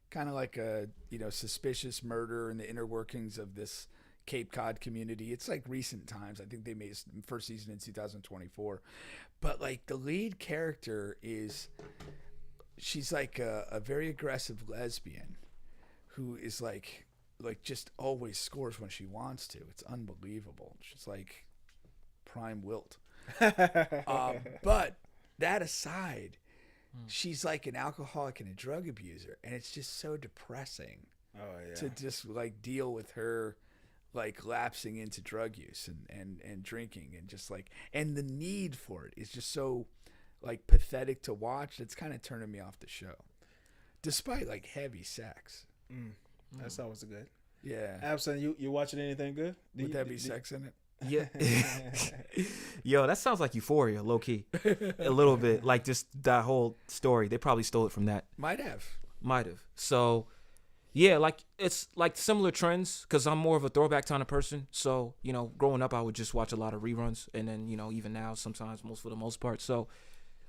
kind of like a suspicious murder in the inner workings of this Cape Cod community. It's like recent times. I think they made first season in 2024. But like the lead character she's like a very aggressive lesbian who is like just always scores when she wants to. It's unbelievable. She's like prime wilt. But that aside, she's like an alcoholic and a drug abuser, and it's just so depressing to just like deal with her like lapsing into drug use and drinking and just like, and the need for it is just so like pathetic to watch. It's kind of turning me off the show, despite like heavy sex. That's always good. Yeah. Abson, you watching anything good? With heavy sex in it? Yeah. Yo, that sounds like Euphoria, low key. A little bit. Like just that whole story. They probably stole it from that. Might have. So, yeah, like it's like similar trends because I'm more of a throwback kind of person. So, growing up, I would just watch a lot of reruns. And then, even now, sometimes, for the most part. So,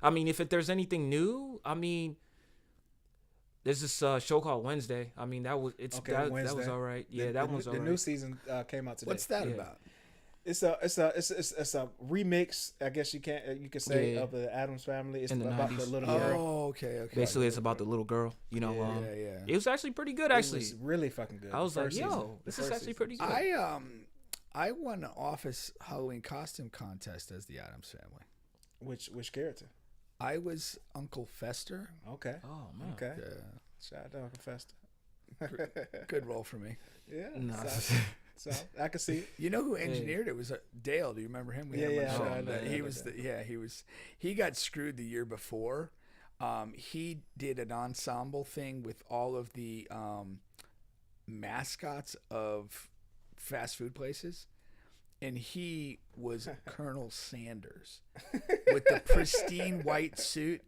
I mean, if there's anything new, I mean, there's this show called Wednesday. I mean, that was all right. Yeah, that one's all right. The new season came out today. What's that about? It's a remix, I guess you could say, of the Addams Family. It's about 90s. the little girl. Oh, okay. Basically, it's about the little girl. Yeah. It was actually pretty good. Actually, it was really fucking good. I was like, yo, this is actually pretty good. I won an office Halloween costume contest as the Addams Family. Which character? I was Uncle Fester. Okay. Oh man. Okay. Yeah. Shout out to Uncle Fester. Good role for me. Yeah. No. So I can see it. You know who engineered it was Dale. Do you remember him? He got screwed the year before. He did an ensemble thing with all of the mascots of fast food places. And he was Colonel Sanders with the pristine white suit.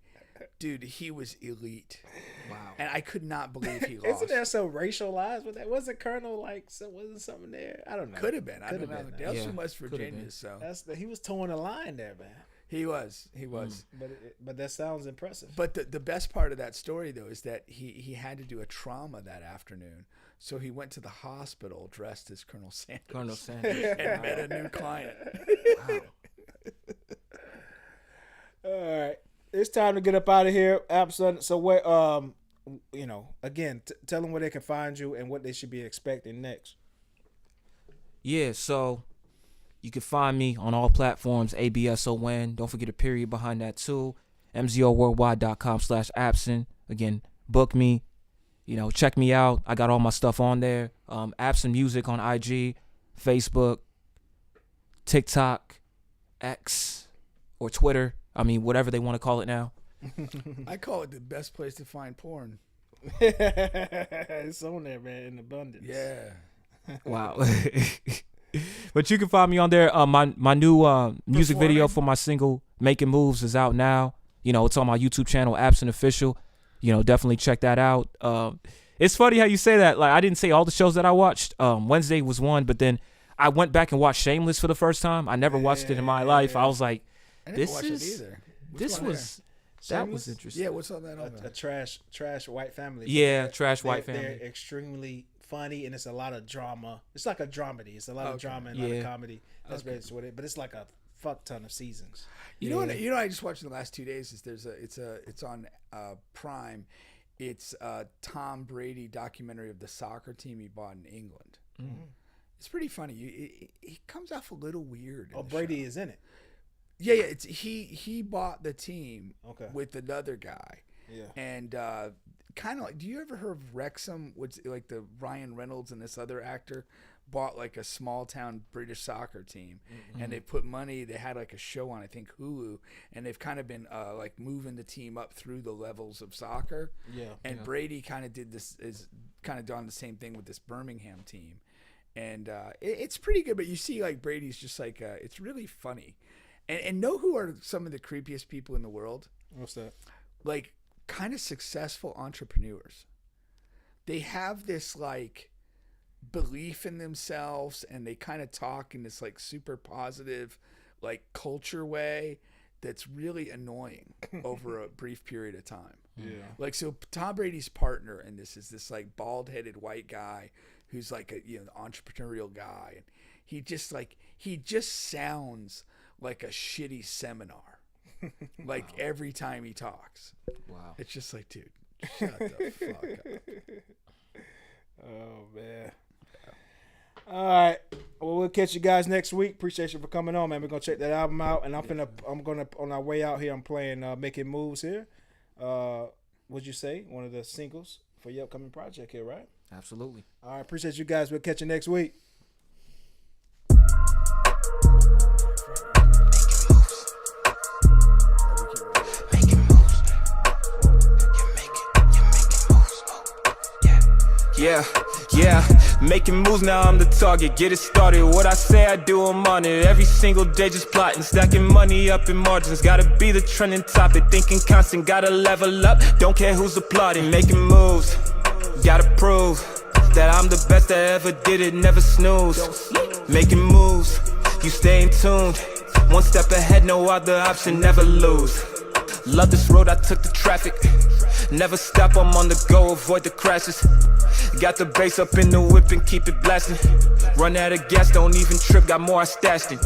Dude, he was elite. Wow. And I could not believe he lost. Isn't that so racialized with that? Wasn't Colonel wasn't something there? I don't know. Could have been. I don't know. Dale's from West Virginia, so he was towing the line there, man. He was. But that sounds impressive. But the best part of that story, though, is that he had to do a trauma that afternoon. So he went to the hospital dressed as Colonel Sanders. And met a new client. Wow. All right. It's time to get up out of here, Abson. So what, again, tell them where they can find you and what they should be expecting next. Yeah, so you can find me on all platforms, ABSON. Don't forget a period behind that too. MZOworldwide.com/Abson. Again, book me. Check me out. I got all my stuff on there. Abson Music on IG, Facebook, TikTok, X, or Twitter. I mean, whatever they want to call it now. I call it the best place to find porn. It's on there, man, in abundance. Yeah. Wow. But you can find me on there. My new music video for my single "Making Moves" is out now. It's on my YouTube channel, Abson Official. Definitely check that out. It's funny how you say that. Like, I didn't say all the shows that I watched. Wednesday was one, but then I went back and watched Shameless for the first time. I never watched it in my life. I was like, I never watched it either. That was interesting. Yeah, what's on that? A trash white family. Yeah, trash white family. They're extremely funny and it's a lot of drama. It's like a dramedy. It's a lot of drama and a lot of comedy. That's basically what it. But it's like a fuck ton of seasons. You know what I just watched in the last 2 days is it's on Prime. It's a Tom Brady documentary of the soccer team he bought in England. Mm-hmm. It's pretty funny. He comes off a little weird. Oh, Brady is in it. Yeah. It's he bought the team with another guy. Yeah. And kind of like, do you ever heard of Wrexham? What's like the Ryan Reynolds and this other actor bought like a small town British soccer team, and they put money. They had like a show on, I think Hulu, and they've kind of been like moving the team up through the levels of soccer. Yeah. And Brady kind of is done the same thing with this Birmingham team, and it's pretty good. But you see, like Brady's just like it's really funny, and know who are some of the creepiest people in the world? What's that? Like kind of successful entrepreneurs. They have this like belief in themselves, and they kind of talk in this like super positive like culture way that's really annoying over a brief period of time. Yeah. Like, so Tom Brady's partner in this is this like bald-headed white guy who's like a entrepreneurial guy, and he just sounds like a shitty seminar. Like every time he talks. Wow. It's just like, dude, shut the fuck up. Oh man. All right. Well, we'll catch you guys next week. Appreciate you for coming on, man. We're gonna check that album out, and I'm gonna on our way out here. I'm playing "Making Moves" here. What'd you say? One of the singles for your upcoming project here, right? Absolutely. All right. Appreciate you guys. We'll catch you next week. Yeah, making moves, now I'm the target, get it started, what I say I do, I'm on it, every single day just plotting, stacking money up in margins, gotta be the trending topic, thinking constant, gotta level up, don't care who's applauding, making moves, gotta prove, that I'm the best that ever did it, never snooze, making moves, you stay in tune, one step ahead, no other option, never lose, love this road, I took the traffic, never stop, I'm on the go, avoid the crashes. Got the bass up in the whip and keep it blasting. Run out of gas, don't even trip, got more I stashed in.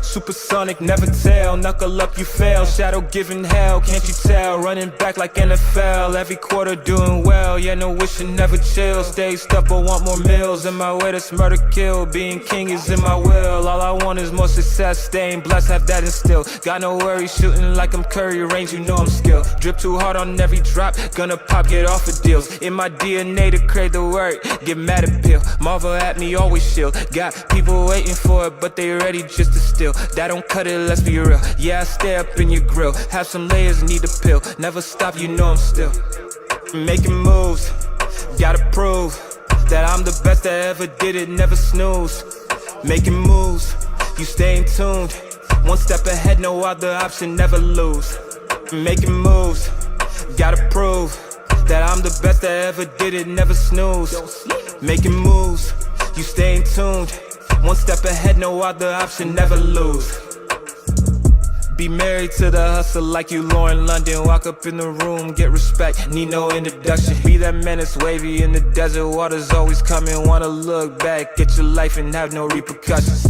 Supersonic, never tell, knuckle up, you fail. Shadow giving hell, can't you tell? Running back like NFL, every quarter doing well. Yeah, no wishing, never chill. Stay stuck, but want more meals. In my way, that's murder kill. Being king is in my will. All I want is more success, staying blessed, have that instilled. Got no worries, shooting like I'm Curry, range, you know I'm skilled. Drip too hard on every drop, gonna pop, get off of deals. In my DNA to create the work, get mad at pill. Marvel at me, always shield. Got people waiting for it, but they ready just to steal. That don't cut it, let's be real. Yeah, I stay up in your grill. Have some layers, need a pill. Never stop, you know I'm still making moves. Gotta prove that I'm the best that ever did it, never snooze. Making moves, you stay in tuned. One step ahead, no other option, never lose. Making moves, gotta prove that I'm the best that ever did it, never snooze. Making moves, you stay in tuned. One step ahead, no other option, never lose. Be married to the hustle like you Lauren London. Walk up in the room, get respect, need no introduction. Be that man that's wavy in the desert, water's always coming. Wanna look back at your life and have no repercussions.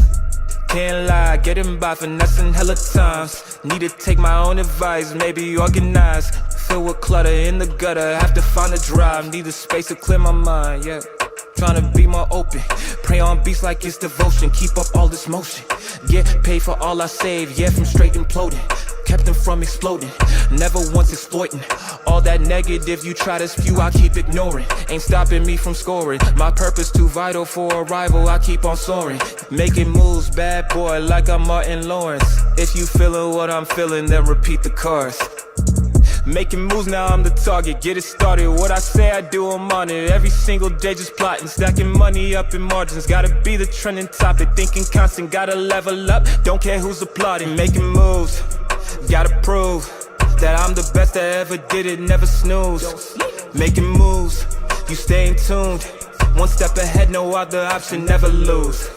Can't lie, getting by finessing hella times. Need to take my own advice, maybe organize. Filled with clutter in the gutter, have to find a drive. Need a space to clear my mind, yeah. Tryna be more open, pray on beats like it's devotion. Keep up all this motion, get paid for all I save. Yeah, from straight imploding, kept them from exploding. Never once exploiting, all that negative you try to spew, I keep ignoring. Ain't stopping me from scoring, my purpose too vital for a rival, I keep on soaring. Making moves, bad boy, like I'm Martin Lawrence. If you feeling what I'm feeling, then repeat the chorus. Making moves, now I'm the target, get it started, what I say I do, I'm on it. Every single day just plotting, stacking money up in margins. Gotta be the trending topic, thinking constant, gotta level up, don't care who's applauding. Making moves, gotta prove that I'm the best that ever did it, never snooze. Making moves, you stay in tuned. One step ahead, no other option, never lose.